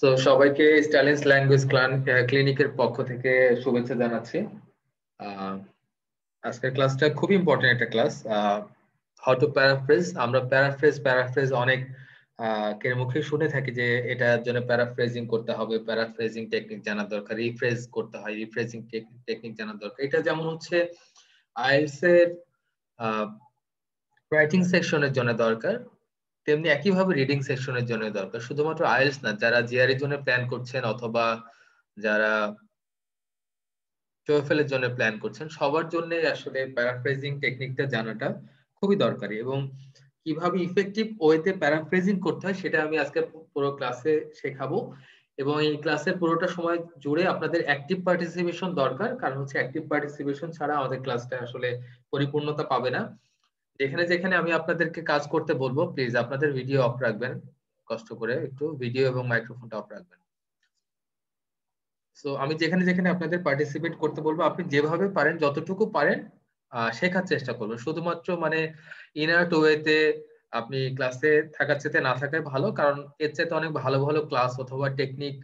So সবাইকে stylish language ক্লিনিকের পক্ষ থেকে শুভেচ্ছা জানাচ্ছি। আহ, আজকের ক্লাসটা খুব ইম্পর্টেন্ট একটা ক্লাস। How to paraphrase. আমরা প্যারাফ্রেজ অনেক কের মুখে শুনে থাকি যে এটার জন্য প্যারাফ্রেজিং করতে হবে, প্যারাফ্রেজিং টেকনিক জানা দরকার, রিফ্রেজ করতে হয়, রিফ্রেজিং টেকনিক জানা দরকার। এটা যেমন হচ্ছে আইএলটিএস এর রাইটিং সেকশনের জন্য দরকার, তেমনি একইভাবে রিডিং সেকশনের জন্য দরকার। শুধুমাত্র আইএলটিএস না, যারা জিআরই এর জন্য প্ল্যান করছেন অথবা যারা টোয়েফেল এর জন্য প্ল্যান করছেন, সবার জন্য আসলে প্যারাফ্রেজিং টেকনিকটা জানাটা খুবই দরকারি। এবং কিভাবে ইফেক্টিভ ওয়েতে প্যারাফ্রেজিং করতে হয় সেটা আমি আজকে পুরো ক্লাসে শেখাবো। এবং এই ক্লাসের পুরোটা সময় জুড়ে আপনাদের অ্যাক্টিভ পার্টিসিপেশন দরকার, কারণ হচ্ছে অ্যাক্টিভ পার্টিসিপেশন ছাড়া আমাদের ক্লাসটা আসলে পরিপূর্ণতা পাবে না। যেখানে যেখানে আমি আপনাদেরকে কাজ করতে বলবো, প্লিজ আপনাদের ভিডিও অফ রাখবেন, কষ্ট করে একটু ভিডিও এবং মাইক্রোফোনটা অফ রাখবেন। সো আমি যেখানে যেখানে আপনাদের পার্টিসিপেট করতে বলবো, আপনি যেভাবে পারেন যতটুকু পারেন শেখার চেষ্টা করবেন। শুধুমাত্র মানে ইনার্ট ওয়েতে আপনি ক্লাসে থাকার চাইতে না থাকাই ভালো, কারণ এর চাইতে অনেক ভালো ভালো ক্লাস অথবা টেকনিক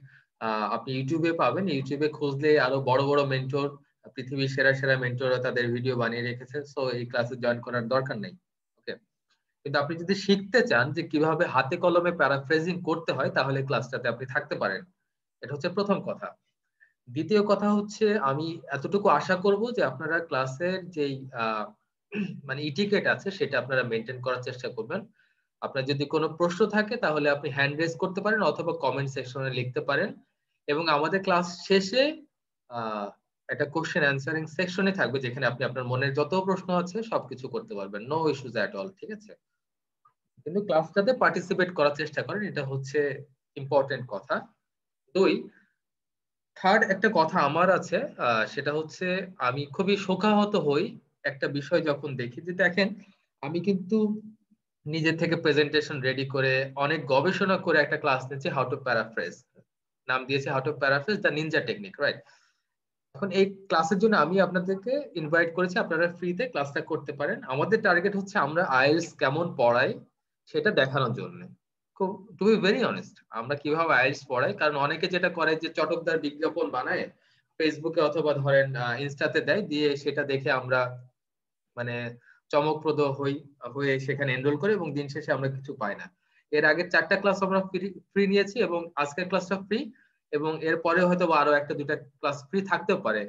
আপনি ইউটিউবে পাবেন। ইউটিউবে খুঁজলে আরো বড় বড় মেন্টর, পৃথিবীর সেরা সেরা মেন্টররা তাদের ভিডিও বানিয়ে রেখেছে। সো এই ক্লাসে জয়েন করার দরকার নেই। ওকে, কিন্তু আপনি যদি শিখতে চান যে কিভাবে হাতে কলমে প্যারাফ্রেজিং করতে হয়, তাহলে ক্লাসটাতে আপনি থাকতে পারেন। এটা হচ্ছে প্রথম কথা। দ্বিতীয় কথা হচ্ছে, আমি এতটুকু আশা করব যে আপনারা ক্লাসের যেই মানে ইটিকেট আছে সেটা আপনারা মেনটেন করার চেষ্টা করবেন। আপনার যদি কোনো প্রশ্ন থাকে তাহলে আপনি হ্যান্ড রেজ করতে পারেন অথবা কমেন্ট সেকশনে লিখতে পারেন। এবং আমাদের ক্লাস শেষে একটা কোশ্চেন অ্যান্সারিং সেকশনে থাকবে, যেখানে আপনি আপনার মনের যত প্রশ্ন আছে সবকিছু করতে পারবেন, নো ইস্যুজ এট অল। ঠিক আছে, কিন্তু ক্লাসটাতে পার্টিসিপেট করার চেষ্টা করেন, এটা হচ্ছে ইম্পর্টেন্ট কথা। দুই, থার্ড একটা কথা আমার আছে, সেটা হচ্ছে আমি খুবই শোকাহত হই একটা বিষয় যখন দেখি যে, দেখেন আমি কিন্তু নিজে থেকে প্রেজেন্টেশন রেডি করে অনেক গবেষণা করে একটা ক্লাস নিচ্ছি, হাউ টু প্যারাফ্রেজ। নাম দিয়েছে how to paraphrase the ninja technique, right? এখন এই ক্লাসের জন্য আমি আপনাদেরকে ইনভাইট করেছি, আপনারা ফ্রিতে ক্লাসটা করতে পারেন। আমাদের টার্গেট হচ্ছে আমরা আইএলটিএস কেমন পড়াই সেটা দেখানোর জন্য। টু বি ভেরি অনেস্ট, আমরা কিভাবে আইএলটিএস পড়াই, কারণ অনেকে যেটা করে যে চটকদার বিজ্ঞাপন বানায় ফেসবুকে অথবা ধরেন ইনস্টাতে দেয়, দিয়ে সেটা দেখে আমরা মানে চমকপ্রদ হয়ে সেখানে এনরোল করি এবং দিন শেষে আমরা কিছু পাই না। এর আগে 4টা ক্লাস আমরা ফ্রি নিয়েছি এবং আজকের ক্লাসটা ফ্রি, এবং এরপরে হয়তো আরো একটা দুইটা ক্লাস ফ্রি থাকতেও পারে,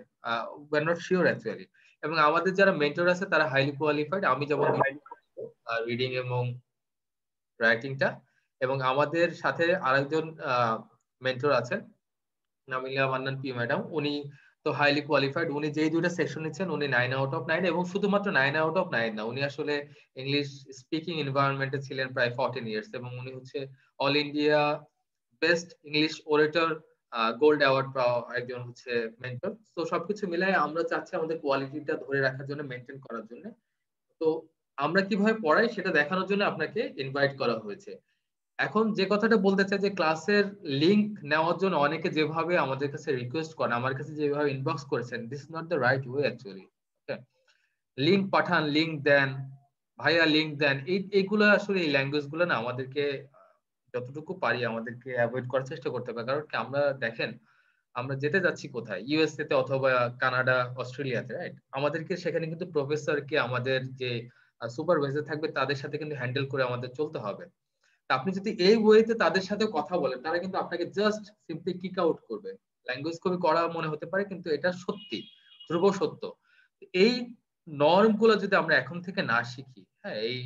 we are not sure actually. এবং আমাদের যারা মেন্টর আছে তারা হাইলি কোয়ালিফাইড, আমি যেমন রিডিং এবং রাইটিংটা, এবং আমাদের সাথে আরেকজন মেন্টর আছেন নামিলা মান্নান পি ম্যাডাম, উনি তো হাইলি কোয়ালিফাইড। উনি যেই দুইটা সেকশন নিচ্ছেন উনি 9 আউট অফ 9, এবং শুধুমাত্র 9 আউট অফ 9 না, উনি আসলে ইংলিশ স্পিকিং এনভায়রনমেন্টে ছিলেন প্রায় 14 ইয়ার্স, এবং উনি হচ্ছে all India best English orator gold award পাওয়া একজন হচ্ছে মেন্টর। তো সবকিছু মিলাই আমরা চাচ্ছি আমাদের কোয়ালিটিটা ধরে রাখার জন্য, মেনটেন করার জন্য। তো আমরা কিভাবে পড়াই সেটা দেখানোর জন্য আপনাকে ইনভাইট করা হয়েছে। এখন যে কথাটা বলতে চাই যে ক্লাসের লিংক নেওয়ার জন্য অনেকে যেভাবে আমাদের কাছে রিকোয়েস্ট করেন, আমার কাছে যেভাবে ইনবক্স করেছেন, this is not the right way actually. Link পাঠান, লিংক দেন, ভাইয়া লিংক দেন, এইগুলো আসলে এই ল্যাঙ্গুয়েজ গুলো না আমাদেরকে যতটুকু পারি আমাদেরকে অ্যাভয়েড করার চেষ্টা করতে হবে। কারণ আমরা দেখেন আমরা যেতে যাচ্ছি কোথায়, ইউএসএ তে অথবা কানাডা, অস্ট্রেলিয়াতে, রাইট? আমাদেরকে সেখানে কিন্তু প্রফেসরকে, আমাদের যে সুপারভাইজার থাকবে তাদের সাথে কিন্তু হ্যান্ডেল করে আমাদের চলতে হবে। আপনি যদি এই ওয়েতে তাদের সাথে কথা বলেন, তারা কিন্তু আপনাকে জাস্ট সিম্পলি কিক আউট করবে। ল্যাঙ্গুয়েজ খুবই কড়া মনে হতে পারে, কিন্তু এটা সত্যি, ধ্রুব সত্য। এই নর্ম গুলো যদি আমরা এখন থেকে না শিখি, হ্যাঁ, এই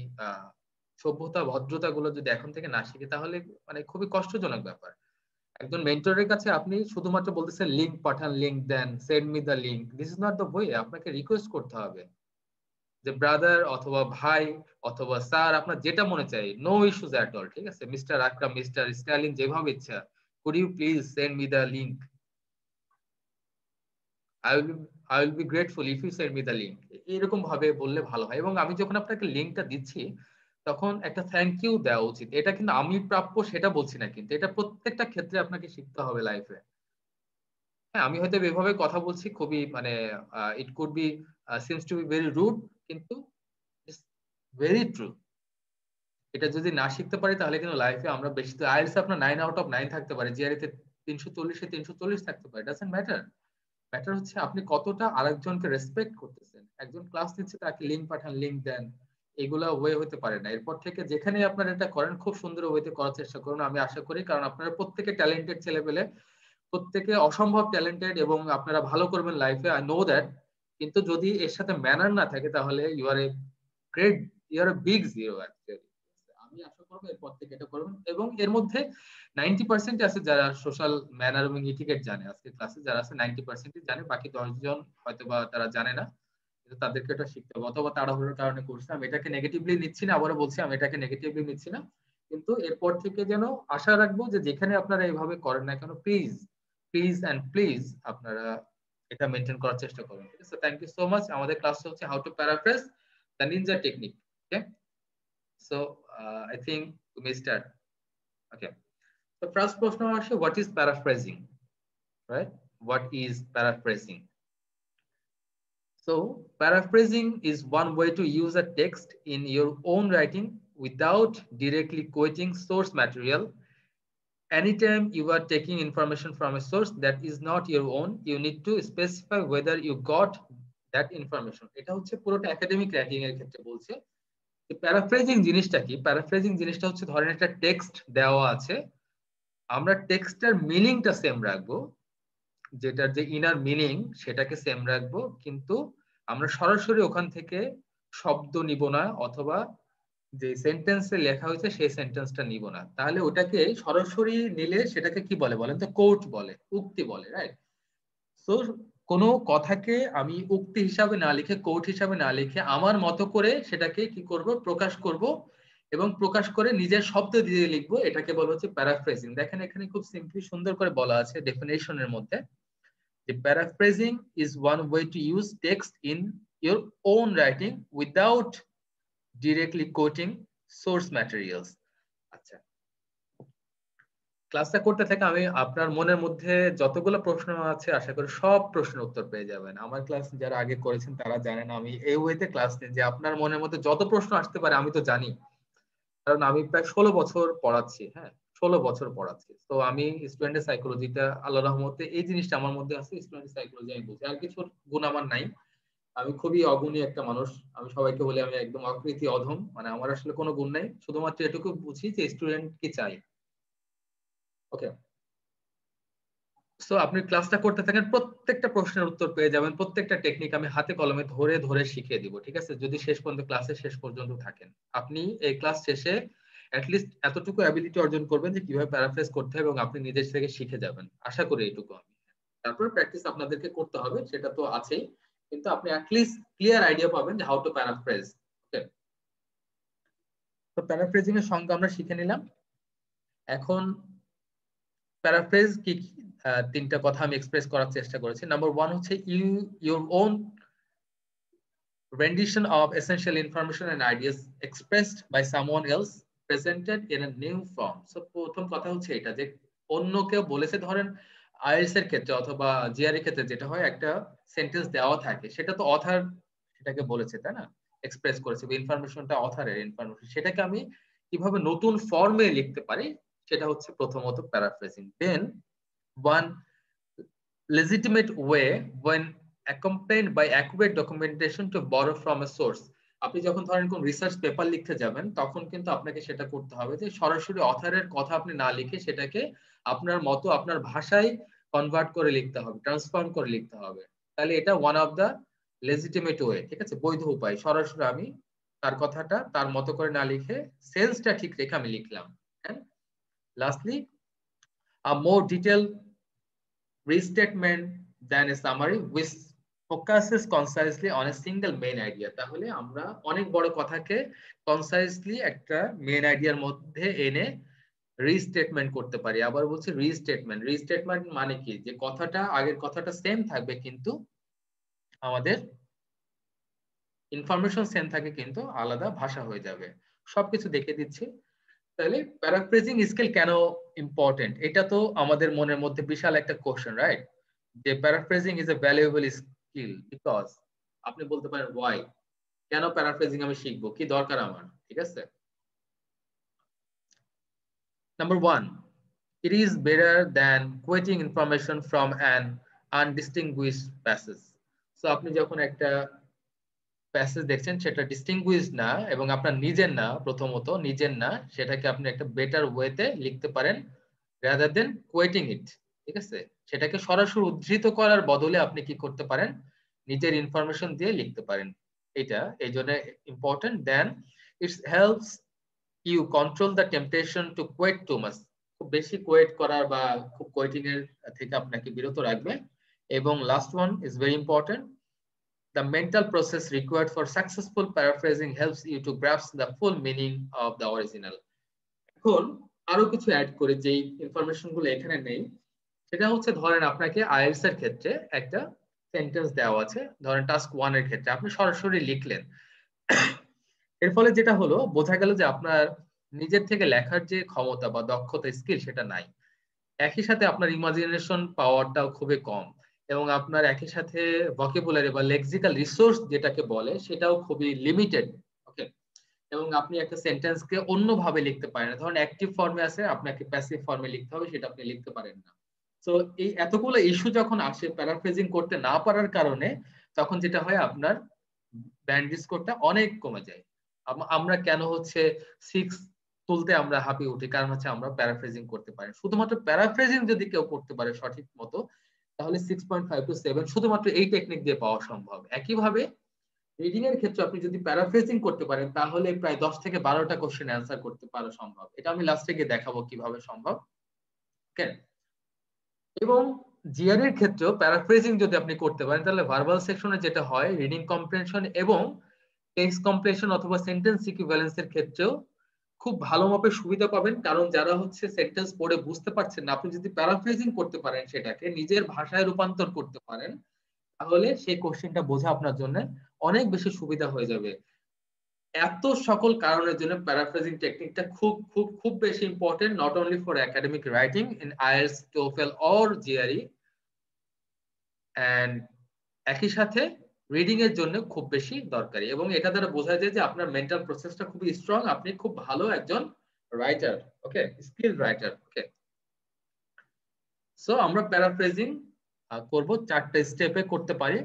সভ্যতা ভদ্রতা গুলো যদি এখন থেকে না শিখি, তাহলে মানে খুবই কষ্টজনক ব্যাপার। একজন মেন্টরের কাছে আপনি শুধুমাত্র বলতেছেন লিংক পাঠান, লিংক দেন, send me the link, this is not the way. আপনাকে রিকোয়েস্ট করতে হবে যে ব্রাদার অথবা ভাই অথবা স্যার, আপনার যেটা মনে চাই, নো ইস্যুজ এট অল। ঠিক আছে, মিস্টার আকরাম, মিস্টার স্টালিন, যেভাবে ইচ্ছা, could you please send me the link, I will I will be grateful if you send me the link. এরকম ভাবে বললে ভালো হয়। এবং আমি যখন আপনাকে লিংকটা দিচ্ছি তখন একটা থ্যাংক ইউ দেওয়া উচিত। এটা কিন্তু আমি প্রাপ্য সেটা বলছি না, কিন্তু এটা প্রত্যেকটা ক্ষেত্রে আপনাকে শিখতে হবে লাইফে। হ্যাঁ, আমি হয়তো এভাবে কথা বলছি খুবই মানে it could be seems to be very rude, কিন্তু ইটস ভেরি ট্রু। এটা যদি না শিখতে পারি তাহলে কিন্তু লাইফে আমরা বেশি, আইএলটিএস আপনার 9 আউট অফ 9 থাকতে পারে, জিআরই তে 340 এ 340 থাকতে পারে, ডাজন্ট ম্যাটার। ম্যাটার হচ্ছে আপনি কতটা আরেকজনকে রেসপেক্ট করতেছেন। একজন ক্লাস নিচ্ছে, তাকে লিংক পাঠান, লিংক দেন, এগুলা ওয়ে হতে পারে না। এরপর থেকে যেখানে আপনারা এটা করেন খুব সুন্দর ওয়েতে করার চেষ্টা করুন, আমি আশা করি। কারণ আপনারা প্রত্যেকে ট্যালেন্টেড ছেলে পেলে, প্রত্যেকে অসম্ভব ট্যালেন্টেড, এবং আপনারা ভালো করবেন লাইফে, আই নো দ্যাট। কিন্তু যদি এর সাথে ম্যানার না থাকে তাহলে you are a great, you are a big zero actually. আমি আশা করবো এরপর থেকে এটা করবেন। এবং এর মধ্যে 90% আছে যারা সোশ্যাল ম্যানার এবং ইটিকেট জানে, আজকে ক্লাসে যারা আছে 90% জানে, বাকি 10 জন হয়তো বা তারা জানে না, কিন্তু তাদেরকে এটা শিখতে হবে, অথবা তাড়াহুড়োর কারণে করছে। আমি এটাকে নেগেটিভলি নিচ্ছি না, আবারও বলছি আমি এটাকে নেগেটিভলি নিচ্ছি না, কিন্তু এরপর থেকে যেন আশা রাখবো যে যেখানে আপনারা এইভাবে করেন না কেন, প্লিজ প্লিজ অ্যান্ড প্লিজ আপনারা এটা মেনটেন করার চেষ্টা করুন। ঠিক আছে, থ্যাংক ইউ সো মাচ। আমাদের ক্লাসটা হচ্ছে how to paraphrase the ninja technique. Okay, so I think we start. Okay, so first প্রশ্ন আসে, what is paraphrasing, right? What is paraphrasing? So paraphrasing is one way to use a text in your own writing without directly quoting source material. Anytime you are taking information from a source that is not your own, you need to specify whether you got that information. এটা হচ্ছে পুরোটা academic ranking এর ক্ষেত্রে বলছে। Paraphrasing জিনিসটা কি? Paraphrasing জিনিসটা হচ্ছে, ধরেন একটা টেক্সট দেওয়া আছে, আমরা টেক্সটের মিনিংটা সেম রাখবো, যেটার যে ইনার মিনিং সেটাকে সেম রাখবো, কিন্তু আমরা সরাসরি ওখান থেকে শব্দ নিব না, অথবা যে সেন্টেন্সে লেখা হয়েছে সেই সেন্টেন্সটা নিব না। তাহলে ওটাকে সরাসরি নিলে সেটাকে কি বলে বলেন তো? কোট বলে, উক্তি বলে, রাইট? তো কোনো কথাকে আমি উক্তি হিসাবে না লিখে, কোট হিসাবে না লিখে, আমার মতো করে সেটাকে কি করব, প্রকাশ করব, এবং প্রকাশ করে নিজের শব্দ দিয়ে লিখবো, এটাকে বলা হচ্ছে প্যারাফ্রেজিং। দেখেন এখানে খুব সিম্পলি সুন্দর করে বলা আছে ডেফিনেশনের মধ্যে, যে paraphrasing is one way to use text in your own writing without directly coating source materials. আচ্ছা, ক্লাসটা করতে থেকে আমি আপনার মনের মধ্যে যতগুলো প্রশ্ন আছে আশা করি সব প্রশ্নের উত্তর পেয়ে যাবেন। আমার ক্লাস যারা আগে করেছেন তারা জানেন আমি এই ওয়েতে ক্লাস নিই, যে আপনার মনের মধ্যে যত প্রশ্ন আসতে পারে আমি তো জানি, কারণ আমি প্রায় 16 বছর পড়াচ্ছি। হ্যাঁ, 16 বছর পড়াচ্ছি। তো আমি স্টুডেন্টের সাইকোলজিটা, আল্লাহ রহমতে এই জিনিসটা আমার মধ্যে আছে, স্টুডেন্টের সাইকোলজি আমি বুঝি। আর কিছু গুণ আমার নাই, আমি খুবই অগুণী একটা মানুষ। আমি সবাইকে বলি আমি একদম অকৃতি অধম, মানে আমার আসলে কোনো গুণ নাই, শুধুমাত্র এটুকু বুঝি যে স্টুডেন্ট কি চাই। ওকে, সো আপনি ক্লাসটা করতে থাকেন, প্রত্যেকটা প্রশ্নের উত্তর পেয়ে যাবেন, প্রত্যেকটা টেকনিক আমি হাতে কলমে ধরে ধরে শিখিয়ে দিব। ঠিক আছে, যদি শেষ পর্যন্ত ক্লাসে শেষ পর্যন্ত থাকেন, আপনি এই ক্লাস শেষে অ্যাটলিস্ট এতটুকু অ্যাবিলিটি অর্জন করবেন যে কিভাবে প্যারাফ্রেজ করতে হবে, এবং আপনি নিজের থেকে শিখে যাবেন, আশা করি এইটুকু আমি। তারপর প্র্যাকটিস আপনাদেরকে করতে হবে, সেটা তো আছেই, কিন্তু আপনি অ্যাটলিস্ট ক্লিয়ার আইডিয়া পাবেন যে হাউ টু প্যারাফ্রেজ। ওকে, তো প্যারাফ্রেজিং এর সংজ্ঞা আমরা শিখে নিলাম। এখন প্যারাফ্রেজ কি কি, তিনটা কথা আমি এক্সপ্রেস করার চেষ্টা করেছি। নাম্বার ওয়ান হচ্ছে your own rendition of essential information and ideas expressed by someone else presented in a new form. So প্রথম কথা হচ্ছে এটা, যে অন্য কেউ বলেছে, ধরেন আইএলটিএস এর ক্ষেত্রে অথবা জিআর এর ক্ষেত্রে যেটা হয়, একটা সেন্টেন্স দেওয়া থাকে, সেটা তো অথার সেটাকে বলেছে, তাই না? এক্সপ্রেস করেছে, ইনফরমেশনটা অথারের ইনফরমেশন, সেটাকে আমি কিভাবে নতুন ফর্মে লিখতে পারি, সেটা হচ্ছে প্রথমত paraphrasing. Then one legitimate way when accompanied by accurate documentation to borrow from a source. আপনি যখন ধরেন কোন রিসার্চ পেপার লিখতে যাবেন, তখন কিন্তু আপনাকে সেটা করতে হবে যে সরাসরি অথারের কথা আপনি না লিখে সেটাকে আপনার মতো আপনার ভাষায় কনভার্ট করে লিখতে হবে, ট্রান্সফর্ম করে লিখতে হবে। তাহলে এটা one of the legitimate way, ঠিক আছে, বৈধ উপায়। সরাসরি আমি তার কথাটা তার মতো করে না লিখে সেন্সটা ঠিক রেখে আমি লিখলাম। And lastly, a more detailed restatement than a summary which focuses concisely on a single main idea. তাহলে আমরা অনেক বড় কথাকে কনসাইজলি একটা মেইন আইডিয়ার মধ্যে এনে রিস্টেটমেন্ট করতে পারি। আবার বলছি রিস্টেটমেন্ট। রিস্টেটমেন্ট মানে কি, যে কথাটা আগের কথাটা সেম থাকবে, কিন্তু আমাদের ইনফরমেশন সেম থাকে, কিন্তু আলাদা ভাষা হয়ে যাবে। সবকিছু দেখে দিচ্ছি। তাহলে প্যারাফ্রেজিং স্কিল কেন ইম্পর্টেন্ট, এটা তো আমাদের মনের মধ্যে বিশাল একটা কোশ্চেন, রাইট? যে paraphrasing is a valuable skill because, আপনি বলতে পারেন ওয়াই, কেন প্যারাফ্রেজিং আমি শিখবো, কি দরকার আমার? ঠিক আছে, Number 1, it is better than quoting information from an undistinguished passage. So আপনি যখন একটা প্যাসেজ দেখছেন সেটা ডিস্টিংগুইশ না এবং আপনার নিজের না, প্রথমত নিজের না, সেটাকে আপনি একটা বেটার ওয়েতে লিখতে পারেন রাদার দেন কোয়েটিং ইট। ঠিক আছে, সেটাকে সরাসরি উদ্ধৃত করার বদলে আপনি কি করতে পারেন, নিজের ইনফরমেশন দিয়ে লিখতে পারেন। এটা এই জন্য important. Then it's helps you control the temptation to quote too much. খুব বেশি কোয়েট করার বা খুব কোয়েটিং এর থেকে আপনাকে বিরত রাখবে। এবং last one is very important, the mental process required for successful paraphrasing helps you to grasp the full meaning of the original. এখন আরো কিছু অ্যাড করে যে ইনফরমেশন গুলো এখানে নেই, সেটা হচ্ছে ধরেন আপনাকে আইএলটিএস এর ক্ষেত্রে একটা সেন্টেন্স দেওয়া আছে, ধরেন টাস্ক 1 এর ক্ষেত্রে আপনি সরাসরি লিখলেন। এর ফলে যেটা হলো, বোঝা গেল যে আপনার নিজের থেকে লেখার যে ক্ষমতা বা দক্ষতা স্কিল সেটা নাই। একই সাথে আপনার ইমাজিনেশন পাওয়ারটাও খুবই কম এবং আপনার একই সাথে ভোকাবুলারি বা লেক্সিক্যাল রিসোর্স যেটাকে বলে সেটাও খুবই লিমিটেড। ওকে, এবং আপনি একটা সেন্টেন্সকে অন্যভাবে লিখতে পারেন না। ধরুন অ্যাক্টিভ ফর্মে আছে, আপনাকে প্যাসিভ ফর্মে লিখতে হবে, সেটা আপনি লিখতে পারেন না। তো এই এতগুলো ইস্যু যখন আসে প্যারাফ্রেজিং করতে না পারার কারণে, তখন যেটা হয় আপনার ব্যান্ড স্কোরটা অনেক কমে যায়। আমরা কেন হচ্ছে 6 তুলতে আমরা হাঁপিয়ে উঠি, কারণ হচ্ছে আমরা প্যারাফ্রেজিং করতে পারি। শুধুমাত্র প্যারাফ্রেজিং যদি কেউ করতে পারে সঠিক মতো, তাহলে 6.5 to 7 শুধুমাত্র এই টেকনিক দিয়ে পাওয়া সম্ভব। একইভাবে রিডিং এর ক্ষেত্রে আপনি যদি প্যারাফ্রেজিং করতে পারেন, তাহলে প্রায় 10 থেকে 12টা কোশ্চেন অ্যান্সার করতে পারা সম্ভব। এটা আমি লাস্টে গিয়ে দেখাবো কিভাবে সম্ভব। ওকে, এবং জিআর এর ক্ষেত্রেও প্যারাফ্রেজিং যদি আপনি করতে পারেন, তাহলে ভার্বাল সেকশনে যেটা হয়, রিডিং কম্প্রিহেনশন এবং টেক্সট কম্প্রিহেনশন অথবা সেন্টেন্স ইকুইভ্যালেন্সের ক্ষেত্রেও খুব ভালো মাপে সুবিধা পাবেন। কারণ যারা হচ্ছে সেন্টেন্স পড়ে বুঝতে পারছেন না, আপনি যদি প্যারাফ্রেজিং করতে পারেন, সেটাকে নিজের ভাষায় রূপান্তর করতে পারেন, তাহলে সেই কোশ্চেনটা বোঝা আপনার জন্য অনেক বেশি সুবিধা হয়ে যাবে। এত সকল কারণের জন্য প্যারাফ্রেজিং টেকনিকটা খুব খুব খুব বেশি important, not only for academic writing in IELTS, TOEFL or GRE, and একই সাথে রিডিং এর জন্য খুব বেশি দরকারি। এবং এটা দ্বারা বোঝা যায় যে আপনার মেন্টাল প্রসেসটা খুবই স্ট্রং, আপনি খুব ভালো একজন রাইটার। ওকে, স্কিল রাইটার। ওকে, সো আমরা প্যারাফ্রেজিং করব 4টা স্টেপে করতে পারি।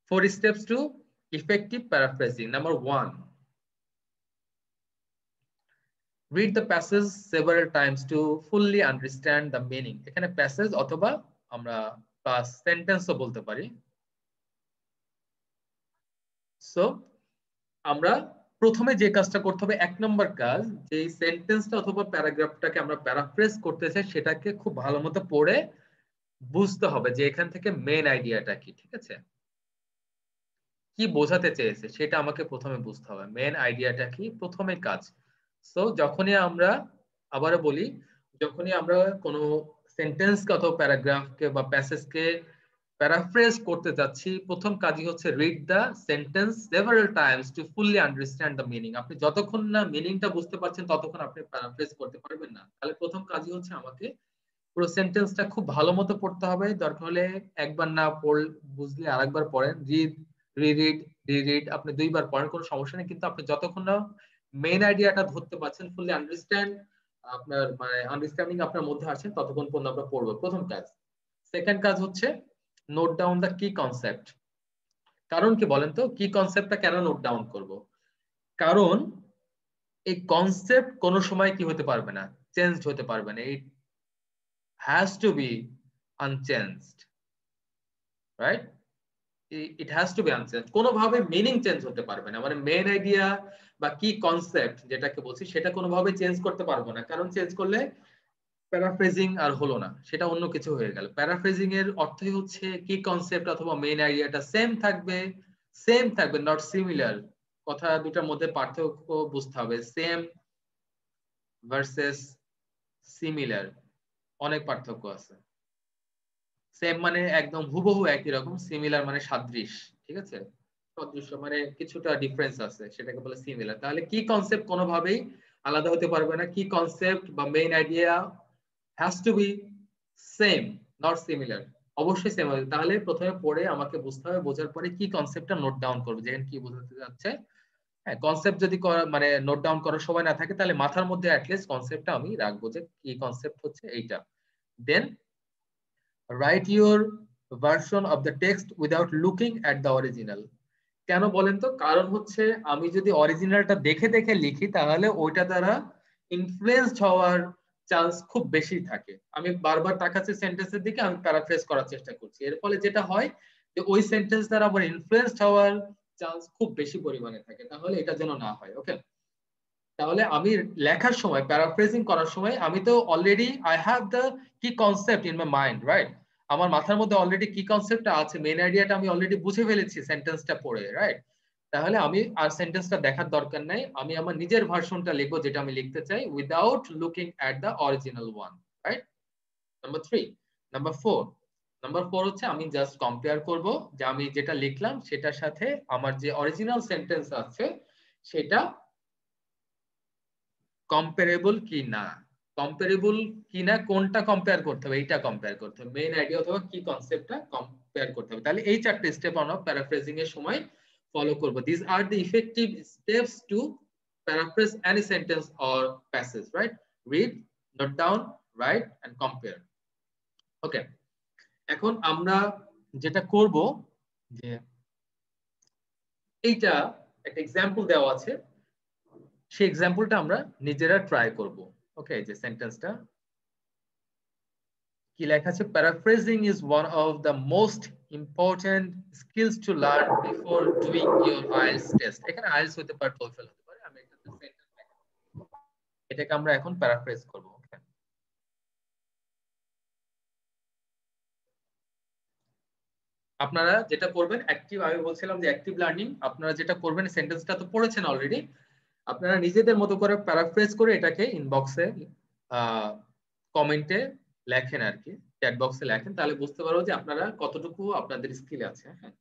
4 steps to effective paraphrasing. Number 1, read the passage several times to fully understand the meaning. এখানে প্যাসেজ অথবা আমরা প্লাস সেন্টেন্সও বলতে পারি। সো আমরা প্রথমে যে কাজটা করতে হবে, 1 নম্বর কাজ, যে সেন্টেন্সটা অথবা প্যারাগ্রাফটাকে আমরা প্যারাফ্রেজ করতে চাই, সেটাকে খুব ভালো মতো পড়ে বুঝতে হবে যে এখান থেকে মেইন আইডিয়াটা কি। ঠিক আছে, কি বোঝাতে চেয়েছে সেটা আমাকে প্রথমে বুঝতে হবে, মেইন আইডিয়াটা কি, প্রথমে কাজ। সো যখনই আমরা, আবারও বলি, যখনই আমরা কোনো সেন্টেন্সকে অথবা প্যারাগ্রাফকে বা প্যাসেজকে প্যারাফ্রেজ করতে যাচ্ছি, প্রথম কাজই হচ্ছে read the sentence several times to fully understand the meaning. আপনি যতক্ষণ না মিনিংটা বুঝতে পারছেন ততক্ষণ আপনি প্যারাফ্রেজ করতে পারবেন না। তাহলে প্রথম কাজই হচ্ছে আমাকে পুরো সেন্টেন্সটা খুব ভালো মতো পড়তে হবে। দরকার হলে একবার না পড় বুঝলে আরেকবার পড়েন, রিড রিড রিড, আপনি 2বার পড়েন, কোনো সমস্যা নেই। কিন্তু আপনি যতক্ষণ না মেইন আইডিয়াটা ধরতে পারছেন, ফুললি আন্ডারস্ট্যান্ড, আপনার মানে আন্ডারস্ট্যান্ডিং আপনার মধ্যে আসছেন, ততক্ষণ পর্যন্ত আমরা পড়বো। প্রথম কাজ। সেকেন্ড কাজ হচ্ছে নোট ডাউন দ্য কি কনসেপ্ট। কারণ কি বলেন তো, কি কনসেপ্টটা কেন নোট ডাউন করব? কারণ এই কনসেপ্ট কোনো সময় কি হতে পারবে না, চেঞ্জ হতে পারবে না। It has to be unchanged, right? It has to be unchange. কোনোভাবে মিনিং চেঞ্জ হতে পারবে না, মানে মেইন আইডিয়া বা কি কনসেপ্ট যেটাকে বলছি সেটা কোনোভাবে চেঞ্জ করতে পারবো না। কারণ চেঞ্জ করলে প্যারাফ্রেজিং আর হলো না, সেটা অন্য কিছু হয়ে গেল। প্যারাফ্রেজিং এর অর্থই হচ্ছে কি কনসেপ্ট অথবা মেইন আইডিয়াটা সেম থাকবে, সেম থাকবে, নট সিমিলার। কথা দুটার মধ্যে পার্থক্য বুঝতে হবে। সেম ভার্সেস সিমিলার অনেক পার্থক্য আছে। সেম মানে একদম হুবহু একই রকম, সিমিলার মানে সাদৃশ। ঠিক আছে, সদৃশ্য মানে কিছুটা ডিফারেন্স আছে, সেটাকে বলে সিমিলার। তাহলে কি কনসেপ্ট কোনোভাবেই আলাদা হতে পারবে না। কি কনসেপ্ট বা main idea has to be same, not similar. অবশ্যই সেম হবে। তাহলে প্রথমে পড়ে আমাকে বুঝতে হবে, বোঝার পরে কি কনসেপ্টটা নোট ডাউন করবো, যেখানে কি বোঝাতে যাচ্ছে। হ্যাঁ, কনসেপ্ট যদি মানে নোট ডাউন করার সময় না থাকে তাহলে মাথার মধ্যে অ্যাটলিস্ট কনসেপ্টটা আমি রাখবো যে কি কনসেপ্ট হচ্ছে এইটা। Then write your version of the text without looking at the original. কেন বলেন তো? কারণ হচ্ছে আমি যদি অরিজিনালটা দেখে দেখে লিখি তাহলে ওইটা দ্বারা ইনফ্লুয়েন্সড হওয়ার চান্স খুব বেশি থাকে। আমি বারবার তাকাচ্ছি সেন্টেন্সের দিকে, আমি প্যারাফ্রেজ করার চেষ্টা করছি, এর ফলে যেটা হয় যে ওই সেন্টেন্স দ্বারা আমার ইনফ্লুয়েন্সড হওয়ার চান্স খুব বেশি পরিমাণে থাকে। তাহলে এটা যেন না হয়। ওকে, তাহলে আমি লেখার সময় প্যারাফ্রেজিং করার সময় আমি তো অলরেডি আই হ্যাভ দ্য কি concept in my mind, right? আমার মাথার মধ্যে অলরেডি কি কনসেপ্টটা আছে, মেইন আইডিয়াটা আমি অলরেডি বুঝে ফেলেছি সেন্টেন্সটা পড়ে, রাইট? তাহলে আমি আর সেন্টেন্সটা দেখার দরকার নাই, আমি আমার নিজের ভার্সনটা লিখবো যেটা আমি লিখতে চাই without looking at the original one, right? Number 3। Number 4 হচ্ছে আমি জাস্ট কম্পেয়ার করব যে আমি যেটা লিখলাম সেটার সাথে আমার যে অরিজিনাল সেন্টেন্স আছে সেটা কম্পারেবল কি না। কম্পারেবল কি না কোনটা কম্পেয়ার করতে হবে, এইটা কম্পেয়ার করতে হবে, মেইন আইডিয়া অথবা কি কনসেপ্টটা কম্পেয়ার করতে হবে। তাহলে এই চারটি স্টেপ আমরা প্যারাফ্রেজিং এর সময় ফলো করব। This are the effective steps to paraphrase any sentence or passage, right? Read, note down, write and compare. Okay, এখন আমরা যেটা করব যে এইটা একটা এক্সাম্পল দেওয়া আছে, সেই এক্সাম্পলটা আমরা নিজেরা ট্রাই করব। ওকে, যে সেন্টেন্সটা কি লেখা আছে, paraphrasing is one of the most important skills to learn before doing your IELTS test. এখানে আইএলটিএস হতে পারে, টোফেল হতে পারে, আমি একটা সেন্টেন্স এটাকে আমরা এখন প্যারাফ্রেজ করব। ওকে, আপনারা যেটা করবেন অ্যাক্টিভ, আমি বলছিলাম যে অ্যাক্টিভ লার্নিং, আপনারা যেটা করবেন সেন্টেন্সটা তো পড়েছেন অলরেডি, আপনারা নিজেদের মতো করে প্যারাফ্রেজ করে এটাকে ইনবক্সে কমেন্টে লেখেন আর কি, চ্যাট বক্সে লেখেন, তাহলে বুঝতে পারবো যে আপনারা কতটুকু আপনাদের স্কিল আছে। হ্যাঁ,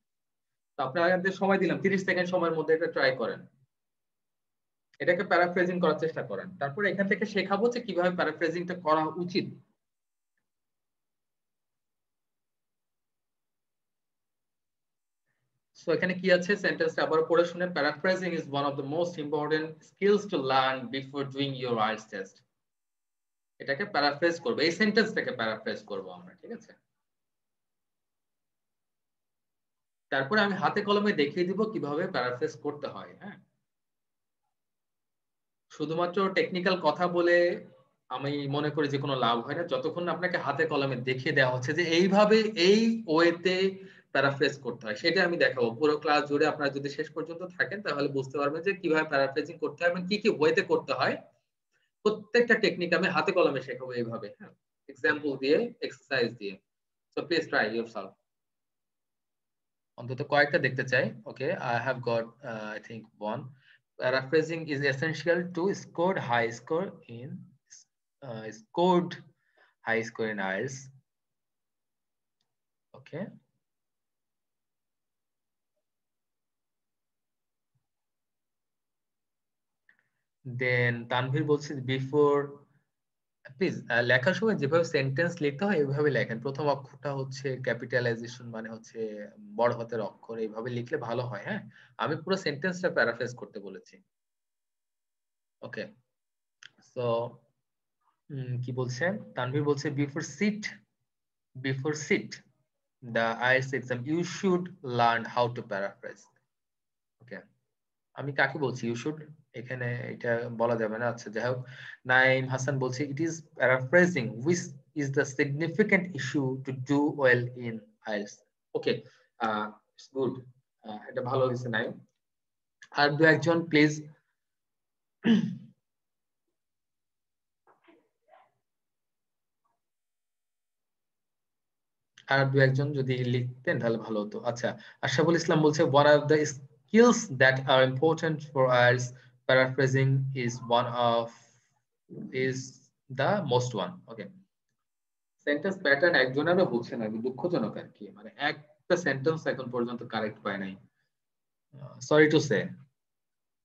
তো আপনাদের সময় দিলাম 30 সেকেন্ড সময়ের মধ্যে এটা ট্রাই করেন, এটাকে প্যারাফ্রেজিং করার চেষ্টা করেন, তারপর এখান থেকে শেখাবো যে কিভাবে প্যারাফ্রেজিংটা করা উচিত। সো এখানে কি আছে সেন্টেন্সটা আবার পড়ে শুনে, paraphrasing is one of the most important skills to learn before doing your IELTS test. এটাকে প্যারাফ্রেজ করব, এই সেন্টেন্সটাকে প্যারাফ্রেজ করব আমরা, ঠিক আছে? তারপরে আমি হাতে কলমে দেখিয়ে দিব কিভাবে প্যারাফ্রেজ করতে হয়। হ্যাঁ, শুধুমাত্র টেকনিক্যাল কথা বলে আমি মনে করি যে কোনো লাভ হয় না, যতক্ষণ না আপনাকে হাতে কলমে দেখিয়ে দেওয়া হচ্ছে যে এইভাবে এই ওয়েতে প্যারাফ্রেজ করতে হয়, সেটা আমি দেখাবো। পুরো ক্লাস জুড়ে আপনারা যদি শেষ পর্যন্ত থাকেন তাহলে বুঝতে পারবেন যে কিভাবে প্যারাফ্রেজিং করতে হয় এবং কি কি ওয়েতে করতে হয়। প্রত্যেকটা টেকনিক আমি হাতে কলমে শেখাবো এইভাবে, হ্যাঁ, এক্সাম্পল দিয়ে, এক্সারসাইজ দিয়ে। So please try yourself. অন্তত কয়েকটা দেখতে চাই। Okay, I have got I think one. Paraphrasing is essential to scored high score in scored high score in IELTS. Okay. Then Tanvir বলছে বিফোর, প্লিজ লেখার সময় যেভাবে সেন্টেন্স লিখতে হয় এইভাবে লেখেন। প্রথম অক্ষরটা হচ্ছে ক্যাপিটালাইজেশন, মানে হচ্ছে বড় হাতের অক্ষর, এইভাবে লিখলে ভালো হয়। হ্যাঁ, আমি পুরো সেন্টেন্সটা প্যারাফ্রেজ করতে বলেছি। ওকে, সো কি বলছেন তানভীর বলছে before sit the IELTS exam you should learn how to paraphrase. Okay, আমি কাকে বলছি ইউ শুড, এখানে এটা বলা যাবে না। আচ্ছা, যাই হোক, নাইম হাসান বলছে it is paraphrasing which is the significant issue to do well in IELTS. Okay, it's good, এটা ভালো হয়েছে নাইম। আর দু একজন প্লিজ, আর দু একজন যদি লিখতেন তাহলে ভালো হতো। আচ্ছা, আশরাফুল ইসলাম বলছে one of the skills that are important for IELTS, paraphrasing is the most one. Okay, sentence pattern একজনেরও হচ্ছে না, দুঃখজনক আর কি, মানে একটা সেন্টেন্স এখন পর্যন্ত কারেক্ট পায় নাই, সরি টু সে।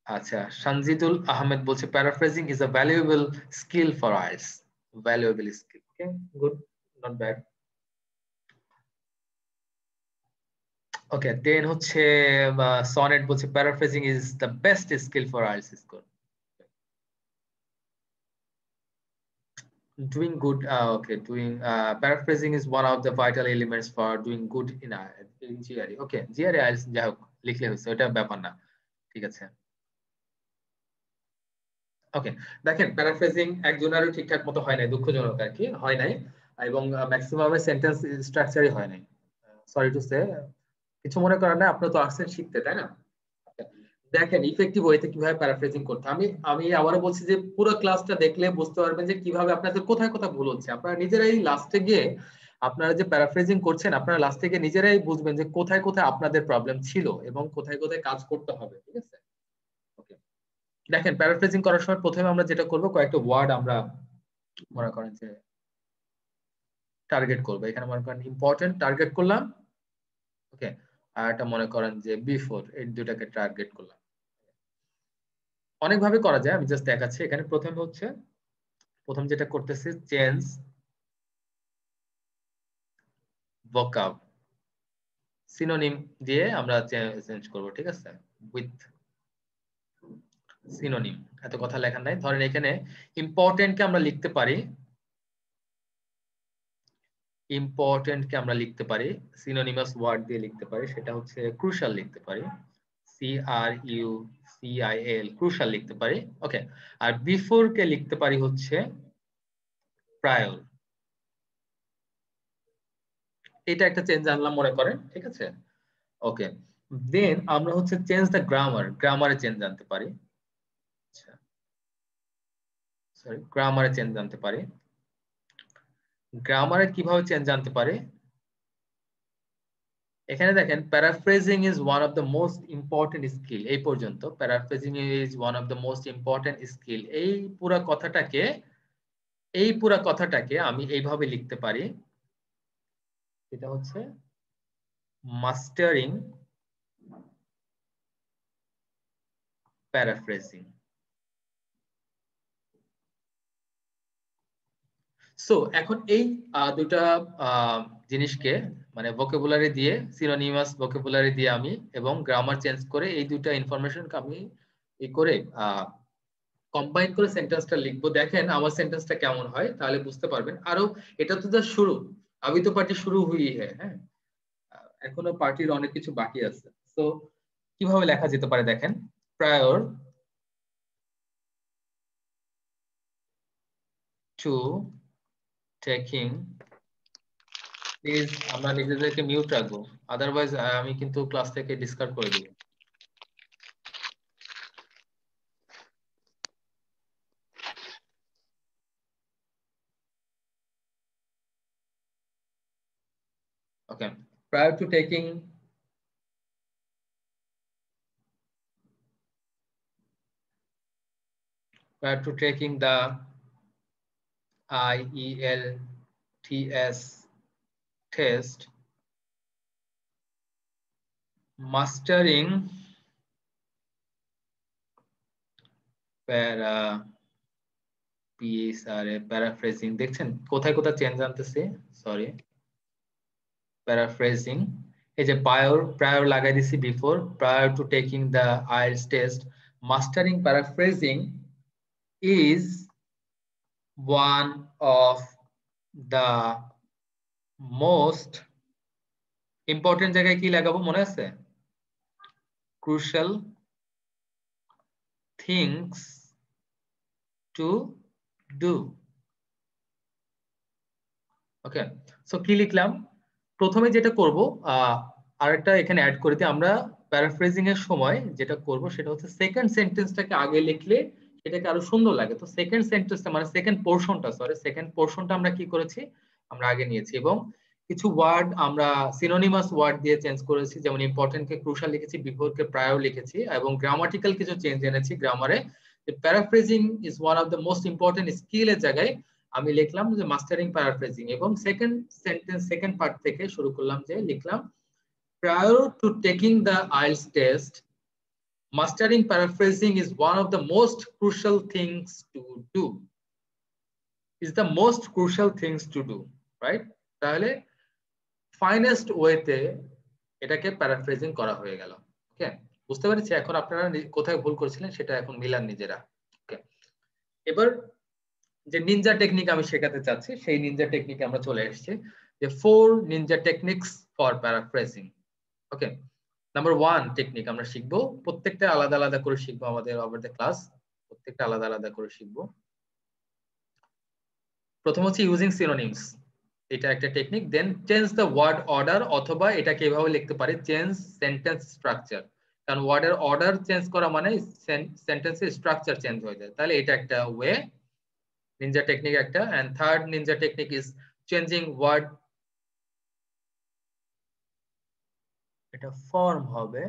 আচ্ছা, সঞ্জিদুল আহমেদ বলছে paraphrasing is a valuable skill for IELTS, valuable skill. Okay, good, not bad. Okay, then হচ্ছে সনেট বলছে paraphrasing is the best skill for IELTS score. Doing good, okay, doing paraphrasing is one of the vital elements for doing good in GRE. Okay, GRE IELTS যাই হোক লিখলে হয়েছে, ওটা ব্যাপার না, ঠিক আছে। ওকে, দেখেন প্যারাফ্রেজিং একজনেরও ঠিকঠাক মতো হয় নাই, দুঃখজনক আর কি হয় নাই, এবং ম্যাক্সিমামের সেন্টেন্স স্ট্রাকচারই হয় নাই। সরি টু সে, কিছু মনে করেন না, আপনারা তো আসছেন শিখতে, তাই না? দেখেন ইফেক্টিভ ওয়েতে কিভাবে প্যারাফ্রেজিং করতে, আমি আমি আবারও বলছি যে পুরো ক্লাসটা দেখলে বুঝতে পারবেন যে কিভাবে আপনাদের কোথায় কোথায় ভুল হচ্ছে। আপনারা নিজেরাই লাস্টে গিয়ে আপনারা যে প্যারাফ্রেজিং করছেন, আপনারা লাস্টে গিয়ে নিজেরাই বুঝবেন যে কোথায় কোথায় আপনাদের প্রবলেম ছিল এবং কোথায় কোথায় কাজ করতে হবে, ঠিক আছে? ওকে, দেখেন প্যারাফ্রেজিং করার সময় প্রথমে আমরা যেটা করব, কয়েকটা ওয়ার্ড আমরা মনে করেন যে টার্গেট করবো। এখানে মনে করেন ইম্পর্টেন্ট টার্গেট করলাম, ওকে, আর এটা মনে করেন যে বিফোর, এই দুটাকে টার্গেট করলাম। অনেকভাবে করা যায়, আমি জাস্ট দেখাচ্ছি। এখানে প্রথম যেটা করতেছি, চেঞ্জ ভোকাব, সিনোনিম দিয়ে আমরা চেঞ্জ করব, ঠিক আছে, উইথ সিনোনিম। এত কথা লেখার নাই। ধরেন এখানে ইম্পর্টেন্টকে আমরা লিখতে পারি, ইম্পর্টেন্টকে আমরা লিখতে পারি সিনোনিমাস ওয়ার্ড দিয়ে লিখতে পারি, সেটা হচ্ছে ক্রুশাল লিখতে পারি, CRUCIL, ক্রুশাল লিখতে পারি। ওকে, আর বিফোর কে লিখতে পারি হচ্ছে প্রায়র। এটা একটা চেঞ্জ আনলাম মনে করেন, ঠিক আছে। ওকে, দেন আমরা হচ্ছে চেঞ্জ দ্য গ্রামার, গ্রামারে চেঞ্জ আনতে পারি, আচ্ছা সরি, গ্রামারে চেঞ্জ আনতে পারি। গ্রামারে কিভাবে চেঞ্জ আনতে পারি, এখানে দেখেন paraphrasing is one of the most important skill. এই পর্যন্ত paraphrasing is one of the most important skill, এই পুরা কথাটাকে আমি এইভাবে লিখতে পারি, এটা হচ্ছে মাস্টারিং প্যারাফ্রেজিং। সো এখন এই দুটা জিনিসকে মানে ভোকাবুলারি দিয়ে, সিনোনিমাস ভোকাবুলারি দিয়ে আমি এবং গ্রামার চেঞ্জ করে এই দুটা ইনফরমেশনকে আমি ই করে কম্বাইন করে সেন্টেন্সটা লিখবো। দেখেন আমার সেন্টেন্সটা কেমন হয়, তাহলে বুঝতে পারবেন। আরো এটা তো জাস্ট শুরু, আবি তো পার্টি শুরু হুই হ্যাঁ, হ্যাঁ, এখনো পার্টির অনেক কিছু বাকি আছে। তো কিভাবে লেখা যেতে পারে দেখেন, প্রায়র টু টেকিং, প্লিজ আমরা নিজেদেরকে মিউট রাখবো, আদারওয়াইজ আমি কিন্তু ক্লাস থেকে ডিসকার্ড করে দিব। Okay, prior to taking the IELTS test, mastering paraphrasing, দেখছেন কোথায় কোথায় চেঞ্জ আনতেছে, সরি প্যারাফ্রেজিং, এই যে প্রায়র লাগাই দিছি before, prior to taking the IELTS test, mastering paraphrasing is one of the most important, জায়গায় কি লাগাবো মনে আছে, crucial things to do। Okay, so কি লিখলাম, প্রথমে যেটা করব আরেকটা এখানে অ্যাড করে দিই, আমরা প্যারাফ্রেজিং এর সময় যেটা করব সেটা হচ্ছে সেকেন্ড সেন্টেন্সটাকে আগে লিখলে সেটাকে আরো সুন্দর লাগে। তো সেকেন্ড সেন্টেন্সটা মানে সেকেন্ড পোর্শনটা আমরা কি করেছি, আমরা আগে নিয়েছি এবং কিছু ওয়ার্ড আমরা সিনোনিমাস ওয়ার্ড দিয়ে চেঞ্জ করেছি, যেমন ইম্পর্টেন্ট কে ক্রুশাল লিখেছি, বিফোর কে প্রায়র লিখেছি এবং গ্রামাটিক্যাল কিছু চেঞ্জ এনেছি গ্রামারে। Paraphrasing is one of the most important skill এর জায়গায় আমি লিখলাম যে মাস্টারিং প্যারাফ্রেজিং, এবং সেকেন্ড পার্ট থেকে শুরু করলাম যে লিখলাম prior to taking the IELTS test, mastering paraphrasing is one of the most crucial things to do, is the most crucial things to do, right? তাহলে ফাইনেস্ট ওয়েতে এটাকে প্যারাফ্রেজিং করা হয়ে গেল। ওকে, বুঝতে পেরেছি এখন আপনারা কোথায় ভুল করেছিলেন সেটা এখন মিলান নিজেরা। ওকে, এবার যে নিনজা টেকনিক আমি শেখাতে চাচ্ছি সেই নিনজা টেকনিকে আমরা চলে এসেছি, যে 4 Ninja techniques for paraphrasing. Okay, number 1 technique আমরা শিখবো, প্রত্যেকটা আলাদা আলাদা করে শিখবো আমাদের ওভার দ্য ক্লাস, প্রত্যেকটা আলাদা আলাদা করে শিখবো। প্রথম হচ্ছে ইউজিং সিনোনিমস, এটা একটা technique. Then change the word order, অথবা এটাকে এভাবে লিখতে পারি চেঞ্জ সেন্টেন্স স্ট্রাকচার, কারণ ওয়ার্ডের অর্ডার চেঞ্জ করা মানে সেন্টেন্সের স্ট্রাকচার চেঞ্জ হয়ে যায়, তাহলে এটা একটা ওয়ে, নিনজা টেকনিক একটা। And third ninja technique is changing word, এটা ফর্ম হবে।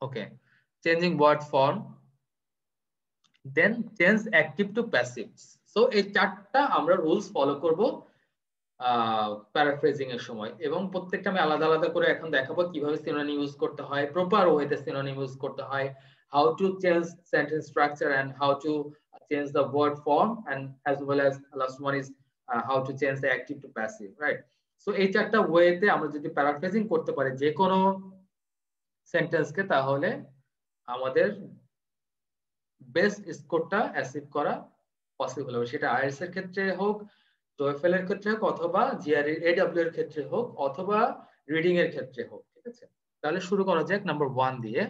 Okay, changing word form, then change active to passive. So এই চারটা আমরা রুলস ফলো করব প্যারাফ্রেজিং এর সময়, এবং প্রত্যেকটা আমি আলাদা আলাদা করে এখন দেখাবো কিভাবে সিনোনিম ইউজ করতে হয়, প্রপার ওয়েতে সিনোনিম ইউজ করতে হয়, how to change sentence structure and how to change the word form, and as well as last one is how to change the active to passive, right? So এই চারটা ওয়েতে আমরা যদি paraphrasing করতে পারি যে কোনো সেন্টেন্সকে, তাহলে আমাদের বেস্ট স্কোরটা অ্যাচিভ করা পসিবল হবে, সেটা আইএলটিএস এর ক্ষেত্রে হোক, টোয়েফেল এর ক্ষেত্রে হোক, অথবা জিআরই এডব্লিউ এর ক্ষেত্রে হোক, অথবা রিডিং এর ক্ষেত্রে হোক। ঠিক আছে, তাহলে শুরু করা যাক নাম্বার 1 দিয়ে।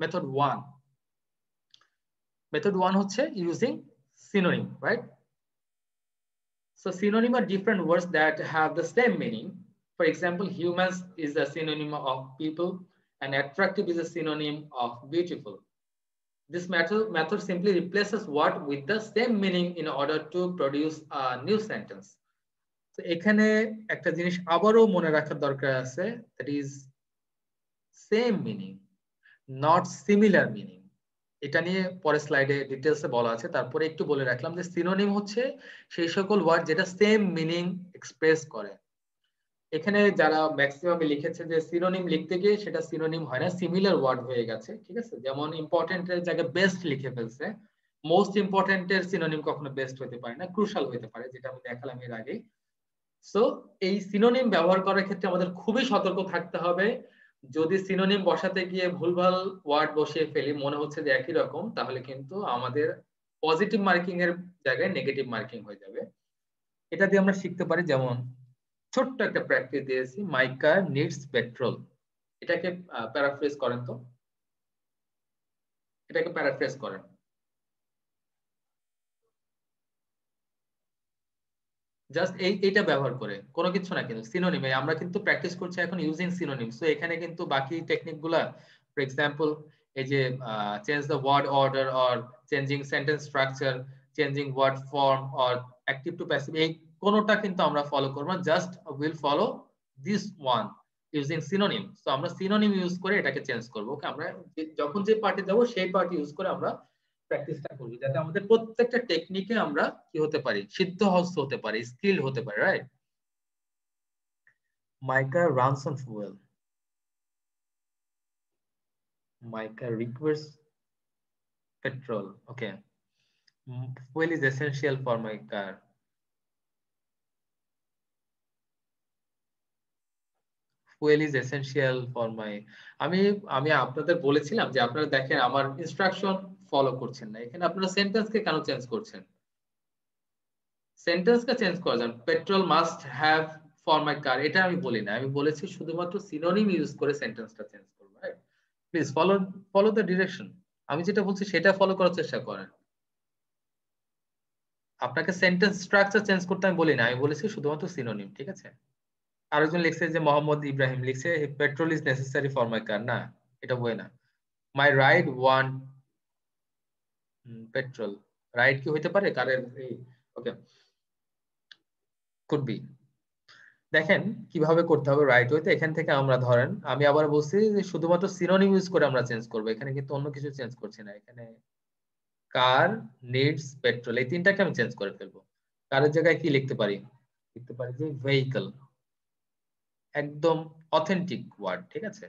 মেথড 1, মেথড 1 হচ্ছে using synonym, right? So synonym are different words that have the same meaning. For example, humans is a synonym of people and attractive is a synonym of beautiful. This method simply replaces word with the same meaning in order to produce a new sentence. So এখানে একটা জিনিস আবারও মনে রাখার দরকার আছে, that is same meaning, not similar meaning. এটা নিয়ে পরে স্লাইডে ডিটেইলসে বলা আছে, তারপরে একটু বলে রাখলাম যে সিনোনিম হচ্ছে সেই সকল ওয়ার্ড যেটা সেম মিনিং এক্সপ্রেস করে। এখানে যারা ম্যাক্সিমাম লিখেছে যে সিনোনিম লিখতে গিয়ে সেটা সিনোনিম হয় না, সিমিলার ওয়ার্ড হয়ে গেছে। ঠিক আছে, যেমন ইম্পর্টেন্টের জায়গায় বেস্ট লিখে ফেলছে, মোস্ট ইম্পর্টেন্টের সিনোনিম কখনো বেস্ট হতে পারে না, ক্রুশাল হতে পারে, যেটা আমি দেখালাম এর আগে। সো এই সিনোনিম ব্যবহার করার ক্ষেত্রে আমাদের খুবই সতর্ক থাকতে হবে। যদি সিনোনিম বসাতে গিয়ে ভুলভাল ওয়ার্ড বসিয়ে ফেলি, মনে হচ্ছে যে একই রকম, তাহলে কিন্তু আমাদের পজিটিভ মার্কিং এর জায়গায় নেগেটিভ মার্কিং হয়ে যাবে। এটা দিয়ে আমরা শিখতে পারি, যেমন ছোট্ট একটা প্র্যাকটিস দিয়েছি, মাই কার নিডস পেট্রোল, এটাকে প্যারাফ্রেজ করেন তো, এটাকে প্যারাফ্রেজ করেন। জাস্ট এইটা ব্যবহার করে, কোনো কিছু না, কিন্তু সিনোনিম, আমরা কিন্তু প্র্যাকটিস করছি এখন ইউজিং সিনোনিম। সো এখানে কিন্তু বাকি টেকনিক গুলা, ফর এক্সাম্পল এই যে change the word order or changing sentence structure, changing word form or active to passive, এই কোনোটা কিন্তু আমরা ফলো করব না, just will follow this one using synonym. So আমরা সিনোনিম ইউজ করে এটাকে চেঞ্জ করব। ওকে, আমরা যখন যে পার্টি যাব সেই পার্টি ইউজ করে আমরা প্র্যাকটিসটা করবো, যাতে আমাদের প্রত্যেকটা টেকনিকে আমরা কি হতে পারি, সিদ্ধহস্ত হতে পারি, স্কিল হতে পারি, right? My car runs on fuel. My car requires petrol. Okay. Fuel is essential for my car. Fuel is essential for my, আমি আমি আপনাদের বলেছিলাম যে আপনারা দেখেন আমার ইনস্ট্রাকশন ফলো করছেন না, এখানে আপনারা সেন্টেন্সকে কেন চেঞ্জ করছেন? সেন্টেন্সকে চেঞ্জ করা যান, petrol must have for my car, এটা আমি বলি না, আমি বলেছি শুধুমাত্র সিনোনিম ইউজ করে সেন্টেন্সটা চেঞ্জ করব, right? Please follow the direction, আমি যেটা বলছি সেটা ফলো করার চেষ্টা করেন। আপনাকে সেন্টেন্স স্ট্রাকচার চেঞ্জ করতে আমি বলি না, আমি বলেছি শুধুমাত্র সিনোনিম। ঠিক আছে, আরেকজন লিখছে যে মোহাম্মদ ইব্রাহিম লিখছে petrol is necessary for my car, না, এটা বই না। My ride one petrol, ride কি হইতে পারে কারের? Okay, could be. দেখেন কিভাবে করতে হবে রাইট ওয়েতে। এখান থেকে আমরা ধরেন, আমি আবার বলছি যে শুধুমাত্র সিনোনিম ইউজ করে আমরা চেঞ্জ করবো, এখানে কিন্তু অন্য কিছু চেঞ্জ করছি না। এখানে কার নিডস পেট্রোল, এই তিনটাকে আমি চেঞ্জ করে ফেলবো। কারের জায়গায় কি লিখতে পারি? লিখতে পারি যে ভেহিকল, একদম অথেন্টিক ওয়ার্ড। ঠিক আছে,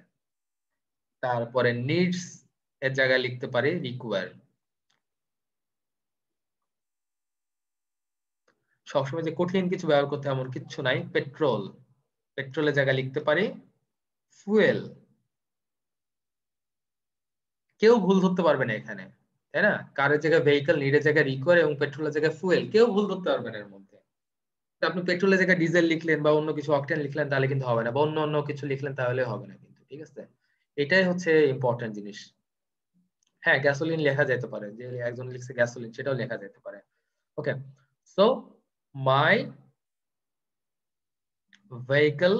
তারপরে নিডস এর জায়গায় লিখতে পারি রিকোয়ার, সবসময় যে কঠিন কিছু ব্যবহার করতে এমন কিছু নাই, পেট্রোল। পেট্রোলের জায়গায় লিখতে পারি ফুয়েল। কেউ ভুল ধরতে পারবে না এখানে, তাই না? কারের জায়গায় ভেহিকল, নিডের জায়গায় রিকোয়ার এবং পেট্রোলের জায়গায় ফুয়েল, কেউ ভুল ধরতে পারবে না এর মধ্যে। আপনি পেট্রোলের জায়গায় ডিজেল লিখলেন বা অন্য কিছু অকটেন লিখলেন তাহলে কিন্তু হবে না, বা অন্য অন্য কিছু লিখলেন তাহলে হবে না কিন্তু, ঠিক আছে? এটাই হচ্ছে ইম্পর্টেন্ট জিনিস। হ্যাঁ, গ্যাসোলিন লেখা যেতে পারে, যে একজন লিখছে গ্যাসোলিন সেটাও লেখা যেতে পারে। Okay, so my vehicle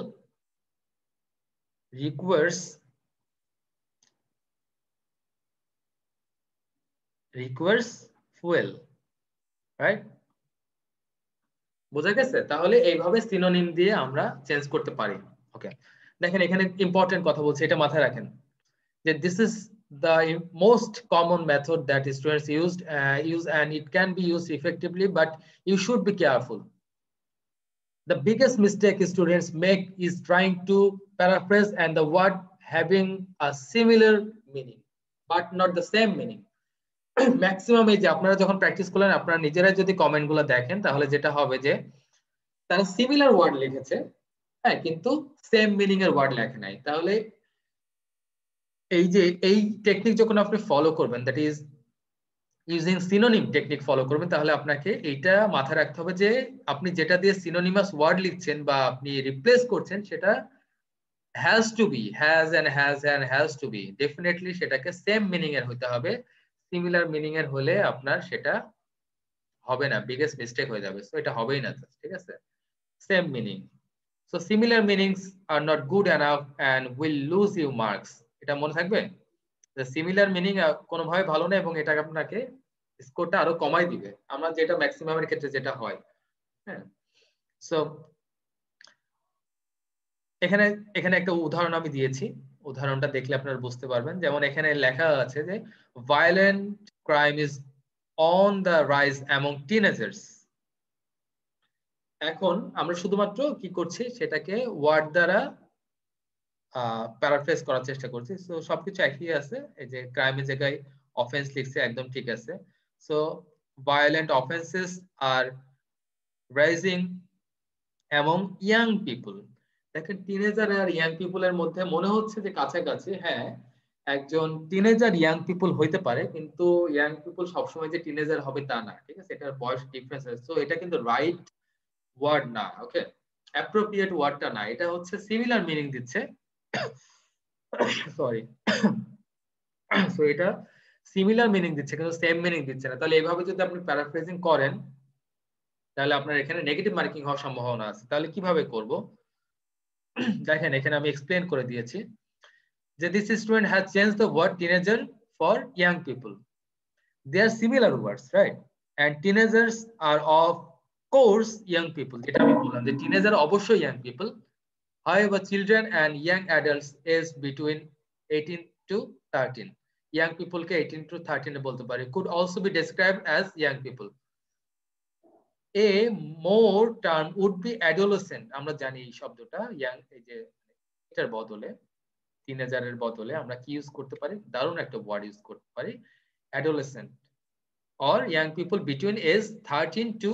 requires fuel, রাইট? বোঝা গেছে? তাহলে এইভাবে সিনোনিম দিয়ে আমরা চেঞ্জ করতে পারি। ওকে, দেখেন এখানে ইম্পর্টেন্ট কথা বলছে, এটা মাথায় রাখেন যে this is the most common method that students use and it can be used effectively, but you should be careful. The biggest mistake students make is trying to paraphrase and the word having a similar meaning but not the same meaning. Maximum এই যে আপনারা যখন practice করলেন, আপনারা নিজেরাই যদি comment গুলো দেখেন তাহলে যেটা হবে যে তারা সিমিলার ওয়ার্ড লিখেছে, হ্যাঁ, কিন্তু সেম মিনিং এর ওয়ার্ড লেখে নাই। তাহলে এই যে এই টেকনিক যখন আপনি ফলো করবেন, that is using synonym technique follow করবেন, তাহলে আপনাকে এইটা মাথায় রাখতে হবে যে আপনি যেটা দিয়ে সিনোনিমাস ওয়ার্ড লিখছেন বা আপনি রিপ্লেস করছেন সেটা has to be, has to be definitely সেটাকে সেম মিনিং এর হতে হবে। সিমিলার মিনিং এর হলে আপনার সেটা হবে না, বিগেস্ট মিস্টেক হয়ে যাবে। সো এটা হবেই না, ঠিক আছে? Same meaning. So similar meanings are not good enough and will lose you marks. এটা মনে থাকবে যে সিমিলার মিনিং কোনোভাবে ভালো না এবং এটা আপনাকে স্কোরটা আরো কমাই দিবে, আমরা যেটা ম্যাক্সিমামের ক্ষেত্রে যেটা হয়। হ্যাঁ, সো এখানে এখানে একটা উদাহরণ আমি দিয়েছি, উদাহরণটা দেখলে আপনারা বুঝতে পারবেন। যেমন এখানে লেখা আছে যে violent crime is on the rise among teenagers. এখন আমরা শুধুমাত্র কি করছি, সেটাকে ওয়ার্ড দ্বারা প্যারাফ্রেজ করার চেষ্টা করছি। সো সবকিছু একই আছে, এই যে ক্রাইমের জায়গায় অফেন্স লিখছে, একদম ঠিক আছে। So violent offences are rising among young people. দেখেন টিনেজার আর ইয়াং পিপলের মধ্যে মনে হচ্ছে যে কাছাকাছি, হ্যাঁ, একজন টিনেজার ইয়াং পিপল হইতে পারে, কিন্তু ইয়াং পিপল সবসময় যে টিনেজার হবে তা না, ঠিক আছে? এটার বয়স ডিফারেন্স আছে। সো এটা কিন্তু রাইট ওয়ার্ড না, ওকে, অ্যাপ্রোপ্রিয়েট ওয়ার্ডটা না, এটা হচ্ছে সিমিলার মিনিং দিচ্ছে। সরি, সো এটা সিমিলার মিনিং দিচ্ছে কিন্তু সেম মিনিং দিচ্ছে না। তাহলে এইভাবে যদি আপনি প্যারাফ্রেজিং করেন তাহলে আপনার এখানে নেগেটিভ মার্কিং হওয়ার সম্ভাবনা আছে। তাহলে কিভাবে করব, দেখেন এখানে আমি এক্সপ্লেন করে দিয়েছি যে this student has changed the word teenager for young people. They are similar words, right? And teenagers are of course young people. যেটা আমি বললাম যে টিনেজার অবশ্যই young people. However, children and young adults is between 18 to 13. Young people K 18 to 13 বলতে পারি। Could also be described as young people. A more term would be adolescent. আমরা জানি এই শব্দটা young, এই যে এটার বদলে, টিনেজারের বদলে আমরা কি ইউজ করতে পারি, দারুণ একটা ওয়ার্ড ইউজ করতে পারি, adolescent or young people between age 13 to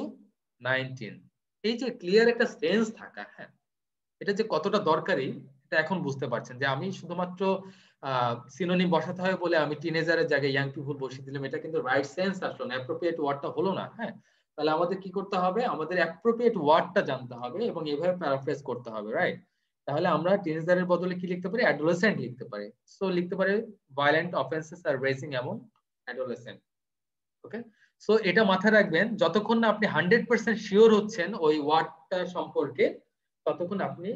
19। এই যে ক্লিয়ার একটা সেন্স থাকা, হ্যাঁ, এটা যে কতটা দরকারি এটা এখন বুঝতে পারছেন। যে আমি শুধুমাত্র সিনোনিম বসাতে হয় বলে আমি টিনেজারের জায়গায় ইয়াং পিপল বসিয়ে দিলাম, এটা কিন্তু রাইট সেন্স আসলো না, অ্যাপ্রোপ্রিয়েট ওয়ার্ডটা হলো না। হ্যাঁ, তাহলে আমাদের কি করতে হবে, আমাদের অ্যাপ্রোপ্রিয়েট ওয়ার্ডটা জানতে হবে এবং এভাবে প্যারাফ্রেজ করতে হবে, রাইট? তাহলে আমরা টিনেজারের বদলে কি লিখতে পারি, অ্যাডোলেসেন্ট লিখতে পারি। সো লিখতে পারি ভায়োলেন্ট অফেন্সেস আর রেজিং এমন অ্যাডোলেসেন্ট। ওকে, সো এটা মাথায় রাখবেন, যতক্ষণ না আপনি 100% শিওর হচ্ছেন ওই ওয়ার্ডটা সম্পর্কে ততক্ষণ আপনি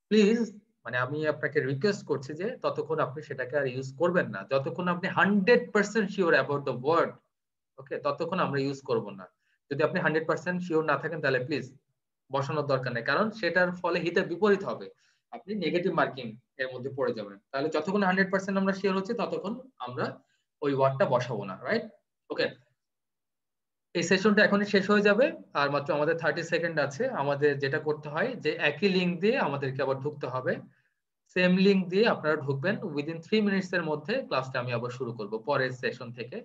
প্লিজ, মানে আমি আপনাকে রিকোয়েস্ট করছি যে ততক্ষণ আপনি সেটাকে আর ইউজ করবেন না, যতক্ষণ আপনি 100% শিওর অ্যাবাউট দ্য ওয়ার্ড, ওকে, ততক্ষণ আমরা ইউজ করব না। যদি আপনি 100% শিওর না থাকেন তাহলে প্লিজ বসানোর দরকার নেই, কারণ সেটার ফলে হিতে বিপরীত হবে, আপনি নেগেটিভ মার্কিং এর মধ্যে পড়ে যাবেন। তাহলে যতক্ষণ 100% আমরা শিওর হচ্ছি ততক্ষণ আমরা ওই ওয়ার্ডটা বসাবো না, রাইট? ওকে, এই সেশনটা এখনই শেষ হয়ে যাবে, আর মাত্র আমাদের 30 সেকেন্ড আছে। আমাদের যেটা করতে হয় যে একই লিঙ্ক দিয়ে আমাদেরকে আবার ঢুকতে হবে, সেম লিঙ্ক দিয়ে আপনারা ঢুকবেন। উইদিন 3 মিনিটস এর মধ্যে ক্লাসটা আমি আবার শুরু করব পরের সেশন থেকে।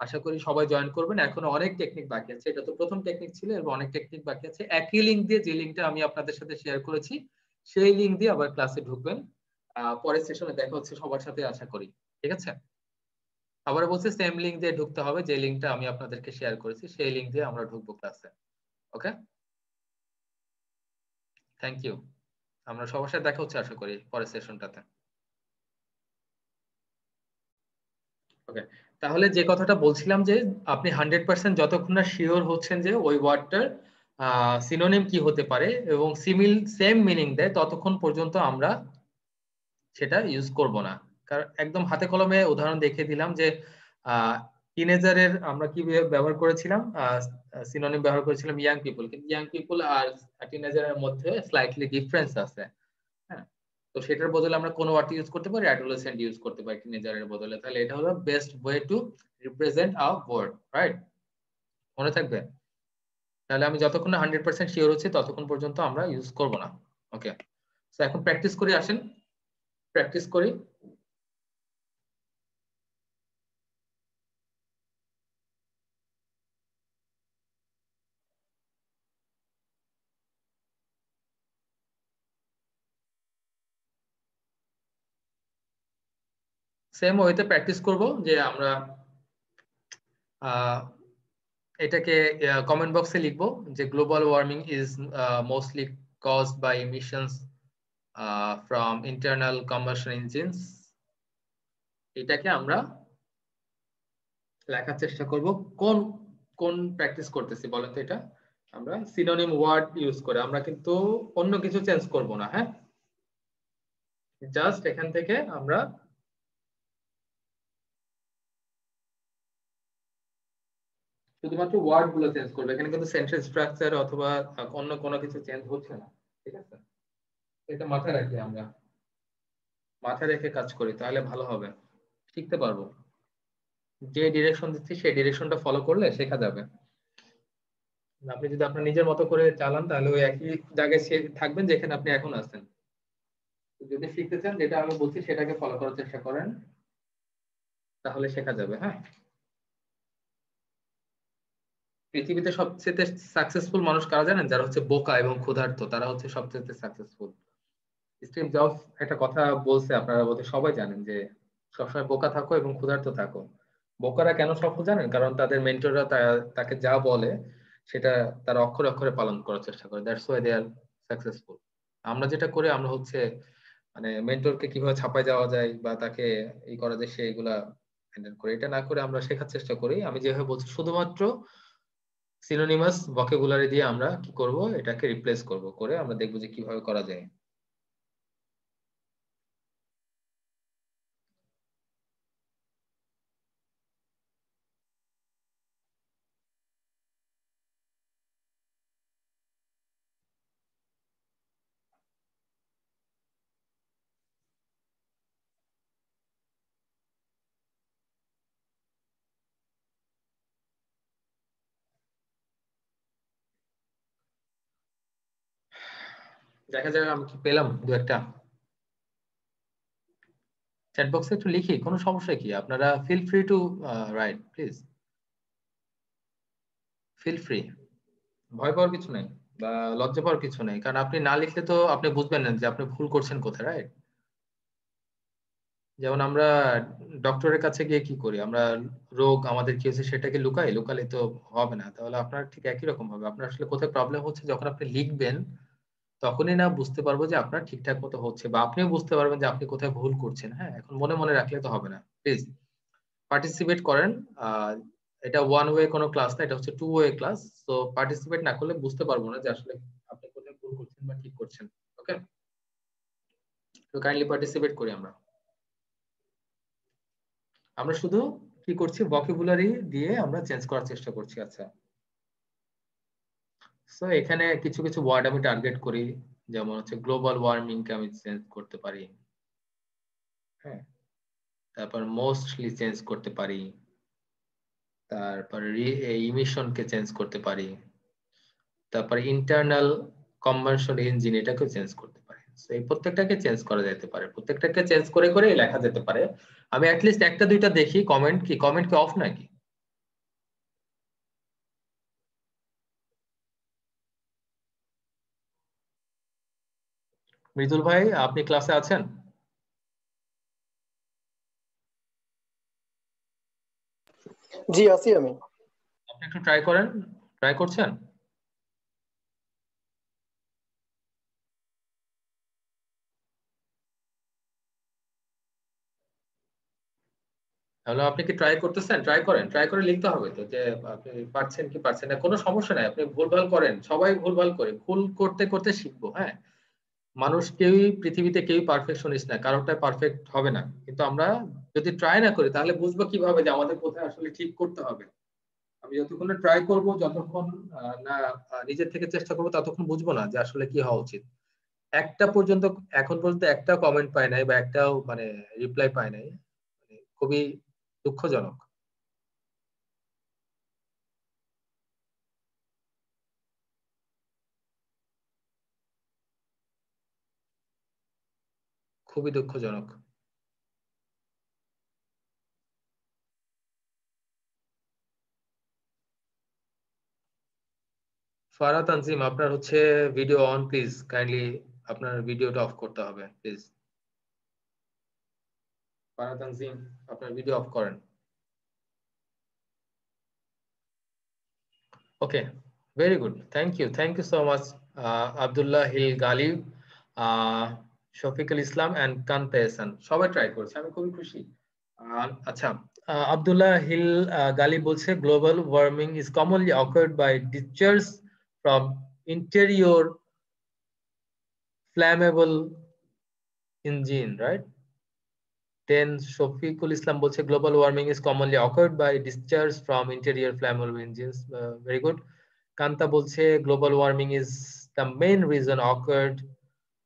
আশা করি সবাই জয়েন করবেন। এখনো অনেক টেকনিক বাকি আছে, এটা তো প্রথম টেকনিক ছিল, এর অনেক টেকনিক বাকি আছে। একই লিঙ্ক দিয়ে, যে লিঙ্কটা আমি আপনাদের সাথে শেয়ার করেছি সেই লিঙ্ক দিয়ে আবার ক্লাসে ঢুকবেন। পরের সেশনে দেখা হচ্ছে সবার সাথে, আশা করি। ঠিক আছে? আবার বলছি সেম লিঙ্ক দিয়ে ঢুকতে হবে, যে লিঙ্কটা আমি আপনাদেরকে শেয়ার করেছি সেই লিঙ্ক দিয়ে আমরা ঢুকবো ক্লাসে। ওকে, থ্যাংক ইউ। আমরা সবার সাথে দেখা হচ্ছে আশা করি পরের সেশনটাতে। ওকে, তাহলে যে কথাটা বলছিলাম যে আপনি 100% যতক্ষণ না শিওর হচ্ছেন যে ওই ওয়ার্ডটার সিনোনিম কি হতে পারে এবং সেম মিনিং দেয়, ততক্ষণ পর্যন্ত আমরা সেটা ইউজ করব না। কারণ একদম হাতে কলমে উদাহরণ দেখিয়ে দিলাম যে টিনেজারের আমরা কি ব্যবহার করেছিলাম, সিনোনিম ব্যবহার করেছিলাম ইয়াং পিপল, কিন্তু ইয়াং পিপল আর টিনেজারের মধ্যে স্লাইটলি ডিফারেন্স আছে। হ্যাঁ, তো সেটার বদলে আমরা কোন ওয়ার্ড ইউজ করতে পারি, অ্যাডোলেসেন্ট ইউজ করতে পারি টিনেজারের বদলে। তাহলে এটা হলো best way to represent a word, right? মনে থাকবে। তাহলে আমি যতক্ষণ না 100% শিওর হচ্ছে ততক্ষণ পর্যন্ত আমরা ইউজ করব না। ওকে, তো এখন প্র্যাকটিস করি, আসেন প্র্যাকটিস করি। সেম ওয়েতে প্র্যাকটিস করব যে আমরা এটাকে কমেন্ট বক্সে লিখবো যে global warming is mostly caused by emissions from internal combustion engines. এটাকে আমরা লেখার চেষ্টা করব। কোন কোন প্র্যাকটিস করতেছি বলেন তো? এটা আমরা সিনোনিম ওয়ার্ড ইউজ করে, আমরা কিন্তু অন্য কিছু চেঞ্জ করব না। হ্যাঁ, জাস্ট এখান থেকে আমরা শুধুমাত্র ওয়ার্ড গুলো চেঞ্জ করবো, এখানে কিন্তু সেন্টেন্স স্ট্রাকচার অথবা অন্য কোনো কিছু চেঞ্জ হচ্ছে না। ঠিক আছে, এটা মাথায় রাখি, আমরা মাথায় রেখে কাজ করি তাহলে ভালো হবে, শিখতে পারবো। যে ডিরেকশন দিচ্ছি সেই ডিরেকশনটা ফলো করলে শেখা যাবে। আপনি যদি আপনার নিজের মতো করে চালান তাহলে ওই একই জায়গায় সে থাকবেন যেখানে আপনি এখন আছেন। যদি শিখতে চান যেটা আমি বলছি সেটাকে ফলো করার চেষ্টা করেন, তাহলে শেখা যাবে। হ্যাঁ, পৃথিবীতে সবচেয়ে সাকসেসফুল মানুষ কারা জানেন? যারা হচ্ছে বোকা এবং ক্ষুধার্ত, তারা হচ্ছে সবচেয়ে সাকসেসফুল। স্টিভ জবস একটা কথা বলছে, আপনারা বোধহয় সবাই জানেন, যে সবসময় বোকা থাকো এবং ক্ষুধার্ত থাকো। বোকারা কেন সফল জানেন? কারণ তাদের মেন্টররা তাকে যা বলে সেটা তারা অক্ষরে অক্ষরে পালন করার চেষ্টা করে। That's why they are successful. আমরা যেটা করি, আমরা হচ্ছে মানে মেন্টরকে কিভাবে ছাপায় যাওয়া যায় বা তাকে এই করা যায় সেইগুলা হ্যান্ডেল করি, এটা না করে আমরা শেখার চেষ্টা করি। আমি যেভাবে বলছি শুধুমাত্র সিনোনিমাস ভোকাবুলারি দিয়ে আমরা কি করব, এটাকে রিপ্লেস করব, করে আমরা দেখবো যে কিভাবে করা যায়। দেখা যাক আমি কি পেলাম দু একটা। চ্যাট বক্সে একটু লিখি, কোনো সমস্যা কি? আপনারা feel free to write please, feel free. ভয় পাওয়ার কিছু নেই বা লজ্জা পাওয়ার কিছু নেই, কারণ আপনি না লিখলে তো আপনি বুঝবেন না যে আপনি ভুল করছেন কোথায়, রাইট? যেমন আমরা ডক্টরের কাছে গিয়ে কি করি, আমরা রোগ আমাদের কি হচ্ছে সেটাকে লুকাই, লুকালে তো হবে না। তাহলে আপনার ঠিক একই রকম হবে, আপনার আসলে কোথায় প্রবলেম হচ্ছে যখন আপনি লিখবেন তখনই না বুঝতে পারবো যে আপনার ঠিকঠাক মতো হচ্ছে, বা আপনিও বুঝতে পারবেন যে আপনি কোথায় ভুল করছেন। হ্যাঁ, এখন মনে মনে রাখলে তো হবে না, প্লিজ পার্টিসিপেট করেন। আহ এটা ওয়ান ওয়ে কোনো ক্লাস না, এটা হচ্ছে টু ওয়ে ক্লাস। তো পার্টিসিপেট না করলে বুঝতে পারবো না যে আসলে আপনি কোথায় ভুল করছেন বা ঠিক করছেন। ওকে, তো কাইন্ডলি পার্টিসিপেট করি আমরা। আমরা শুধু কি করছি, ভোকাবুলারি দিয়ে আমরা চেঞ্জ করার চেষ্টা করছি। আচ্ছা, সো এখানে কিছু কিছু ওয়ার্ড আমি টার্গেট করি, যেমন হচ্ছে গ্লোবাল ওয়ার্মিং কে আমি চেঞ্জ করতে পারি। হ্যাঁ, তারপর মোস্টলি চেঞ্জ করতে পারি, তারপর ইমিশন কে চেঞ্জ করতে পারি, তারপর ইন্টারনাল কম্বাসন ইঞ্জিন এটাকে চেঞ্জ করতে পারি। So, এই প্রত্যেকটাকে চেঞ্জ করা যেতে পারে, প্রত্যেকটাকে চেঞ্জ করে করে লেখা যেতে পারে। আমি অ্যাটলিস্ট একটা দুইটা দেখি। কমেন্ট কি অফ নাকি? মৃদুল ভাই, আপনি ক্লাসে আছেন? জি আছি আমি। আপনি একটু ট্রাই করেন, ট্রাই করছেন? তাহলে আপনি কি ট্রাই করতেছেন? ট্রাই করেন, ট্রাই করে লিখতে হবে তো যে আপনি পারছেন কি পারছেন না। কোনো সমস্যা নাই, আপনি ভুলভাল করেন, সবাই ভুলভাল করে, ভুল করতে করতে শিখবো। হ্যাঁ, মানুষ কেউই পৃথিবীতে কেউই পারফেকশনিস্ট না, কারোরটা পারফেক্ট হবে না, কিন্তু আমরা যদি ট্রাই না করি তাহলে বুঝবো কিভাবে যে আমাদের কোথায় আসলে ঠিক করতে হবে। আমি যতক্ষণ ট্রাই করব, যতক্ষণ না নিজের থেকে চেষ্টা করবো, ততক্ষণ বুঝবো না যে আসলে কি হওয়া উচিত। একটা পর্যন্ত, এখন পর্যন্ত একটা কমেন্ট পাই নাই বা একটাও মানে রিপ্লাই পাই নাই, মানে খুবই দুঃখজনক। খুবই দুঃখজনক। ফারা তানজিম, আপনার হচ্ছে ভিডিও অন, প্লিজ কাইন্ডলি আপনার ভিডিওটা অফ করতে হবে প্লিজ। ফারা তানজিম, আপনার ভিডিও অফ করেন। Okay, very good, thank you so much Abdullah Hil Ghalib, Shafiqul Islam and Kanta Ehsan, সবাই ট্রাই করেছে, আমি খুবই খুশি। আচ্ছা, আব্দুল্লাহ হিল গালিব বলছে global warming is commonly occurred by discharge from interior flammable engine, right? Then Shafiqul Islam বলছে global warming is commonly occurred by discharge from interior flammable engines. Very good. Kanta বলছে global warming is the main reason occurred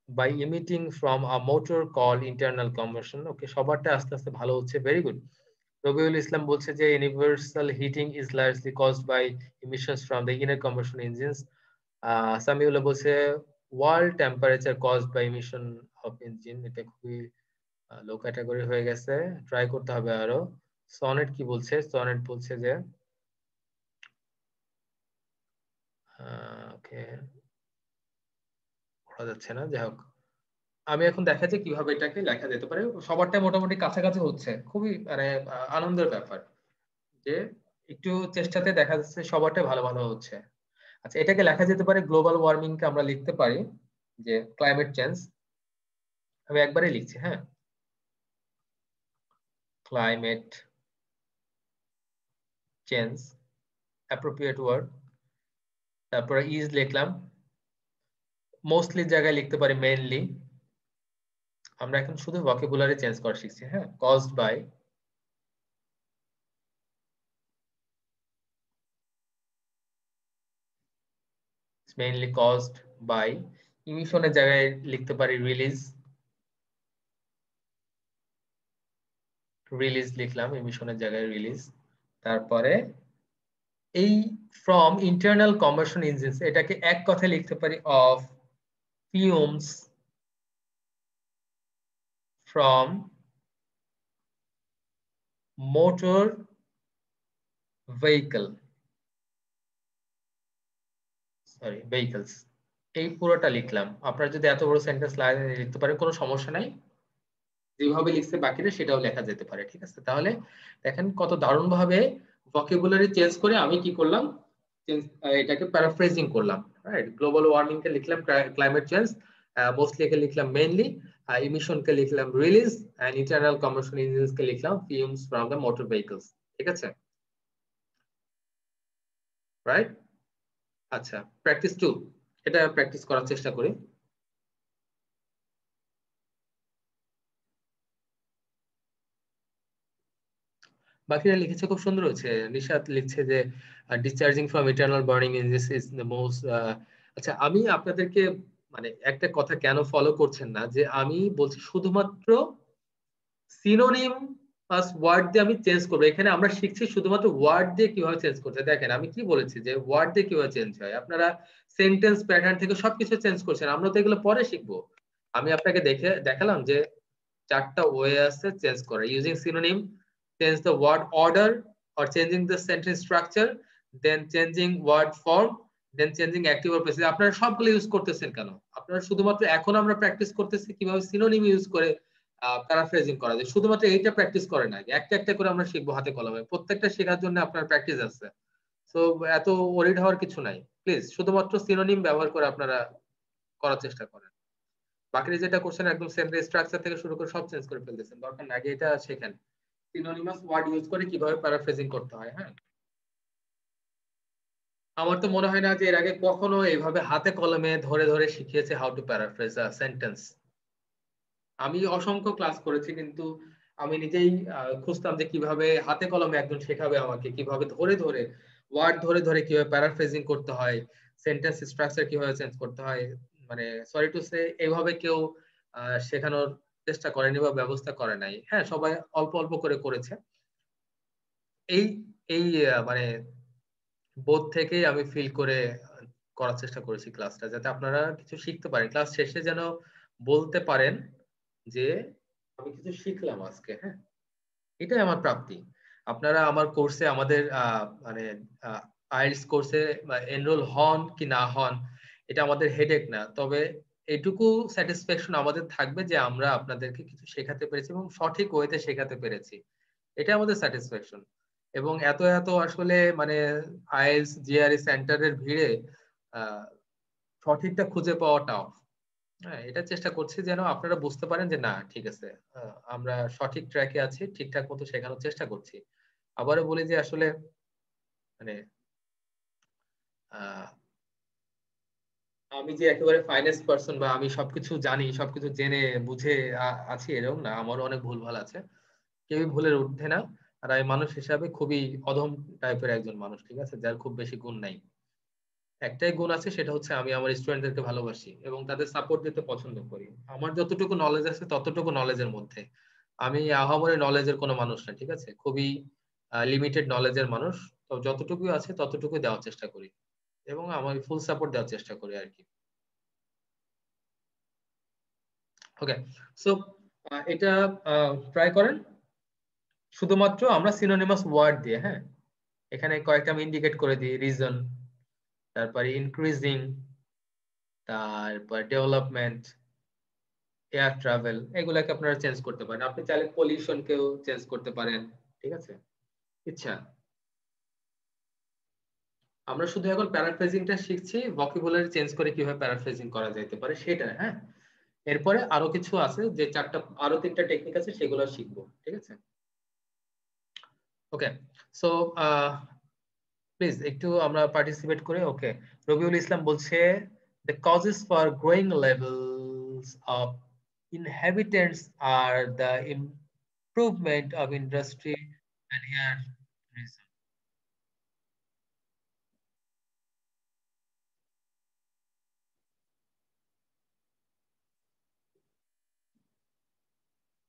by emitting from a motor called internal combustion. Okay, সবারটা আস্তে আস্তে ভালো হচ্ছে, very good. Rabiul Islam বলছে যে universal heating is largely caused by emissions from the inner combustion engines. Samiullah বলছে world temperature caused by emission of engine. এটা খুবই লো category হয়ে গেছে, ট্রাই করতে হবে আরো। সনেট কি বলছে? সনেট বলছে যে ওকে, পড়া যাচ্ছে না, যাই হোক। আমি এখন দেখাচ্ছি কিভাবে এটাকে লেখা যেতে পারে। সবারটা মোটামুটি কাছাকাছি হচ্ছে, খুবই মানে আনন্দের ব্যাপার যে একটু চেষ্টাতে দেখা যাচ্ছে সবারটা ভালো ভালো হচ্ছে। আচ্ছা, এটাকে লেখা যেতে পারে, গ্লোবাল ওয়ার্মিং কে আমরা লিখতে পারি যে ক্লাইমেট চেঞ্জ। আমি একবারই লিখছি, হ্যাঁ, ক্লাইমেট চেঞ্জ, অ্যাপ্রোপ্রিয়েট ওয়ার্ড, তারপরে ইজ লিখলাম, মোস্টলি জায়গায় লিখতে পারি মেইনলি। আমরা এখন শুধু ভোকাবুলারি চেঞ্জ করা শিখছি, হ্যাঁ, caused by, mainly caused by. ইমিশনের জায়গায় লিখতে পারি রিলিজ, রিলিজ লিখলাম, ইমিশনের জায়গায় রিলিজ। তারপরে এই ফ্রম ইন্টারনাল কম্বাসন ইঞ্জিনস, এটাকে এক কথায় লিখতে পারি of fumes from motor vehicle, sorry vehicles. এই পুরোটা লিখলাম। আপনারা যদি এত বড় সেন্টেন্স লিখতে পারেন কোনো সমস্যা নাই, যেভাবে লিখছে বাকিরা সেটাও লেখা যেতে পারে, ঠিক আছে? তাহলে দেখেন কত দারুণ ভাবে ভোকাবুলারি চেঞ্জ করে আমি কি করলাম, এটাকে প্যারাফ্রেজিং করলাম, রাইট? গ্লোবাল ওয়ার্মিং কে লিখলাম ক্লাইমেট চেঞ্জ, মোস্টলি কে লিখলাম মেইনলি, ইমিশন কে লিখলাম release, and internal combustion engines কে লিখলাম fumes from the motor vehicles, ঠিক আছে? রাইট? আচ্ছা, প্র্যাকটিস 2, এটা প্র্যাকটিস করার চেষ্টা করি। বাকিরা লিখেছে খুব সুন্দর হয়েছে। নিশাত লিখছে যে discharging from eternal burning engines is the most. আচ্ছা, আমি আপনাদেরকে মানে একটা কথা কেন ফলো করছেন না, যে আমি বলছি শুধুমাত্র সিনোনিম প্লাস ওয়ার্ড দিয়ে আমি চেঞ্জ করবো। এখানে আমরা শিখছি শুধুমাত্র ওয়ার্ড দিয়ে কিভাবে চেঞ্জ করতে। দেখেন আমি কি বলেছি যে ওয়ার্ড দিয়ে কিভাবে চেঞ্জ হয়, আপনারা সেন্টেন্স প্যাটার্ন থেকে সবকিছু চেঞ্জ করছেন, আমরা তো এগুলো পরে শিখবো। আমি আপনাকে দেখালাম যে 4টা ওয়ে আছে চেঞ্জ করা, using synonym, change the word order or changing the sentence structure, then changing word form, then changing active R passive. আপনারা সবগুলো ইউজ করতেছেন কেন? আপনারা শুধুমাত্র এখন আমরা প্র্যাকটিস করতেছি কিভাবে সিনোনিম ইউজ করে প্যারাফ্রেজিং করা যায়। শুধুমাত্র এইটা প্র্যাকটিস করেন না। একটা একটা করে আমরা শিখবো হাতে কলমে। প্রত্যেকটা শেখার জন্য আপনার প্র্যাকটিস আছে। সো এত ওরিড হওয়ার কিছু নাই। প্লিজ শুধুমাত্র সিনোনিম ব্যবহার করে আপনারা করার চেষ্টা করেন। বাকি যেটা করছেন একদম সেন্টেন্স স্ট্রাকচার থেকে শুরু করে সব চেঞ্জ করে ফেলতেছেন। দরকার নাই, আগে এটা শেখেন। সিনোনিমাস ওয়ার্ড ইউজ করে কিভাবে প্যারাফ্রেজিং করতে হয়, হ্যাঁ? আমার তো মনে হয় না যে এর আগে কখনো এইভাবে হাতে কলমে ধরে ধরে শিখিয়েছে how to paraphrase a sentence. আমি অসংখ্য ক্লাস করেছি, কিন্তু আমি নিজেই খুঁজতাম যে কিভাবে হাতে কলমে একজন শেখাবে আমাকে, কিভাবে ধরে ধরে ওয়ার্ড ধরে ধরে কিভাবে প্যারাফ্রেজিং করতে হয়, সেন্টেন্স স্ট্রাকচার কিভাবে চেঞ্জ করতে হয়। মানে সরি টু সে এইভাবে কেউ শেখানোর চেষ্টা করেনি বা ব্যবস্থা করে নাই। হ্যাঁ, সবাই অল্প অল্প করে করেছে। এই এই মানে বোধ থেকেই আমি ফিল করে করার চেষ্টা করেছি ক্লাসটা, যাতে আপনারা কিছু শিখতে পারেন। ক্লাস শেষে যেন বলতে পারেন যে আমি কিছু শিখলাম আজকে, হ্যাঁ? এটাই আমার প্রাপ্তি। আপনারা আমার কোর্সে, আমাদের মানে আইএলটিএস কোর্সে এনরোল হন কি না হন, এটা আমাদের হেডেক না। তবে এটুকু স্যাটিসফ্যাকশন আমাদের থাকবে যে আমরা আপনাদেরকে কিছু শেখাতে পেরেছি এবং সঠিক ওয়েতে শেখাতে পেরেছি। এটা আমাদের স্যাটিসফ্যাকশন। এবং এত এত আসলে মানে আইএলটিএস জিআরই সেন্টারের ভিড়ে আহ, সঠিকটা খুঁজে পাওয়া টাফ। হ্যাঁ, এটা চেষ্টা করছি যেন আপনারা বুঝতে পারেন যে না, ঠিক আছে, আমরা সঠিক ট্র্যাকে আছি, ঠিকঠাক মতো শেখানোর চেষ্টা করছি। আবারও বলি যে আসলে মানে আহ, আমি যে একেবারে ফাইনেস্ট পার্সন বা আমি সবকিছু জানি, সবকিছু জেনে বুঝে আছি, এরকম না। আমারও অনেক ভুলভাল আছে, কেউই ভুলের ঊর্ধ্বে না। আর আমি মানুষ হিসাবে খুবই অধম টাইপের একজন মানুষ, ঠিক আছে, যার খুব বেশি গুণ নাই। একটাই গুণ আছে, সেটা হচ্ছে আমি আমার স্টুডেন্টদেরকে ভালোবাসি এবং তাদের সাপোর্ট দিতে পছন্দ করি। আমার যতটুকু নলেজ আছে ততটুকু নলেজের মধ্যে। আমি আহামরি নলেজের কোনো মানুষ না, ঠিক আছে, খুবই লিমিটেড নলেজের মানুষ। তো যতটুকু আছে ততটুকু দেওয়ার চেষ্টা করি এবং আমার ফুল সাপোর্ট দেওয়ার চেষ্টা করি আর কি। ওকে, সো এটা ট্রাই করেন শুধুমাত্র আমরা সিনোনিমাস ওয়ার্ড দিয়ে, হ্যাঁ? এখানে কয়েকটা আমি ইন্ডিকেট করে দিই: রিজন, তারপরে ইনক্রিজিং, তারপর ডেভেলপমেন্ট, এয়ার ট্রাভেল, এগুলাকে আপনারা চেঞ্জ করতে পারেন। আপনি চাইলে পলিউশনকেও চেঞ্জ করতে পারেন, ঠিক আছে, ইচ্ছা। আমরা শুধু এখন প্যারাফ্রেজিংটা শিখছি, ভোকাবুলারি চেঞ্জ করে কিভাবে প্যারাফ্রেজিং করা যেতে পারে সেটা, হ্যাঁ? এরপরে আরো কিছু আছে, যে আরো তিনটা টেকনিক আছে, সেগুলো শিখবো, ঠিক আছে? ওকে, সো প্লিজ একটু আমরা পার্টিসিপেট করে। ওকে, রবিউল ইসলাম বলছে the causes for growing levels of inhabitants are the improvement of industry and here reason.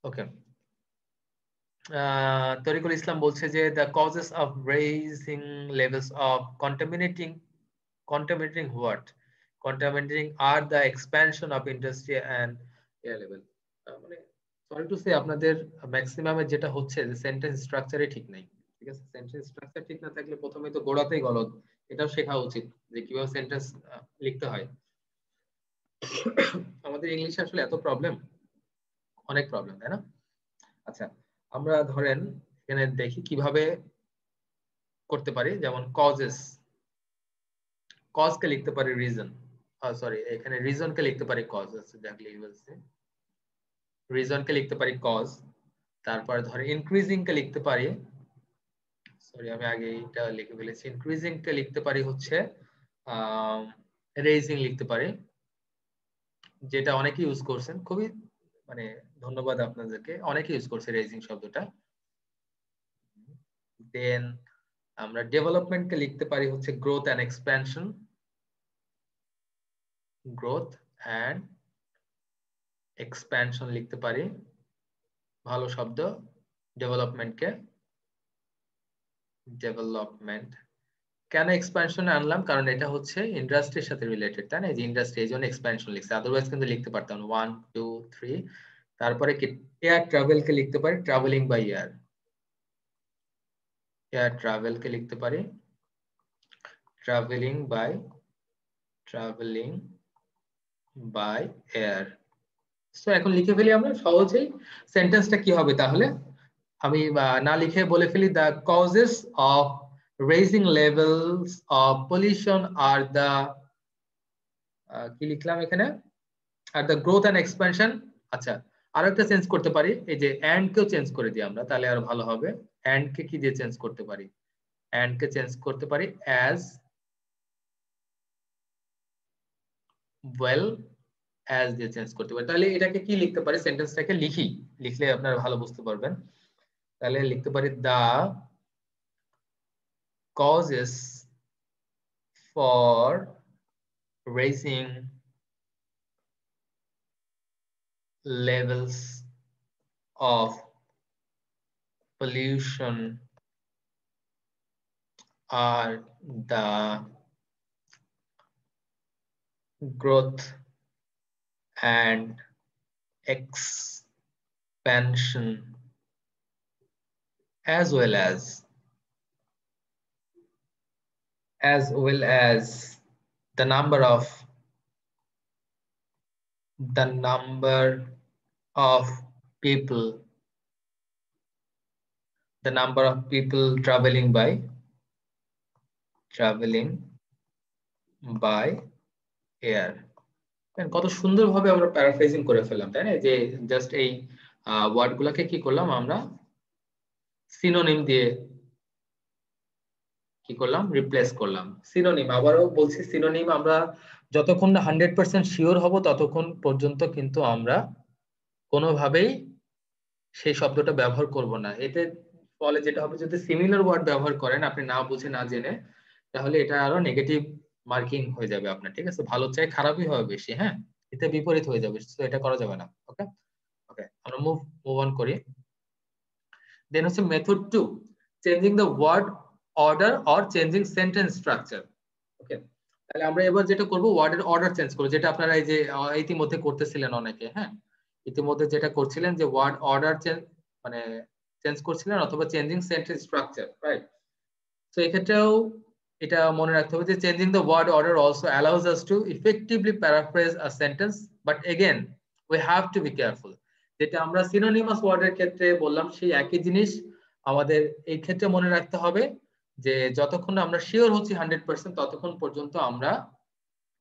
Okay. Tarikul ইসলাম বলছে যে the causes of raising levels of contaminating what? Contaminating are the expansion of industry and air level. মানে sorry to say আপনাদের ম্যাক্সিমামে যেটা হচ্ছে যে sentence স্ট্রাকচারে ঠিক নাই, ঠিক আছে? সেন্টেন্স স্ট্রাকচার ঠিক না থাকলে প্রথমে তো গোড়াতেই গলদ। এটাও শেখা উচিত যে কিভাবে সেন্টেন্স লিখতে হয়। আমাদের ইংলিশে আসলে এত প্রবলেম, অনেক প্রবলেম, তাই না? আচ্ছা, আমরা ধরেন এখানে দেখি কিভাবে করতে পারি। যেমন কজেস, কজ কে লিখতে পারি রিজন, সরি এখানে রিজন কে লিখতে পারি কজ, এক্স্যাক্টলি বলছি, রিজন কে লিখতে পারি কজ। তারপর ধরে ইনক্রিজিং কে লিখতে পারি, সরি আমি আগে এটা লিখে ফেলেছি, ইনক্রিজিং কে লিখতে পারি হচ্ছে রেইজিং লিখতে পারি, যেটা অনেকে ইউজ করছেন। খুবই মানে ধন্যবাদ আপনাদেরকে, অনেকে ইউজ করছে রেইজিং শব্দটা। দেন আমরা ডেভেলপমেন্ট কে লিখতে পারি হচ্ছে growth and expansion, growth and expansion লিখতে পারি, ভালো শব্দ ডেভেলপমেন্টকে। ডেভেলপমেন্ট কেন এক্সপ্যানশন আনলাম, কারণ এটা হচ্ছে ইন্ডাস্ট্রির সাথে রিলেটেড, তাই না? এই যে ইন্ডাস্ট্রি, এই জন্য এক্সপ্যানশন লিখছে, আদারওয়াইজ কিন্তু লিখতে পারতাম 1 2 3। তারপরে কি এয়ার ট্রাভেল কে লিখতে পারি travelling by air, air travel কে লিখতে পারি travelling by travelling by air. So এখন লিখে ফেলি আমরা সহজেই। সেন্টেন্সটা কি হবে তাহলে? আমি না লিখে বলে ফেলি, the causes of raising levels of pollution are the কি লিখলাম এখানে, আর দ্য গ্রোথ এন্ড এক্সপ্যানশন। আচ্ছা, আরো একটা চেঞ্জ করতে পারি, এই যে এন্ড কেও চেঞ্জ করে দিই আমরা, তাহলে আরো ভালো হবে। এন্ড কে কি দিয়ে চেঞ্জ করতে পারি? এন্ড কে চেঞ্জ করতে পারি অ্যাজ ওয়েল অ্যাজ দিয়ে চেঞ্জ করতে পারি। তাহলে এটাকে কি লিখতে পারি? সেন্টেন্সটাকে লিখি, লিখলে আপনারা ভালো বুঝতে পারবেন। তাহলে লিখতে পারি দা causes for raising levels of pollution are the growth and expansion as well as the number of people traveling by air। কত সুন্দরভাবে আমরা প্যারাফ্রেজিং করে ফেললাম, তাই না? যে জাস্ট এই ওয়ার্ড গুলাকে কি করলাম আমরা, সিনোনিম দিয়ে কি করলাম, রিপ্লেস করলাম। সিনোনিম, আবারও বলছি, সিনোনিম আমরা যতক্ষণ না 100% শিওর হব ততক্ষণ পর্যন্ত কিন্তু আমরা কোনোভাবেই সেই শব্দটা ব্যবহার করব না। এতে ফলে যেটা হবে, যদি সিমিলার ওয়ার্ড ব্যবহার করেন আপনি না বুঝে না জেনে, তাহলে এটা আরো নেগেটিভ মার্কিং হয়ে যাবে আপনার, ঠিক আছে? ভালো চাই খারাপই হবে বেশি, হ্যাঁ, এতে বিপরীত হয়ে যাবে, তো এটা করা যাবে না। ওকে ওকে, আমরা মুভ অন করি। দেন হচ্ছে method 2, changing the word order or changing sentence structure. Okay, তাহলে আমরা এবার যেটা করব, ওয়ার্ডের অর্ডার চেঞ্জ করব, যেটা আপনারা এই যে ইতিমধ্যে করতেছিলেন অনেকে, হ্যাঁ, ইতিমধ্যে যেটা করছিলেন যে ওয়ার্ড অর্ডার মানে চেঞ্জ করছিলেন, অথবা changing sentence structure, right? So এক্ষেত্রেও এটা মনে রাখতে হবে যে changing the word order also allows us to effectively paraphrase a sentence, but again we have to be careful. যেটা আমরা সিনোনিমাস ওয়ার্ডের ক্ষেত্রে বললাম সেই একই জিনিস আমাদের এই ক্ষেত্রে মনে রাখতে হবে, যে যতক্ষণ আমরা শিওর হচ্ছি 100% ততক্ষণ পর্যন্ত আমরা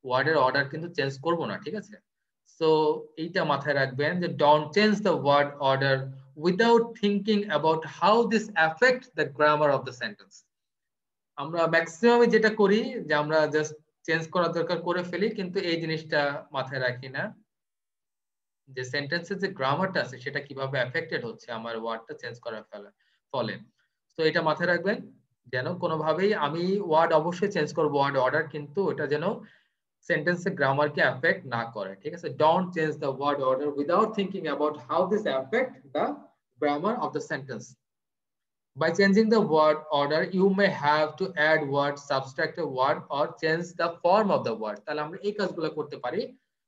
ওয়ার্ডের অর্ডার কিন্তু চেঞ্জ করব না, ঠিক আছে? সো এইটা মাথায় রাখবেন যে don't change the word order without thinking about how this affect the grammar of the sentence. আমরা ম্যাক্সিমাম যেটা করি যে আমরা জাস্ট চেঞ্জ করার দরকার করে ফেলি, কিন্তু এই জিনিসটা মাথায় রাখি না যে সেন্টেন্সের যে গ্রামারটা আছে সেটা কিভাবে এফেক্টেড হচ্ছে আমার ওয়ার্ডটা চেঞ্জ করার ফলে। তো এটা মাথায় রাখবেন যেন কোনোভাবেই, আমি ওয়ার্ড অবশ্যই চেঞ্জ করব ওয়ার্ড অর্ডার, কিন্তু এটা যেন সেন্টেন্সের গ্রামারকে এফেক্ট না করে, ঠিক আছে? Don't change the word order without thinking about how this effect the grammar of the sentence. By changing the word order, you may have to add word, subtract a word, or change the form of the word. তাহলে আমরা এই কাজগুলো করতে পারি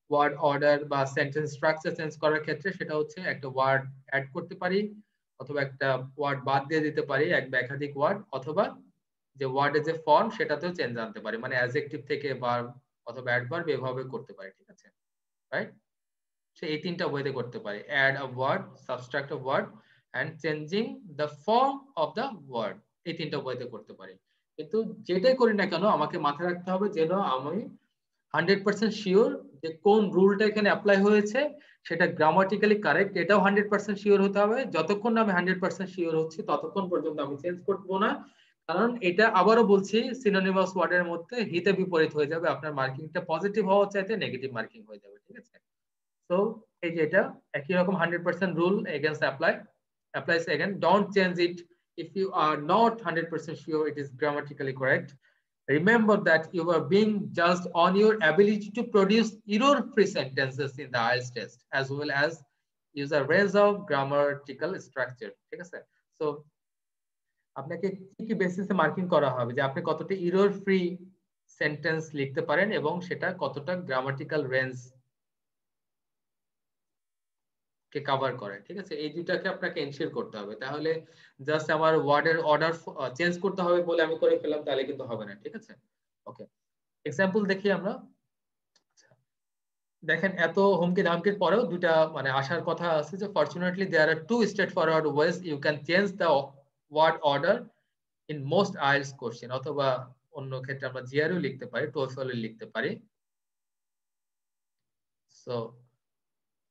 word order বা sentence structure change করার ক্ষেত্রে। সেটা হচ্ছে একটা ওয়ার্ড অ্যাড করতে পারি, অথবা একটা ওয়ার্ড বাদ দিয়ে দিতে পারি, এক বা একাধিক ওয়ার্ড, অথবা যে ওয়ার্ডের যে ফর্ম সেটাতেও চেঞ্জ আনতে পারি, মানে অ্যাডজেক্টিভ থেকে ভার্ব অথবা অ্যাডভার্ব এভাবে করতে পারি, ঠিক আছে? রাইট? সে এই তিনটা ওয়েতে করতে পারি, add a word, subtract a word and changing the form of the word। এই তিনটা ওয়েতে করতে পারি, কিন্তু যেটাই করি না কেন আমাকে মাথায় রাখতে হবে যেন আমি 100% শিওর যে কোন রুলটা এখানে অ্যাপ্লাই হয়েছে সেটা গ্রামাটিক্যালি কারেক্ট, এটাও 100% শিওর হতে হবে। যতক্ষণ না আমি 100% শিওর হচ্ছি ততক্ষণ পর্যন্ত আমি চেঞ্জ করব না, কারণ এটা আবারও বলছি সিনোনিমাস ওয়ার্ডের মধ্যে হিতে বিপরীত হয়ে যাবে, আপনার মার্কিংটা পজিটিভ হওয়ার চাইতে নেগেটিভ মার্কিং হয়ে যাবে, ঠিক আছে? সো এই যে এটা একই রকম 100% rule against applies again. Don't change it if you are not 100% sure it is grammatically correct. Remember that you are being judged on your ability to produce error-free sentences in the IELTS test, as well as use a range of grammatical structure, ঠিক আছে? So আপনাকে কি কি বেসিসে marking করা হবে যে আপনি কতটা এরর ফ্রি সেন্টেন্স লিখতে পারেন এবং সেটা কতটা গ্রামাটিক্যাল রেঞ্জ কে কভার করে, ঠিক আছে? এই দুটাকে আপনাকে এনশিওর করতে হবে। তাহলে জাস্ট আমার ওয়ার্ডের অর্ডার চেঞ্জ করতে হবে বলে আমি করে ফেললাম তাহলে কিন্তু হবে না, ঠিক আছে? ওকে, এক্সাম্পল দেখি আমরা। দেখেন এত হুমকি ধামকির পরেও দুইটা মানে আসার কথা আছে যে fortunately there are two straightforward ways you can change the word order in most IELTS question, অথবা অন্য ক্ষেত্রে আমরা জিআরইউ লিখতে পারি, টোফেল লিখতে পারি। So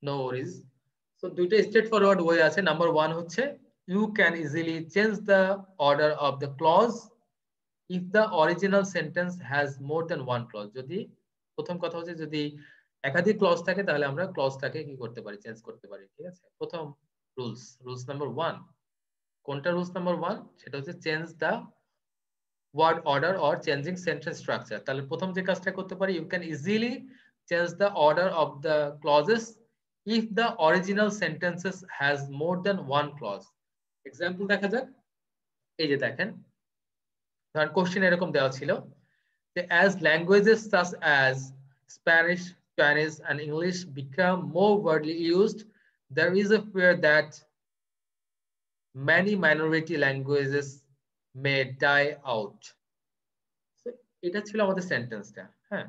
no worries. সো দুইটা স্ট্রেট ফরওয়ার্ড ওয়ে আছে। নাম্বার 1 হচ্ছে you can easily change the order of the clause if the original sentence has more than one clause. যদি প্রথম কথা হচ্ছে যদি একাধিক ক্লজ থাকে তাহলে আমরা ক্লজটাকে কি করতে পারি, চেঞ্জ করতে পারি। ঠিক আছে, প্রথম রুলস নাম্বার 1। কোনটা রুলস নাম্বার 1? সেটা হচ্ছে change the word order or changing sentence structure. তাহলে প্রথম যে কাজটা করতে পারি, you can easily change the order of the clauses if the original sentences has more than one clause. Example দেখা যাক। এই যে দেখেন, ধরেন কোশ্চেন এরকম দেওয়া ছিল যে as languages such as Spanish, Chinese and English become more widely used, there is a fear that many minority languages may die out. So এটা ছিল আমাদের সেন্টেন্সটা। হ্যাঁ,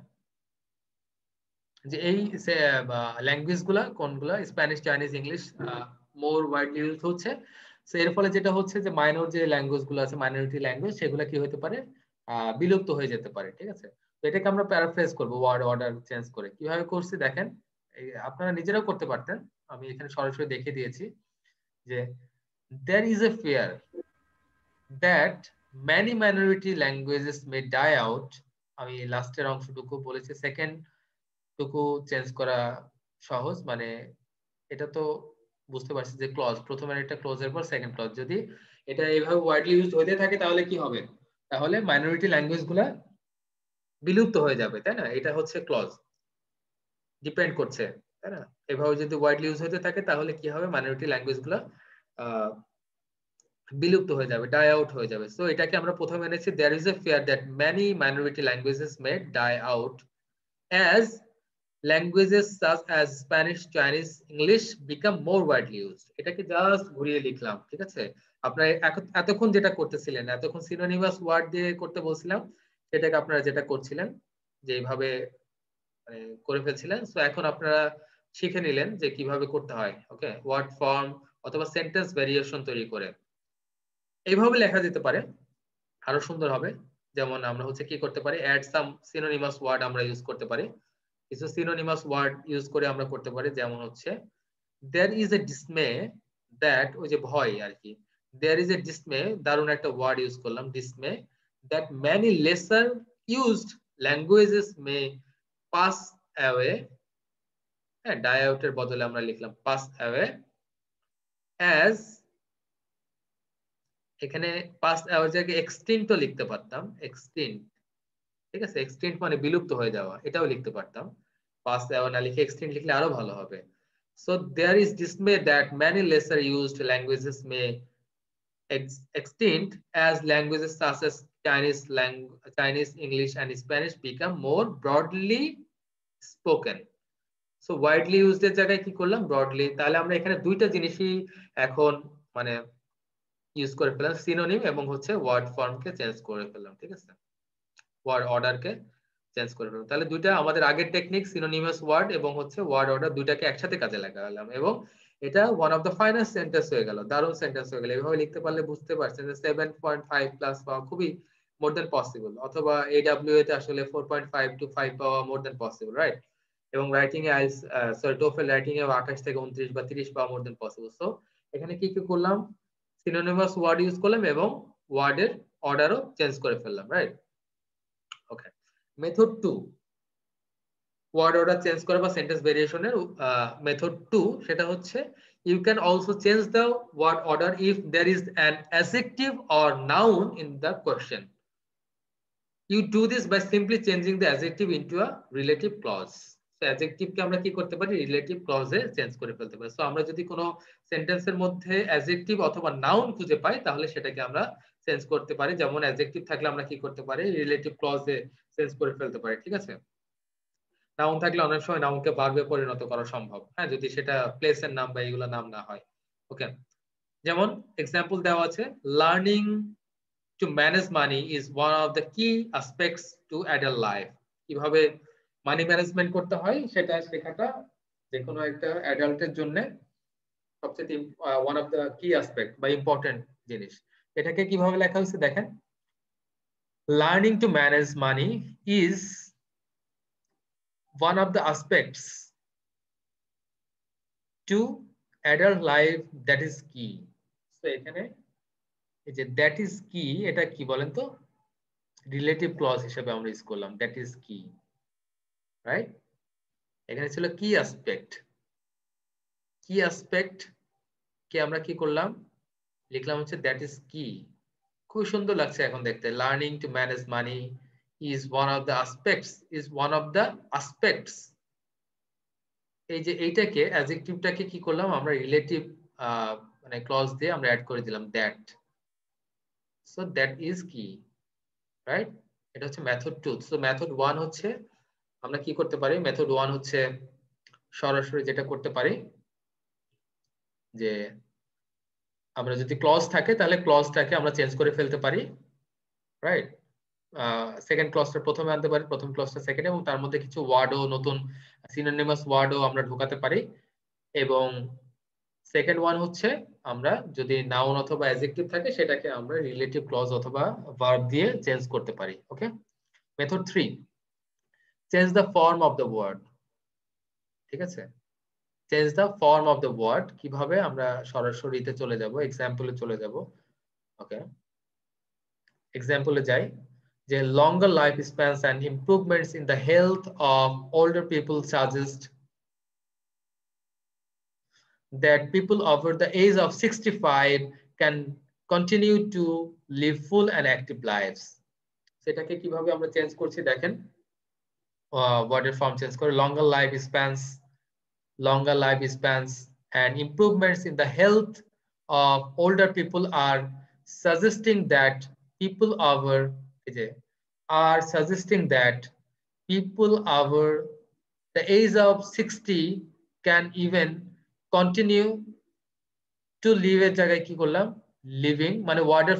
যে এই ল্যাঙ্গুয়েজ গুলা কোনগুলা, স্প্যানিশ, চাইনিজ, ইংলিশ মোর ওয়াইডলি ইউজ হচ্ছে। সো এর ফলে যেটা হচ্ছে যে মাইনর যে ল্যাঙ্গুয়েজ গুলো আছে, মাইনরিটি ল্যাঙ্গুয়েজ, সেগুলো কি হতে পারে, বিলুপ্ত হয়ে যেতে পারে। ঠিক আছে, তো এটাকে আমরা প্যারাফ্রেজ করব ওয়ার্ড অর্ডার চেঞ্জ করে। কিভাবে করছি দেখেন, আপনারা নিজেরাও করতে পারতেন, আমি এখানে সরাসরি দেখিয়ে দিয়েছি যে there is a fear that many minority languages may die out। আমি লাস্টের অংশটুকু বলেছি, সেকেন্ড টুকু চেঞ্জ করা সহজ, মানে এটা তো বুঝতে পারছি যে ক্লজ, প্রথমে একটা ক্লজের পর সেকেন্ড ক্লজ, যদি এটা এইভাবে ওয়াইডলি ইউজড হতে থাকে তাহলে কি হবে, তাহলে মাইনরিটি ল্যাঙ্গুয়েজ গুলা বিলুপ্ত হয়ে যাবে, তাই না? এটা হচ্ছে ক্লজ, ডিপেন্ড করছে, তাই না? এভাবে যদি ওয়াইডলি ইউজ হতে থাকে তাহলে কি হবে, মাইনরিটি ল্যাঙ্গুয়েজ গুলা বিলুপ্ত হয়ে যাবে, ডাই আউট হয়ে যাবে। সো এটাকে আমরা প্রথমে এনেছি there is a fear that many minority languages may die out as languages such as Spanish, Chinese, English become more widely used। এটাকে জাস্ট ঘুরিয়ে লিখলাম। ঠিক আছে, আপনারা এতক্ষণ যেটা করতেছিলেন, এতক্ষণ সিনোনিমাস ওয়ার্ড দিয়ে করতে বলছিলাম, সেটাকে আপনারা যেটা করছিলেন যে এইভাবে মানে করে ফেলছিলেন। সো এখন আপনারা শিখে নিলেন যে কিভাবে করতে হয়। ওকে, ওয়ার্ড ফর্ম অথবা সেন্টেন্স ভেরিয়েশন তৈরি করে এইভাবে লেখা যেতে পারে, আরো সুন্দর হবে। যেমন আমরা হচ্ছে কি করতে পারি, অ্যাড সাম সিনোনিমাস ওয়ার্ড আমরা ইউজ করতে পারি, কিছু সিনোনিমাস ওয়ার্ড ইউজ করে আমরা করতে পারি। যেমন হচ্ছে there is a dismay that, ওই যে ভয় আর কি, there is a dismay, দারুণ একটা ওয়ার্ড ইউজ করলাম, dismay, that many lesser used languages may pass away। হ্যাঁ, die out এর বদলে আমরা লিখলাম pass away as, এখানে পাস আওয়ার জায়গায় এক্সটিংক্টও লিখতে পারতাম, এক্সটিংক্ট। ঠিক আছে, এক্সটিংক্ট মানে বিলুপ্ত হয়ে যাওয়া, এটাও লিখতে পারতাম। পাস আওয়ার না লিখে এক্সটিংক্ট লিখলে আরো ভালো হবে। So there is dismay that many lesser used languages may extinct as languages such as Chinese, English and Spanish become more broadly spoken। So widely used এর জায়গায় কি করলাম, broadly। তাহলে আমরা এখানে দুইটা জিনিসই এখন মানে ইউজ করে ফেললাম, সিনোনিম এবং হচ্ছে ওয়ার্ড ফর্মকে চেঞ্জ করে ফেললাম। ঠিক আছে, ওয়ার্ড অর্ডারকে চেঞ্জ করে ফেললাম। তাহলে দুইটা আমাদের আগের টেকনিক, সিনোনিমাস ওয়ার্ড এবং হচ্ছে ওয়ার্ড অর্ডার, দুইটাকে একসাথে কাজে লাগালাম এবং এটা ওয়ান অফ দ্য ফাইনাস্ট সেন্টেন্স হয়ে গেল, দারুণ সেন্টেন্স হয়ে গেল। এভাবে লিখতে পারলে বুঝতে পারছেন যে 7.5 প্লাস পাওয়া খুবই মোর দেন পসিবল, অথবা AWA তে আসলে 4.5 to 5 পাওয়া মোর দেন পসিবল, রাইট? এবং রাইটিং এ সরি টোফেল রাইটিং এ 28 থেকে 29 বা 30 পাওয়া মোর দেন পসিবল। সো এখানে কি কি করলাম, সিনোনিমাস ওয়ার্ড ইউজ করলাম এবং ওয়ার্ডের অর্ডারও চেঞ্জ করে ফেললাম, রাইট? ওকে, মেথড 2, ওয়ার্ড অর্ডার চেঞ্জ করা বা সেন্টেন্স ভেরিয়েশনের মেথড 2, সেটা হচ্ছে you can also change the word order if there is an adjective or noun in the question। You do this by simply changing the adjective into a relative clause। So adjective কে আমরা কি করতে পারি, relative ক্লজে change করে ফেলতে পারি। So আমরা যদি কোনো সেন্টেন্সের মধ্যে অ্যাডজেক্টিভ অথবা নাউন খুঁজে পাই তাহলে সেটাকে আমরা চেঞ্জ করতে পারি। যেমন অ্যাডজেক্টিভ থাকলে আমরা কি করতে পারি, রিলেটিভ ক্লজে চেঞ্জ করে ফেলতে পারি। ঠিক আছে, নাউন থাকলে অনেক সময় নাউনকে ভার্বে পরিণত করা সম্ভব, হ্যাঁ, যদি সেটা প্লেসের নাম বা এগুলো নাম না হয়। ওকে, যেমন এক্সাম্পল দেওয়া আছে, learning to manage money is one of the key aspects to adult life। কিভাবে মানি ম্যানেজমেন্ট করতে হয় সেটা শেখাটা যে কোনো একটা অ্যাডাল্টের জন্য সবচেয়ে ওয়ান অফ দ্য কি অ্যাসপেক্ট বা ইম্পর্টেন্ট জিনিস। এটাকে কিভাবে লেখা হয়েছে দেখেন, learning to manage money is one of the aspects to adult life that is key. So এখানে এই যে that is key, এটা কি বলেন তো, রিলেটিভ ক্লজ হিসেবে আমরা ইউজ করলাম that is key, রাইট? এখানে ছিল কি অ্যাসপেক্ট, কি অ্যাসপেক্ট কে আমরা কি করলাম, লিখলাম হচ্ছে that is key। খুব সুন্দর লাগছে এখন দেখতে, learning to manage money is one of the aspects, is one of the aspects। এই যে এইটাকে অ্যাডজেক্টিভটাকে কি করলাম আমরা, রিলেটিভ মানে ক্লজ দিয়ে আমরা অ্যাড করে দিলাম দ্যাট। সো দ্যাট ইজ কি, রাইট? এটা হচ্ছে মেথড 2। সো মেথড 1 হচ্ছে আমরা কি করতে পারি, মেথড 1 হচ্ছে সরাসরি যেটা করতে পারি যে আমরা যদি ক্লজ থাকে তাহলে ক্লজটাকে আমরা চেঞ্জ করে ফেলতে পারি, রাইট? সেকেন্ড ক্লজটা প্রথমে আনতে পারি, প্রথম ক্লজটা সেকেন্ড, এবং তার মধ্যে কিছু ওয়ার্ডও, নতুন সিনোনিমাস ওয়ার্ডও আমরা ঢোকাতে পারি। এবং সেকেন্ড ওয়ান হচ্ছে আমরা যদি নাউন অথবা অ্যাডজেক্টিভ থাকে সেটাকে আমরা রিলেটিভ ক্লজ অথবা ভার্ব দিয়ে চেঞ্জ করতে পারি। Okay, method 3, change the form of the word. ঠিক আছে, change the form of the word কিভাবে, আমরা সরাসরিতে চলে যাব, এক্সাম্পলে চলে যাব। ওকে, এক্সাম্পলে যাই যে longer life spans and improvements in the health of older people suggest that people over the age of 65 can continue to live full and active lives। সেটাকে কিভাবে আমরা চেঞ্জ করছি দেখেন, ওয়ার্ডের ফর্ম চেঞ্জ করে longer life spans and improvements in the health of older people are suggesting that people over the age of 60 can even continue to live এর জায়গায় কি করলাম, লিভিং, মানে ওয়ার্ডের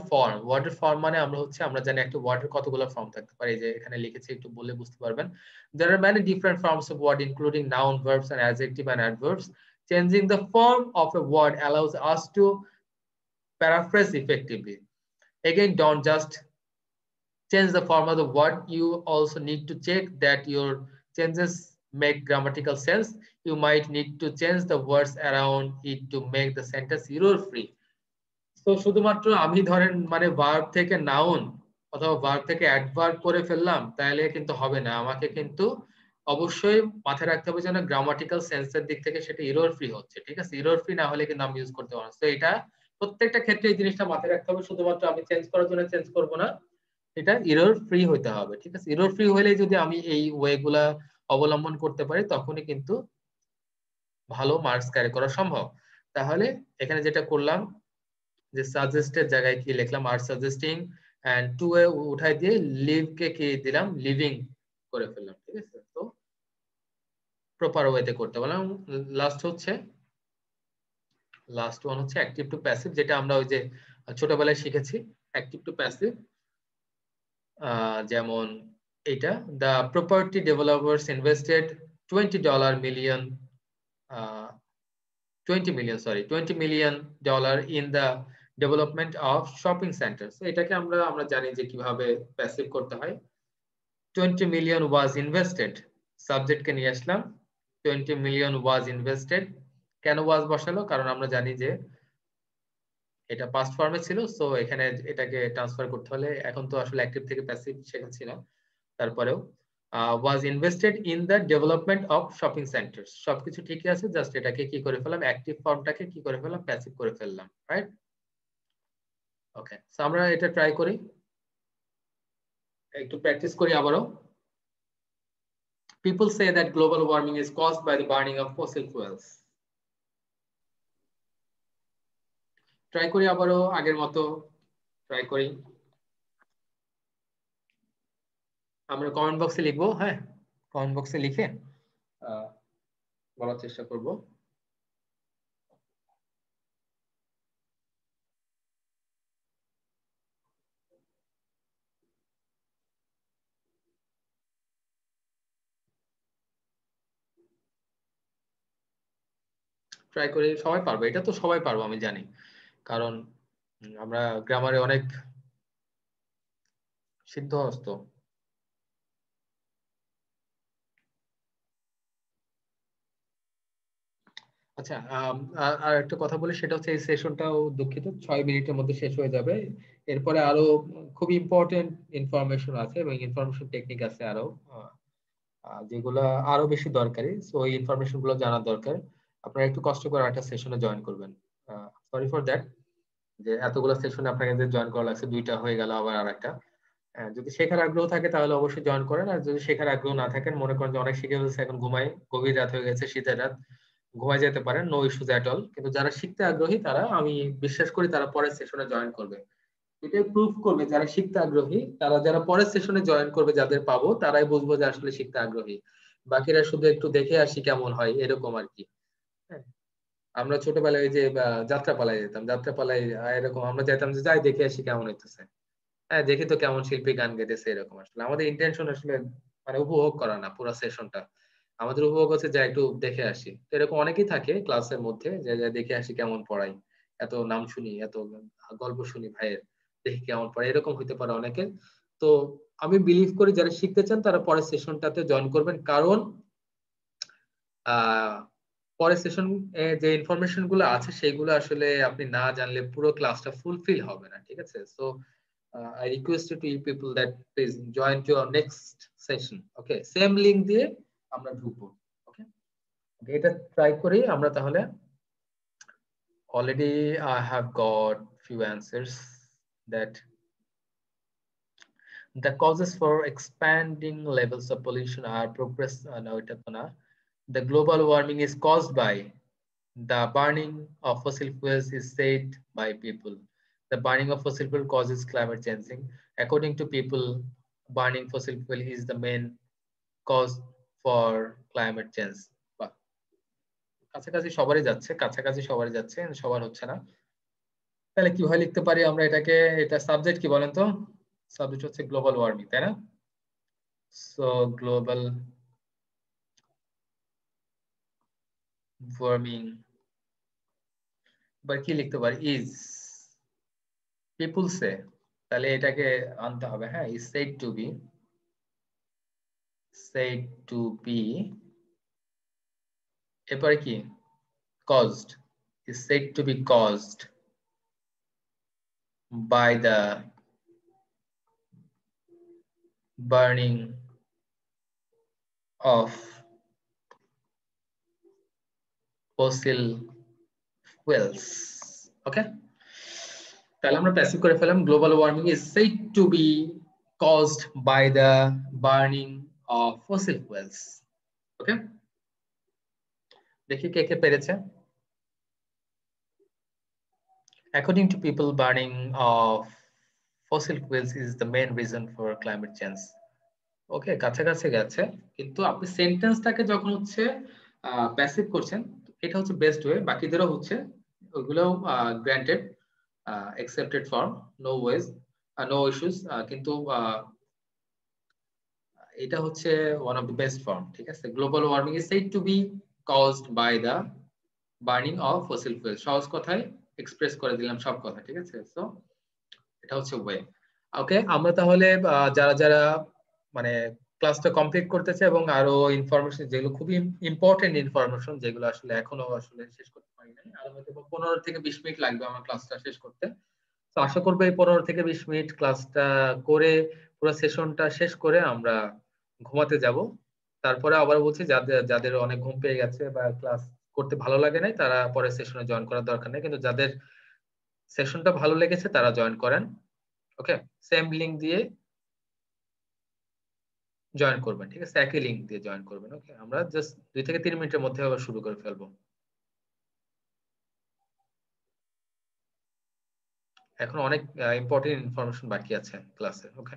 ফর্ম মানে আমরা জানি একটা ওয়ার্ডের কতগুলো ফর্ম থাকতে পারে, যে এখানে লিখেছি একটু বলে বুঝতে পারবেন। There are many different forms of word including noun, verbs and adjective and adverbs. Changing the form of a word allows us to paraphrase effectively. Again, don't just change the form of the word, you also need to check that your changes make grammatical sense. You might need to change the words around it to make the sentence error free. তো শুধুমাত্র আমি ধরেন মানে verb থেকে noun অথবা verb থেকে adverb করে ফেললাম তাহলে কিন্তু হবে না, আমাকে কিন্তু অবশ্যই মাথায় রাখতে হবে যেন গ্রামাটিক্যাল সেন্সের দিক থেকে সেটা এরর ফ্রি হচ্ছে। ঠিক আছে, এরর ফ্রি না হলে কিন্তু আমি ইউজ করতে পারবো না। তো এটা প্রত্যেকটা ক্ষেত্রে এই জিনিসটা মাথায় রাখতে হবে, শুধুমাত্র আমি চেঞ্জ করার জন্য চেঞ্জ করব না, এটা এরর ফ্রি হতে হবে। ঠিক আছে, এরর ফ্রি হলে যদি আমি এই ওয়েগুলা অবলম্বন করতে পারি তখনই কিন্তু ভালো মার্কস ক্যারি করা সম্ভব। তাহলে এখানে যেটা করলাম যে সাজেস্টের জায়গায় কি লিখলাম, আর সাজেস্টিং এন্ড টু এ উঠাই দিয়ে লিভ কে কি দিলাম, লিভিং করে ফেললাম। ঠিক আছে, তো প্রপার ওয়েতে করতে বললাম। লাস্ট ওয়ান হচ্ছে অ্যাক্টিভ টু প্যাসিভ, যেটা আমরা ওই যে ছোটবেলায় শিখেছি অ্যাক্টিভ টু প্যাসিভ। যেমন এটা, the property developers invested $20 million in the development of shopping centers। এটাকে আমরা জানি যে কিভাবে প্যাসিভ করতে হয়। 20 million was invested, সাবজেক্ট কে নিয়ে আসলাম, 20 million was invested। কেন was বসালো, কারণ আমরা জানি যে এটা পাস্ট ফর্মে ছিল, সো এখানে এটাকে ট্রান্সফার করতে হলে, এখন তো আসলে অ্যাক্টিভ থেকে প্যাসিভ শেখাচ্ছি না, তারপরেও was invested in the development of shopping centers। সবকিছু ঠিকই আছে, জাস্ট এটাকে কি করে ফেললাম, অ্যাক্টিভ ফর্মটাকে কি করে ফেললাম, প্যাসিভ করে ফেললাম, রাইট? ওকে, সো আমরা এটা ট্রাই করি, একটু প্র্যাকটিস করি আবারও। People say that global warming is caused by the burning of fossil fuels। Try করি আবারও, আগের মতো ট্রাই করি। আমরা কমেন্ট বক্সে লিখবো, হ্যাঁ, কমেন্ট বক্সে লিখে বলার চেষ্টা করব। ট্রাই করে সবাই পারবে, এটা তো সবাই পারবো আমি জানি, কারণ আমরা গ্রামারে অনেক সিদ্ধহস্ত। আচ্ছা, আর একটা কথা বলি, সেটা হচ্ছে এই সেশনটাও দুঃখিত 6 মিনিটের মধ্যে শেষ হয়ে যাবে। এরপরে আরো খুব ইম্পর্টেন্ট ইনফরমেশন আছে এবং ইনফরমেশন টেকনিক আছে আরো, যেগুলা আরো বেশি দরকারি। সো এই ইনফরমেশন গুলো জানা দরকার। আপনারা একটু কষ্ট করে একটা সেশনে জয়েন করবেন। সরি ফর দ্যাট, যে এতগুলো সেশনে আপনাকে জয়েন করা লাগছে, 2টা হয়ে গেল আবার আরেকটা। যদি শেখার আগ্রহ থাকে তাহলে অবশ্যই জয়েন করেন, আর যদি শেখার আগ্রহ না থাকেন, মনে করেন যে অনেক শিখে ফেলছে এখন ঘুমাই, গভীর রাত হয়ে গেছে, শীতের রাত, ঘুমাই যেতে পারেন, নো ইস্যুজ এট অল। কিন্তু যারা শিখতে আগ্রহী তারা, আমি বিশ্বাস করি তারা পরের সেশনে জয়েন করবে। এটাই প্রুফ করবে যারা শিখতে আগ্রহী, তারা যারা পরের সেশনে জয়েন করবে, যাদের পাবো তারাই বুঝবো যে আসলে শিখতে আগ্রহী। বাকিরা শুধু একটু দেখে আসি কেমন হয় এরকম আর কি। হ্যাঁ, আমরা ছোটবেলায় ওই যে যাত্রাপালায় যেতাম, যাত্রাপালায় এরকম আমরা যেতাম যে যাই দেখে আসি কেমন হইতেছে। হ্যাঁ, দেখি তো কেমন শিল্পী গান গাইতেছে, এরকম। আসলে আমাদের ইন্টেনশন আসলে মানে উপভোগ করা না পুরো সেশনটা, আমাদের উপভোগ হচ্ছে যে একটু দেখে আসি। তো এরকম অনেকেই থাকে ক্লাসের মধ্যে যে যে দেখে আসি কেমন পড়াই, এত নাম শুনি, এত গল্প শুনি ভাইয়ের, দেখি কেমন পড়াই, এরকম হইতে পারে অনেকের। তো আমি বিলিভ করি যারা শিখতে চান তারা পরের সেশনটাতে জয়েন করবেন, কারণ আহ পরের সেশন যে ইনফরমেশন গুলো আছে সেগুলো আসলে আপনি না জানলে পুরো ক্লাসটা ফুলফিল হবে না, ঠিক আছে? So I request you to you people that please join to our next session. Okay, same link দিয়ে আমরা ঢুকবো। ওকে, এটা ট্রাই করি আমরা তাহলে। Already I have got few answers that the causes for expanding levels of pollution are progress. No, এটা তো না। The global warming is caused by the burning of fossil fuels is said by people. The burning of fossil fuel causes climate changing. According to people, burning fossil fuel is the main cause for climate change. বাহ, কাছাকাছি সবারই যাচ্ছে, কাছাকাছি সবারই যাচ্ছে, সবার হচ্ছে না। তাহলে কিভাবে লিখতে পারি আমরা এটাকে? এটা সাবজেক্ট কি বলেন তো? সাবজেক্ট হচ্ছে গ্লোবাল ওয়ার্মিং, তাই না? সো গ্লোবাল ওয়ার্মিং, বা কি লিখতে পারি? ইজ পিপুল সে, তাহলে এটাকে আনতে হবে। হ্যাঁ, ইজ said to be এরপরে কি? caused, is said to be caused by the burning of fossil fuels. ওকে, তাহলে আমরা প্যাসিভ করে ফেলাম, global warming is said to be caused by the burning of fossil fuels. ওকে, দেখি কে কে পেরেছে। According to people, burning of fossil fuels is the main reason for climate change. ওকে, কাছাকাছি গেছে, কিন্তু আপনি সেন্টেন্সটাকে যখন হচ্ছে প্যাসিভ করছেন, এটা হচ্ছে বেস্ট ওয়ে। বাকিদেরও হচ্ছে, ওগুলো granted, accepted form, no ways, no issues, কিন্তু এটা হচ্ছে one of the best form, ঠিক আছে? Global warming is said to be caused by the burning of fossil fuel. সহজ কথায় এক্সপ্রেস করে দিলাম সব কথা, ঠিক আছে? সো এটা হচ্ছে ওয়ে। ওকে, আমরা তাহলে যারা যারা মানে ক্লাসটা কমপ্লিট করতেছে এবং আরো ইনফরমেশন যেগুলো খুবই ইম্পর্টেন্ট ইনফরমেশন, যেগুলো আসলে এখনো আসলে শেষ করতে পারি নাই, আর হয়তো 15 থেকে 20 মিনিট লাগবে আমার ক্লাসটা শেষ করতে। তো আশা করবো এই 15 থেকে 20 মিনিট ক্লাসটা করে পুরো সেশনটা শেষ করে আমরা ঘুমাতে যাব। তারপরে আবার বলছি, যাদের যাদের অনেক ঘুম পেয়ে গেছে বা ক্লাস করতে ভালো লাগে নাই, তারা পরের সেশনে জয়েন করার দরকার নেই, কিন্তু যাদের সেশনটা ভালো লেগেছে তারা জয়েন করেন। ওকে, সেম লিংক দিয়ে জয়েন করবেন, ঠিক আছে? একই লিংক দিয়ে জয়েন করবেন। ওকে, আমরা জাস্ট 2 থেকে 3 মিনিটের মধ্যে আবার শুরু করে ফেলবো। এখন অনেক ইম্পর্টেন্ট ইনফরমেশন বাকি আছে ক্লাসে। ওকে,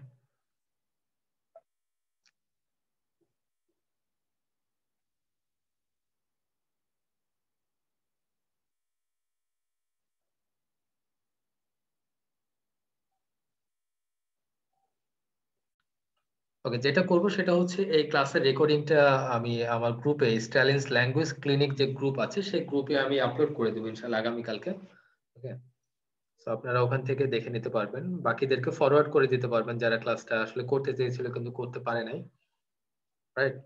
ওকে, যেটা করব সেটা হচ্ছে এই ক্লাসের রেকর্ডিংটা আমি আমার গ্রুপে, স্টাইলিশ ল্যাঙ্গুয়েজ ক্লিনিক যে গ্রুপ আছে সেই গ্রুপে আমি আপলোড করে দেবো ইনশাআল্লাহ আগামীকালকে। ওকে, তো আপনারা ওখান থেকে দেখে নিতে পারবেন, বাকিদেরকে ফরওয়ার্ড করে দিতে পারবেন যারা ক্লাসটা আসলে করতে চেয়েছিল কিন্তু করতে পারে নাই। রাইট?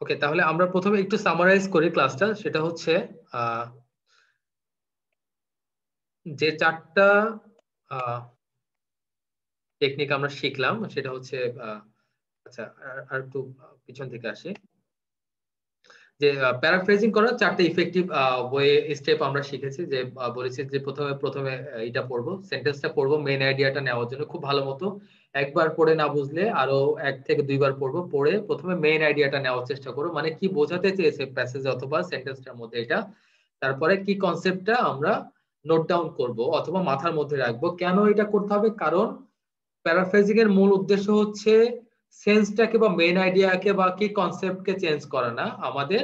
ওকে, তাহলে আমরা প্রথমে একটু সামারাইজ করি ক্লাসটা। সেটা হচ্ছে যে চারটা টেকনিক আমরা শিখলাম সেটা হচ্ছে আচ্ছা, আর একটু পিছন থেকে আসি। যে প্যারাফ্রেজিং করার চারটি ইফেক্টিভ ওয়ে স্টেপ আমরা শিখেছি। যে বলেছি যে প্রথমে প্রথমে এটা পড়বো, সেন্টেন্সটা পড়বো মেইন আইডিয়াটা নেওয়ার জন্য খুব ভালো মতো একবার পড়ে না বুঝলে আরো 1 থেকে 2 বার পড়বো, পড়ে প্রথমে মেইন আইডিয়াটা নেওয়ার চেষ্টা করবো, মানে কি বোঝাতে চেয়েছে প্যাসেজ অথবা সেন্টেন্সটার মধ্যে এটা। তারপরে কি কনসেপ্টটা আমরা নোট ডাউন করব অথবা মাথার মধ্যে রাখবো। কেন এটা করতে হবে? কারণ প্যারাফ্রেজিং এর মূল উদ্দেশ্য হচ্ছে সেন্সটাকে বা মেইন আইডিয়াকে বা কি কনসেপ্টকে চেঞ্জ করা না, আমাদের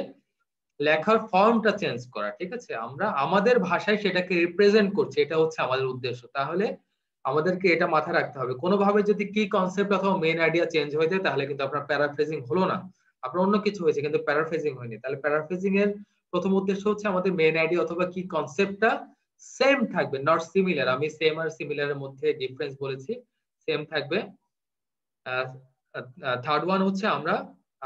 লেখার ফর্মটা চেঞ্জ করা। ঠিক আছে, আমরা আমাদের ভাষায় সেটাকে রিপ্রেজেন্ট করছি, এটা হচ্ছে আমাদের উদ্দেশ্য। তাহলে আমাদেরকে এটা মাথায় রাখতে হবে, কোনোভাবে যদি কি কনসেপ্ট অথবা মেইন আইডিয়া চেঞ্জ হয়ে যায় তাহলে কিন্তু আপনার প্যারাফ্রেজিং হলো না, আপনার অন্য কিছু হয়েছে কিন্তু প্যারাফ্রেজিং হয়নি। তাহলে প্যারাফ্রেজিং এর প্রথম উদ্দেশ্য হচ্ছে আমাদের মেইন আইডিয়া অথবা কি কনসেপ্টটা সেম থাকবে, নট সিমিলার। আমি সেম আর সিমিলারের মধ্যে ডিফারেন্স বলেছি, সেম থাকবে। থার্ড ওয়ান হচ্ছে আমরা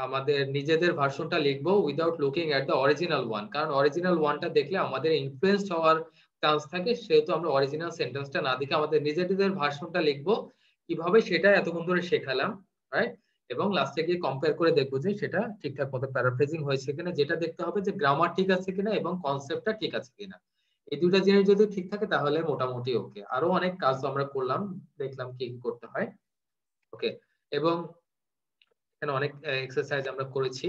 আমাদের নিজেদের ভার্সনটা লিখবো without looking at the original one, কারণ অরিজিনাল ওয়ানটা দেখলে আমাদের ইনফ্লুয়েন্সড হওয়ার চান্স থাকে, সেহেতু আমরা অরিজিনাল সেন্টেন্সটা না দেখে আমাদের নিজেদের ভার্সনটা লিখবো। কিভাবে সেটা এতক্ষণ ধরে শেখালাম, রাইট? এবং লাস্টে গিয়ে কম্পেয়ার করে দেখবো যে সেটা ঠিকঠাক মতো প্যারাফ্রেজিং হয়েছে কিনা। যেটা দেখতে হবে যে গ্রামার ঠিক আছে কিনা এবং কনসেপ্টটা ঠিক আছে কিনা। এই দুইটা জিনিস যদি ঠিক থাকে তাহলে মোটামুটি ওকে। আরো অনেক কাজ আমরা করলাম, দেখলাম কি করতে হয়। ওকে, এবং এখানে অনেক এক্সারসাইজ আমরা করেছি।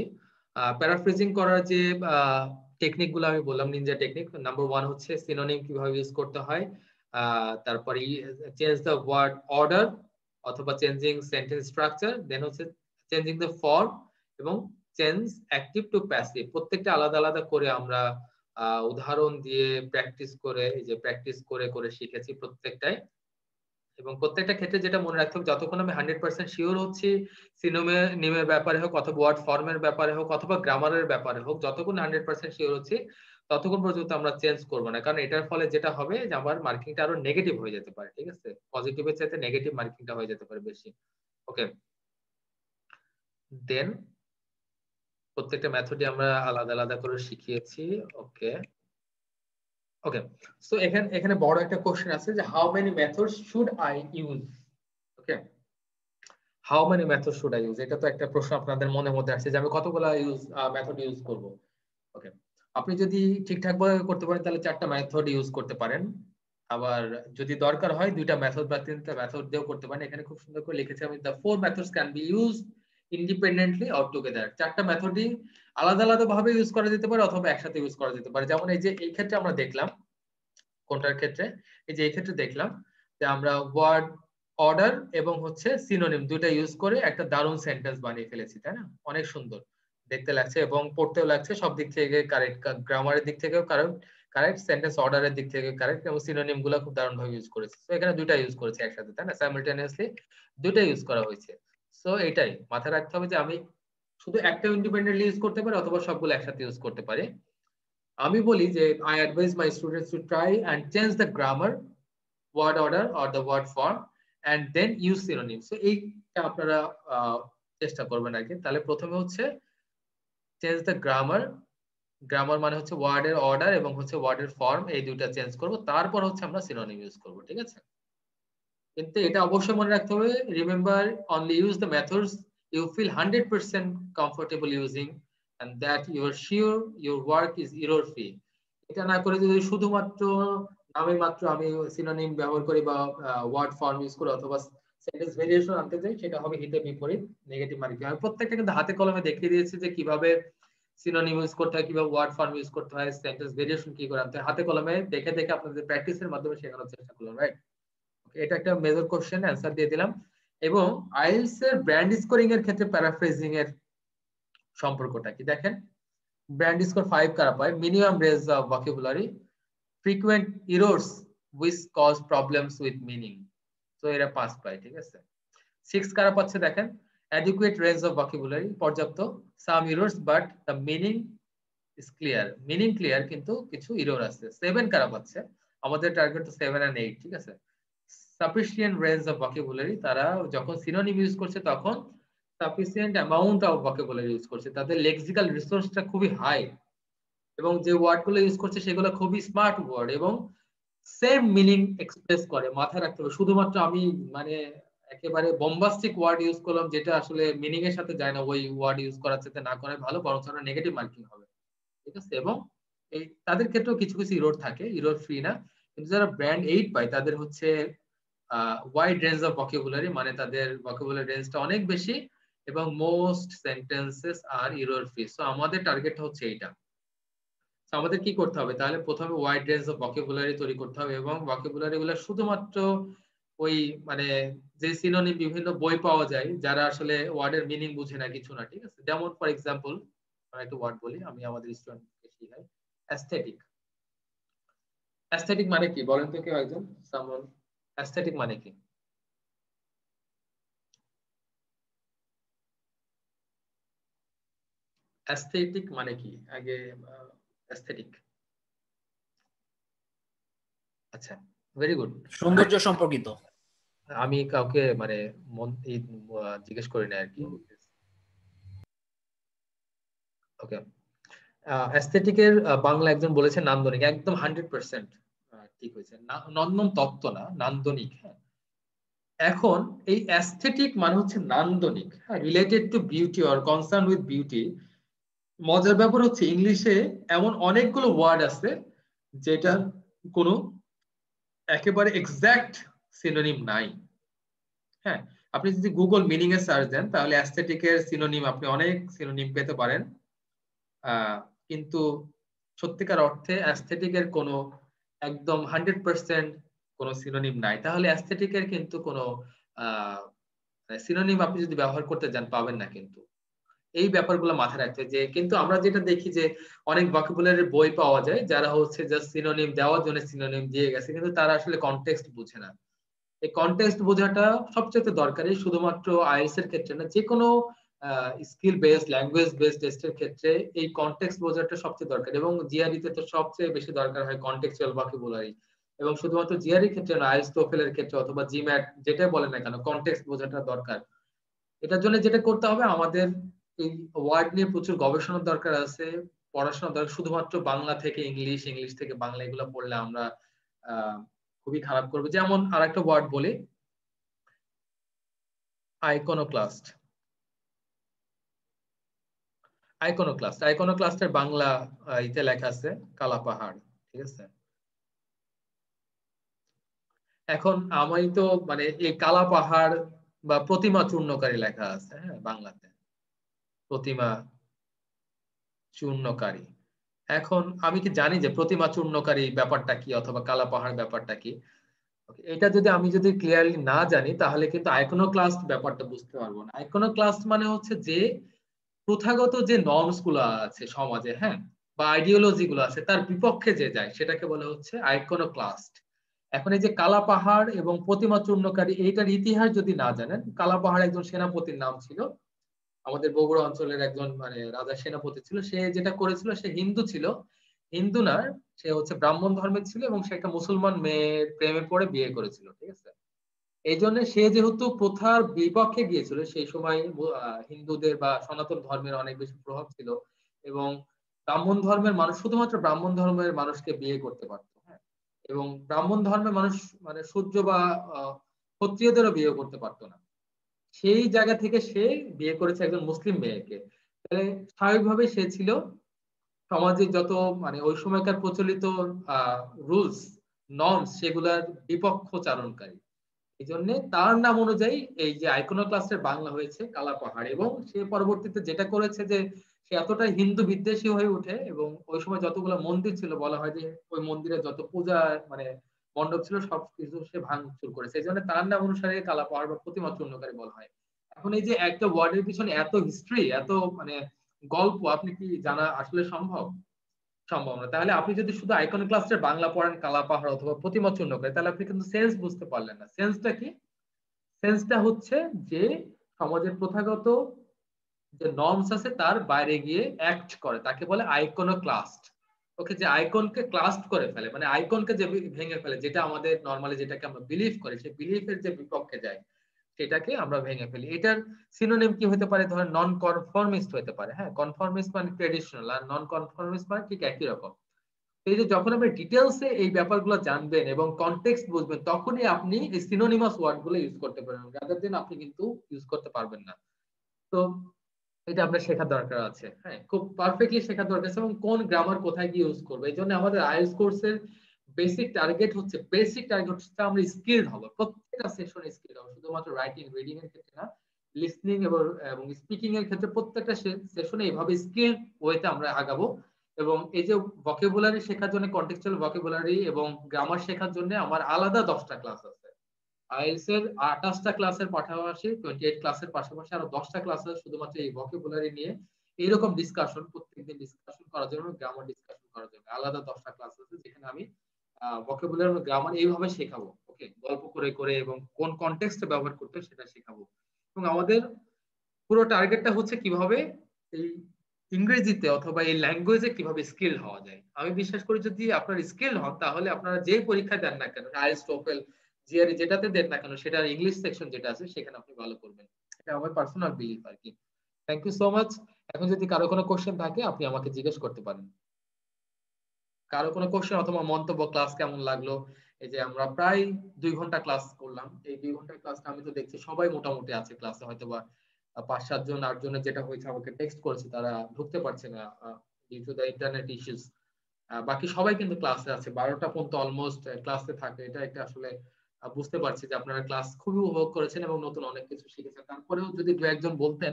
প্যারাফ্রেজিং করার যে টেকনিক গুলো আমি বললাম, নিনজা টেকনিক। নাম্বার 1 হচ্ছে সিনোনিম কিভাবে ইউজ করতে হয়, তারপরে চেঞ্জ দ্য ওয়ার্ড অর্ডার অথবা চেঞ্জিং সেন্টেন্স স্ট্রাকচার, দেন হচ্ছে চেঞ্জিং দ্য ফর্ম এবং চেঞ্জ অ্যাক্টিভ টু প্যাসিভ। প্রত্যেকটা আলাদা আলাদা করে আমরা উদাহরণ দিয়ে প্র্যাকটিস করে, এই যে প্র্যাকটিস করে করে শিখেছি প্রত্যেকটাই। এবং প্রত্যেকটা ক্ষেত্রে যেটা মনে রাখতে হবে, যতক্ষণ আমি 100% শিওর হচ্ছি সিনোনিমের ব্যাপারে হোক অথবা ওয়ার্ড ফর্মের ব্যাপারে হোক অথবা গ্রামারের ব্যাপারে হোক, যতক্ষণ 100% শিওর হচ্ছি ততক্ষণ পর্যন্ত আমরা চেঞ্জ করবো না। কারণ এটার ফলে যেটা হবে যে আমার মার্কিংটা আরো নেগেটিভ হয়ে যেতে পারে। ঠিক আছে, পজিটিভের চাইতে নেগেটিভ মার্কিংটা হয়ে যেতে পারে বেশি। ওকে, দেন প্রত্যেকটা মেথডই আমরা আলাদা আলাদা করে শিখিয়েছি। ওকে ওকে, সো এখানে এখানে বড় একটা কোশ্চেন আছে যে how many methods should I use. Okay, how many method should I use, এটা তো একটা প্রশ্ন আপনাদের মনের মধ্যে আসছে যে আমি কতগুলো মেথড ইউজ করব। ওকে, আপনি যদি ঠিকঠাক ভাবে করতে পারেন তাহলে 4টা মেথড ইউজ করতে পারেন। আবার যদি দরকার হয় 2টা মেথড বা 3টা মেথড দিয়েও করতে পারেন। এখানে খুব সুন্দর করে লিখেছি আমি, the 4 methods can be use independently or together. 4টা মেথডই আলাদা আলাদা ভাবে ইউজ করা যেতে পারে অথবা একসাথে ইউজ করা যেতে পারে। যেমন এই যে এই ক্ষেত্রে আমরা দেখলাম, কোনটার ক্ষেত্রে, এই যে এই ক্ষেত্রে দেখলাম যে আমরা ওয়ার্ড অর্ডার এবং হচ্ছে সিনোনিম দুইটা ইউজ করে একটা দারুণ সেন্টেন্স বানিয়ে ফেলেছি, তাই না? অনেক সুন্দর দেখতে লাগছে এবং পড়তেও লাগছে, সব দিক থেকে কারেক্ট, গ্রামারের দিক থেকেও কারেক্ট, কারেক্ট সেন্টেন্স অর্ডারের দিক থেকে কারেক্ট, এবং সিনোনিম গুলো খুব দারুণ ভাবে ইউজ করেছি। তো এখানে দুইটা ইউজ করেছি একসাথে, তাই না? সাইমালটেনিয়াসলি দুইটা ইউজ করা হয়েছে। সো এটাই মাথায় রাখতে হবে যে আমি শুধু একটা ইন্ডিপেন্ডেন্টলি ইউজ করতে পারি অথবা সবগুলো একসাথে ইউজ করতে পারি। আমি বলি যে I advise my students to try and change the grammar, word order or the word form and then use synonym. So এইটা আপনারা চেষ্টা করবেন আর কি। তাহলে প্রথমে হচ্ছে চেঞ্জ দ্য গ্রামার, গ্রামার মানে হচ্ছে ওয়ার্ডের অর্ডার এবং হচ্ছে ওয়ার্ডের ফর্ম, এই দুইটা চেঞ্জ করব, তারপর হচ্ছে আমরা সিনোনিম ইউজ করব। ঠিক আছে, কিন্তু এটা অবশ্যই মনে রাখতে হবে, remember only use the methods you feel 100% comfortable using and that you are sure your work is error free। এটা না করে যদি শুধুমাত্র নামে মাত্র আমি সিনোনিম ব্যবহার করি বা ওয়ার্ড ফর্ম ইউজ করি অথবা সেন্টেন্স ভেরিয়েশন আনতে যাই, সেটা হবে হিতে বিপরীত, নেগেটিভ মার্কিং। আমি প্রত্যেকটা কিন্তু হাতে কলমে দেখিয়ে দিয়েছি যে কিভাবে সিনোনিম ইউজ করতে হয়, কিভাবে ওয়ার্ড ফর্ম ইউজ করতে হয়, সেন্টেন্স ভেরিয়েশন কি করে আনতে হয়, হাতে কলমে দেখে দেখে আপনাদের প্র্যাকটিসের মাধ্যমে শেখানোর চেষ্টা করলাম, রাইট? এটা একটা মেজর কোশ্চেন, অ্যান্সার দিয়ে দিলাম। এবং আইএলটিএস এর ব্র্যান্ড স্কোরিং এর ক্ষেত্রে প্যারাফ্রেজিং এর সম্পর্কটা কি দেখেন। ব্র্যান্ড স্কোর 5 কারা পায়? Minimum range of vocabulary, frequent errors which cause problems with meaning, তো এরা 5 পায়। ঠিক আছে, সিক্স কারা পাচ্ছে দেখেন, অ্যাডিকুয়েট রেঞ্জ অফ ভোকাবুলারি, পর্যাপ্ত, some errors but the meaning is clear, meaning clear কিন্তু কিছু ইরর আছে। সেভেন কারা পাচ্ছে, আমাদের টার্গেট তো 7 and 8, ঠিক আছে। সাফিসিয়েন্ট রেঞ্জ অফ ভোকাবুলারি, তারা যখন সিনোনিম ইউজ করছে তখন sufficient amount of vocabulary use করছে, তাদের লেক্সিক্যাল রিসোর্সটা খুবই হাই এবং যে ওয়ার্ডগুলো ইউজ করছে সেগুলো খুবই স্মার্ট ওয়ার্ড এবং সেম মিনিং এক্সপ্রেস করে। মাথায় রাখতে হবে, শুধুমাত্র আমি মানে একেবারে বম্বাস্টিক ওয়ার্ড ইউজ করলাম যেটা আসলে মিনিং এর সাথে যায় না, ওই ওয়ার্ড ইউজ করার চাইতে না করাই ভালো, বরং নেগেটিভ মার্কিং হবে, ঠিক আছে। এবং এই তাদের ক্ষেত্রেও কিছু কিছু ইরোর থাকে, ইরোর ফ্রি না। কিন্তু যারা ব্র্যান্ড 8 পায় তাদের হচ্ছে ওয়াইড রেঞ্জ অফ ভোকাবুলারি, মানে তাদের ভোকাবুলারি রেঞ্জটা অনেক বেশি এবং most sentences are error free. So আমাদের টার্গেটটা হচ্ছে এইটা। আমাদের কি করতে হবে তাহলে, প্রথমে ওয়াইড রেঞ্জ অফ ভোকাবুলারি তৈরি করতে হবে এবং ভোকাবুলারি গুলো শুধুমাত্র ওই মানে যে সিনোনিম বিভিন্ন বই পাওয়া যায়, যারা আসলে ওয়ার্ডের মিনিং বুঝে না কিছু না, ঠিক আছে। যেমন ফর এক্সাম্পল একটা ওয়ার্ড বলি, আমি আমাদের স্টুডেন্টকে শিখাই, অ্যাস্থেটিক। অ্যাস্থেটিক মানে কি বলেন তো কেউ একজন, সামন, অ্যাস্থেটিক মানে কি? অ্যাস্থেটিক মানে কি আগে, অ্যাস্থেটিক, আচ্ছা, ভেরি গুড। সৌন্দর্য সম্পর্কিত। আমি কাউকে মানে মন জিজ্ঞেস করি না আর কি। ওকে, অ্যাস্থেটিকের বাংলা একজন বলেছে নান্দনিক, একদম 100% ঠিক হয়েছে। নন্দন তত্ত্ব না, নান্দনিক। হ্যাঁ, এখন এই অ্যাস্থেটিক মানে হচ্ছে নান্দনিক, হ্যাঁ, related to beauty or concern with beauty. মজার ব্যাপার হচ্ছে ইংলিশে এমন অনেকগুলো ওয়ার্ড আছে যেটা কোনো একেবারে এক্সাক্ট সিনোনিম নাই। হ্যাঁ, আপনি যদি গুগল মিনিং এ সার্চ দেন তাহলে অ্যাস্থেটিকের সিনোনিম আপনি অনেক সিনোনিম পেতে পারেন, কিন্তু সত্যিকার অর্থে অ্যাস্থেটিকের কোনো একদম 100% কোনো সিনোনিম নাই। তাহলে অ্যাস্থেটিকের কিন্তু কোনো সিনোনিম আপনি যদি ব্যবহার করতে যান পাবেন না কিন্তু। এই ব্যাপারগুলো মাথায় রাখতে, যে কিন্তু আমরা যেটা দেখি যে অনেক ভোকাবুলারির বই পাওয়া যায় যারা হচ্ছে জাস্ট সিনোনিম দেওয়ার জন্য সিনোনিম দিয়ে গেছে, কিন্তু তারা আসলে কনটেক্সট বুঝে না। এই কনটেক্সট বোঝাটা সবচেয়ে দরকারি, শুধুমাত্র আইএলটিএস এর ক্ষেত্রে না, যে কোনো স্কিল বেসড ল্যাঙ্গুয়েজ বেসড টেস্টের ক্ষেত্রে এই কনটেক্সট বোঝাটা সবচেয়ে দরকার। এবং জিআরই তে তো সবচেয়ে বেশি দরকার হয় কনটেক্সচুয়াল ভোকাবুলারি। এবং শুধুমাত্র জিআরই ক্ষেত্রে না, আইএলটিএস টোফেল এর ক্ষেত্রে অথবা জিম্যাট যেটা বলেন না কেন, কনটেক্সট বোঝাটা দরকার। এটার জন্য যেটা করতে হবে, আমাদের এই ওয়ার্ড নিয়ে প্রচুর গবেষণার দরকার আছে, পড়াশোনা দরকার। শুধুমাত্র বাংলা থেকে ইংলিশ, ইংলিশ থেকে বাংলা এগুলো পড়লে আমরা খুবই খারাপ করবো। যেমন আরেকটা ওয়ার্ড বলি, আইকনোক্লাস্ট। আইকনোক্লাস্ট, আইকনোক্লাস্টের বাংলা ইতে লেখা আছে কালা পাহাড়, ঠিক আছে। এখন আমি তো মানে এই কালা পাহাড় বা প্রতিমা চূর্ণকারী লেখা আছে, হ্যাঁ, বাংলাতে প্রতিমা চূর্ণকারী। এখন আমি কি জানি যে প্রতিমা চূর্ণকারী ব্যাপারটা কি অথবা কালা পাহাড় ব্যাপারটা কি? এটা যদি আমি ক্লিয়ারলি না জানি তাহলে কিন্তু আইকনোক্লাস্ট ব্যাপারটা বুঝতে পারবো না। আইকনোক্লাস্ট মানে হচ্ছে যে প্রথাগত যে নর্মস গুলো আছে সমাজে, হ্যাঁ, বা আইডিওলজি গুলো আছে তার বিপক্ষে যে যায় সেটাকে বলে হচ্ছে আইকনোক্লাস্ট। এখন এই যে কালা পাহাড় এবং প্রতিমা চূর্ণকারী, এইটার ইতিহাস যদি না জানেন, কালা পাহাড় একজন সেনাপতির নাম ছিল, আমাদের বগুড়া অঞ্চলের একজন মানে রাজা সেনাপতি ছিল। সে যেটা করেছিল, সে হিন্দু ছিল, হিন্দু না, সে হচ্ছে ব্রাহ্মণ ধর্মের ছিল এবং সে একটা মুসলমান মেয়ের প্রেমে পড়ে বিয়ে করেছিল, ঠিক আছে। এই জন্য সে যেহেতু প্রথার বিপক্ষে গিয়েছিল, সেই সময় হিন্দুদের বা সনাতন ধর্মের অনেক বেশি প্রভাব ছিল এবং ব্রাহ্মণ ধর্মের মানুষ শুধুমাত্র ব্রাহ্মণ ধর্মের মানুষকে বিয়ে করতে পারত, হ্যাঁ, এবং ব্রাহ্মণ ধর্মের মানুষ মানে সূর্য বা ক্ষত্রিয়দেরও বিয়ে করতে পারতো না। সেই জায়গা থেকে সে বিয়ে করেছে একজন মুসলিম মেয়েকে। তাহলে স্বাভাবিকভাবে সে ছিল সমাজে যত মানে ওই সময়কার প্রচলিত রুলস নর্মস সেগুলার বিপক্ষ চারণকারী। এই জন্য তার নাম অনুযায়ী এই যে আইকনোক্লাস্টের বাংলা হয়েছে কালা পাহাড়। এবং সে পরবর্তীতে যেটা করেছে যে সে এতটাই হিন্দু বিদ্বেষী হয়ে ওঠে এবং ওই সময় যতগুলো মন্দির ছিল, বলা হয় যে ওই মন্দিরে যত পূজা মানে মণ্ডপ ছিল সবকিছু সে ভাঙচুর করেছে। এই জন্য তার নাম অনুসারে কালা পাহাড় বা প্রতিমা চূর্ণকারী বলা হয়। এখন এই যে একটা ওয়ার্ডের পিছনে এত হিস্ট্রি, এত মানে গল্প, আপনি কি জানা আসলে সম্ভব? সম্ভব না। তাহলে আপনি যদি শুধু আইকনোক্লাস্টের বাংলা পড়েন কালা পাহাড় অথবা প্রতিমা চূর্ণকারী, তাহলে আপনি কিন্তু সেন্স বুঝতে পারলেন না। সেন্সটা কি? সেন্সটা হচ্ছে যে সমাজের প্রথাগত যে নর্মস আছে তার বাইরে গিয়ে অ্যাক্ট করে, তাকে বলে আইকনোক্লাস্ট। ওকে, যে আইকনকে ক্লাস্ট করে ফেলে, মানে আইকনকে যে ভেঙে ফেলে, যেটা আমাদের নর্মালি যেটাকে আমরা বিলিভ করি, সেই বিলিফের যে বিপক্ষে যায় সেটাকে আমরা ভেঙে ফেলি। এটার সিনোনিম কি হতে পারে? ধরেন নন কনফর্মিস্ট হতে পারে। হ্যাঁ, কনফর্মিস্ট মানে ট্রেডিশনাল, আর নন কনফর্মিস্ট মানে ঠিক একই রকম। এই যে যখন আপনি ডিটেলসে এই ব্যাপারগুলো জানবেন এবং কনটেক্সট বুঝবেন, তখনই আপনি এই সিনোনিমাস ওয়ার্ড গুলো ইউজ করতে পারবেন, রাদার দেন আপনি কিন্তু ইউজ করতে পারবেন না। তো এটা আপনার শেখার দরকার আছে। হ্যাঁ, খুব পারফেক্টলি শেখার দরকার আছে, এবং কোন গ্রামার কোথায় গিয়ে ইউজ করবে। এই জন্য আমাদের আইএলটিএস কোর্সের বেসিক টার্গেট হচ্ছে আমরা স্কিলড হবো, প্রত্যেকটা সেশনে স্কিলড হবো, শুধুমাত্র রাইটিং রিডিং এর ক্ষেত্রে না, লিসনিং এবং স্পিকিং এর ক্ষেত্রে প্রত্যেকটা সেশনে এইভাবে স্কিল ওয়েতে আমরা আগাবো। এবং এই যে ভোকাবুলারি শেখার জন্য, কন্টেক্সচুয়াল ভোকাবুলারি এবং গ্রামার শেখার জন্য আমার আলাদা 10টা ক্লাস আছে। আইএলটিএস এর 28টা ক্লাসের পাশাপাশি 28 ক্লাসের পাশাপাশি আরো 10টা ক্লাস আছে শুধুমাত্র এই ভোকাবুলারি নিয়ে এইরকম ডিসকাশন, প্রত্যেকদিন ডিসকাশন করার জন্য, গ্রামার ডিসকাশন করার জন্য আলাদা 10টা ক্লাস আছে, যেখানে আমি ভোকাবুলারি এবং গ্রামার এইভাবে শেখাবো। ওকে, গল্প করে করে এবং কোন কনটেক্সটে ব্যবহার করতে সেটা শেখাবো। এবং আমাদের পুরো টার্গেটটা হচ্ছে কিভাবে এই ইংরেজিতে অথবা এই ল্যাঙ্গুয়েজে কিভাবে স্কিল হওয়া যায়। আমি বিশ্বাস করি যদি আপনার স্কিল হন, তাহলে আপনারা যে পরীক্ষা দেন না কেন, আইএলটিএস, টোফেল, জিআরই যেটাতে দেন না কেন, সেটার ইংলিশ সেকশন যেটা আছে সেখানে আপনি ভালো করবেন। এটা আমার পার্সোনাল বিলিফ আর কি। Thank you so much. এখন যদি কারো কোনো কোশ্চেন থাকে আপনি আমাকে জিজ্ঞেস করতে পারেন। কারো কোনো কোশ্চেন অথবা মন্তব্য, ক্লাস কেমন লাগলো? এই যে আমরা প্রায় 2 ঘন্টা ক্লাস করলাম, এই 2 ঘন্টার ক্লাসটা আমি তো দেখছি সবাই মোটামুটি আছে ক্লাসে, হয়তো বা 5-7 জন 8 জনের যেটা হয়েছে আমাকে টেক্সট করেছে, তারা ঢুকতে পারছে না due to the internet issues. বাকি সবাই কিন্তু ক্লাসে আছে, 12টা পর্যন্ত অলমোস্ট ক্লাসে থাকে। এটা একটা আসলে বুঝতে পারছি যে আপনারা ক্লাস খুবই উপভোগ করেছেন এবং নতুন অনেক কিছু শিখেছেন। তারপরেও যদি 2-1 জন বলতেন,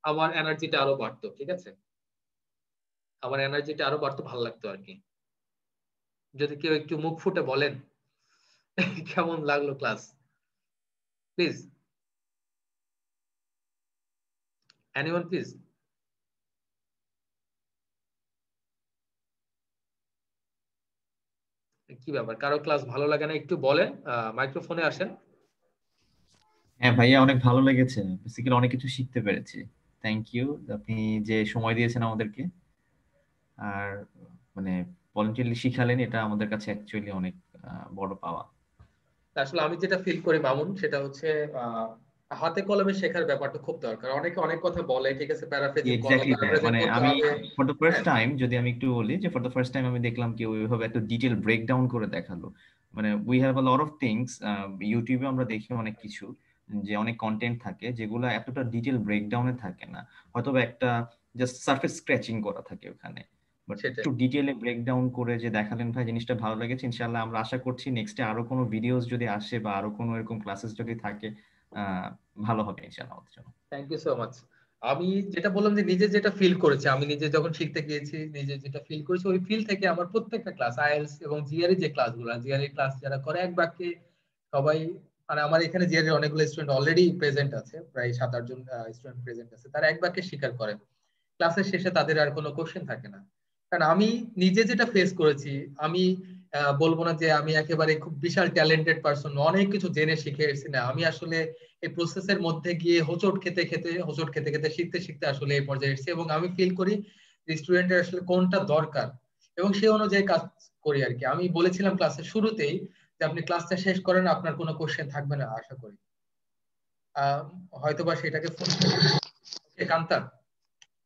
আমার এনার্জিটা আরো বাড়তো। ঠিক আছে, আমার এনার্জিটা আরো বাড়তো, ভালো লাগতো আর কি। যদি কেউ একটু মুখ ফুটে বলেন কেমন লাগলো ক্লাস, প্লিজ, এনিওয়ান প্লিজ। কি ব্যাপার, কারো ক্লাস ভালো লাগে না? একটু বলেন, মাইক্রোফোনে আসেন। হ্যাঁ ভাইয়া, অনেক ভালো লেগেছে, বেসিক্যালি অনেক কিছু শিখতে পেরেছি। থ্যাংক ইউ, আপনি যে সময় দিয়েছেন আমাদেরকে, আর মানে ভলেন্টিয়ারলি শিখালেন, এটা আমাদের কাছে অ্যাকচুয়ালি অনেক বড় পাওয়া। আসলে আমি যেটা ফিল করি মামুন, সেটা হচ্ছে হাতে কলমে শেখার ব্যাপারটা খুব দরকার। অনেকে অনেক কথা বলে, ঠিক আছে, প্যারাফ্রেজিং বলে, এক্স্যাক্টলি ভাইয়া, প্যারাফ্রেজিং মানে করতে আমি হবে। ফর দ্য ফার্স্ট হ্যাঁ, টাইম, যদি আমি একটু বলি যে ফর দ্য ফার্স্ট টাইম আমি দেখলাম কি ওইভাবে একটা ডিটেল ব্রেকডাউন করে দেখালো। মানে we have a lot of things, ইউটিউবে আমরা দেখি অনেক কিছু, যে অনেক কন্টেন্ট থাকে যেগুলো এতটা ডিটেল ব্রেকডাউনে থাকে না, হয়তো বা একটা জাস্ট সারফেস স্ক্র্যাচিং করা থাকে ওখানে, বাট সেটাই। একটু ডিটেলে ব্রেকডাউন করে যে দেখালেন ভাই, জিনিসটা ভালো লেগেছে। ইনশাআল্লাহ আমরা আশা করছি নেক্সটে আরো কোনো ভিডিওস যদি আসে বা আরো কোনো এরকম ক্লাসেস যদি থাকে, আহ ভালো হবে ইনশাআল্লাহ আমাদের জন্য। Thank you so much. আমি যেটা বললাম যে নিজে যেটা ফিল করেছি, আমি নিজে যখন শিখতে গিয়েছি, নিজে যেটা ফিল করেছি, ওই ফিল থেকে আমার প্রত্যেকটা ক্লাস, আইএলটিএস এবং জিআরই যে ক্লাসগুলো, জিআরই ক্লাস যারা করে এক বাক্যে সবাই, মানে আমার এখানে জিআরই অনেকগুলো স্টুডেন্ট অলরেডি প্রেজেন্ট আছে, প্রায় 7-8 জন স্টুডেন্ট প্রেজেন্ট আছে, তারা এক বাক্যে স্বীকার করেন। ক্লাসের শেষে তাদের আর কোনো কোশ্চেন থাকে না। কারণ আমি নিজে যেটা ফেস করেছি, আমি বলবো না যে আমি একেবারে খুব বিশাল ট্যালেন্টেড পারসন, অনেক কিছু জেনে শিখে এসেছি না। আমি আসলে এই প্রসেসের মধ্যে গিয়ে হোঁচট খেতে খেতে শিখতে শিখতে আসলে এই পর্যায়ে এসেছি, এবং আমি ফিল করি যে স্টুডেন্টের আসলে কোনটা দরকার এবং সেই অনুযায়ী কাজ করি আর কি। আমি বলেছিলাম ক্লাসের শুরুতেই যে আপনি ক্লাসটা শেষ করেন, আপনার কোনো কোশ্চেন থাকবে না আশা করি। আহ হয়তোবা সেটাকে ফোন কান্তা,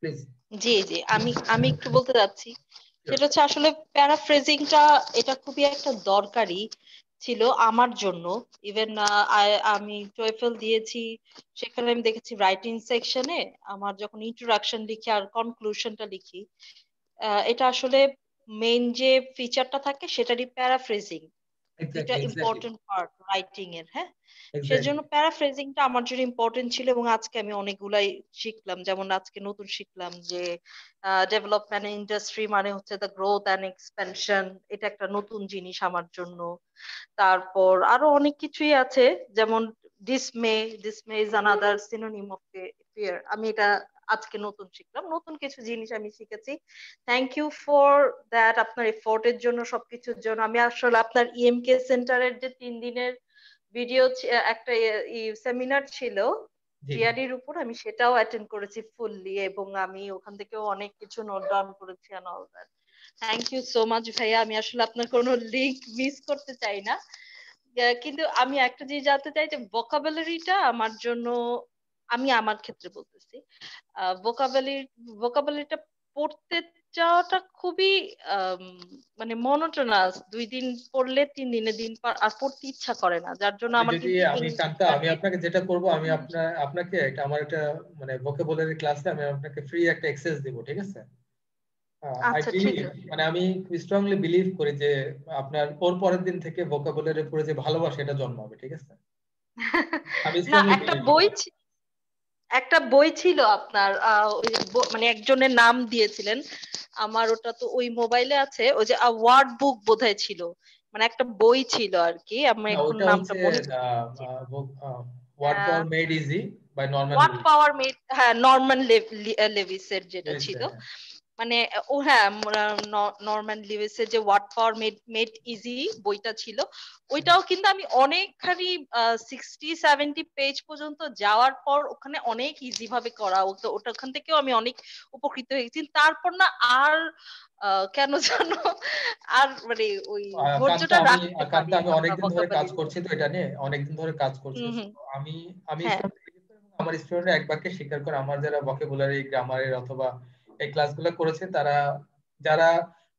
প্লিজ। জি জি, আমি আমি একটু বলতে চাচ্ছি, সেটা হচ্ছে আসলে প্যারাফ্রেজিংটা এটা খুবই একটা দরকারি ছিল আমার জন্য। ইভেন আমি টয়েফেল দিয়েছি, সেখানে আমি দেখেছি রাইটিং সেকশনে আমার যখন ইন্ট্রোডাকশন লিখি আর কনক্লুশনটা লিখি, এটা আসলে মেইন যে ফিচারটা থাকে সেটারই প্যারাফ্রেজিং, দুইটা exactly, exactly, important part writing এর। হ্যাঁ, এক্স্যাক্টলি। সেজন্য প্যারাফ্রেজিংটা আমার জন্য ইম্পর্টেন্ট ছিল এবং আজকে আমি অনেকগুলাই শিখলাম। যেমন আজকে নতুন শিখলাম যে ডেভেলপমেন্ট ইন্ডাস্ট্রি মানে হচ্ছে দ্য গ্রোথ অ্যান্ড এক্সপেনশন, এটা একটা নতুন জিনিস আমার জন্য। তারপর আরো অনেক কিছুই আছে, যেমন dismay, dismay is another synonym of fear. আমি এটা আজকে নতুন শিখলাম, নতুন কিছু জিনিস আমি শিখেছি। থ্যাংক ইউ ফর দ্যাট, আপনার এফোর্টের জন্য, সবকিছুর জন্য। আমি আসলে আপনার ইএমকে সেন্টারের যে 3 দিনের ভিডিও একটা সেমিনার ছিল জি জিআরইর উপর, আমি সেটাও অ্যাটেন্ড করেছি ফুললি, এবং আমি ওখান থেকেও অনেক কিছু নোট ডাউন করেছি and all that. Thank you so much ভাইয়া, আমি আসলে আপনার কোনো লিংক মিস করতে চাই না। কিন্তু আমি একটা জিনিস জানতে চাই যে ভোকাবুলারিটা আমার জন্য, আমি আমার ক্ষেত্রে বলতেছি, ভোকাবুলারিটা পড়তে যাওয়াটা খুবই আম, মানে মনোটোনাস, 2 দিন পড়লে 3 দিনে দিন আর পড়তে ইচ্ছা করে না, যার জন্য আপনি আমার যদি কিন্তু আমি কান্তা আমি ইংলিশটাকে। আপনাকে যেটা করব, আমি আপনাকে আমার একটা মানে ভোকাবুলারি ক্লাসে আমি আপনাকে ফ্রি একটা অ্যাক্সেস দিব, ঠিক আছে? আই আচ্ছা ঠিক বিলিভ, আছে। মানে আমি স্ট্রংলি বিলিভ করি যে আপনার ওর পরের দিন থেকে ভোকাবুলারির উপরে যে ভালোবাসা এটা জন্মাবে, ঠিক আছে? আমি না, স্ট্রংলি একটা বিলিভ করি। বই একটা বই ছিল আপনার, ওই যে মানে একজনের নাম দিয়েছিলেন, আমার ওটা তো ওই মোবাইলে আছে, ওই যে ওয়ার্ড বুক বোধহয় ছিল, মানে একটা বই ছিল আর কি, আমি না, এখন ওটা নামটা হচ্ছে মনে করতে পারছি word power made easy by Norman what power made, হ্যাঁ নরম্যান লেভিসের যেটা লুইস। ছিল, মানে ও হ্যাঁ নরম্যান লিভিসের যে হোয়াট পাওয়ার মেড ইজি বইটা ছিল, ওইটাও কিন্তু আমি অনেকখানি 60-70 পেজ পর্যন্ত যাওয়ার পর ওখানে অনেক ইজি ভাবে করা, ওটা ওখান থেকেও আমি অনেক উপকৃত হয়েছি, তারপর না আর কেন জানো আর মানে ওই ধৈর্যটা রাখতে কান্তা পারিনি আমি আপনার অনেকদিন ধরে কাজ ভোকাবুলারি। করছি তো এটা নিয়ে, অনেকদিন ধরে কাজ করছি। হুম হুম। So, আমি আমি হ্যাঁ strongly believe করি এবং আমার স্টুডেন্টরা এক বাক্যে স্বীকার করে, আমার যারা ভোকাবুলারি গ্রামারের অথবা এই ক্লাসগুলো করেছে তারা, যারা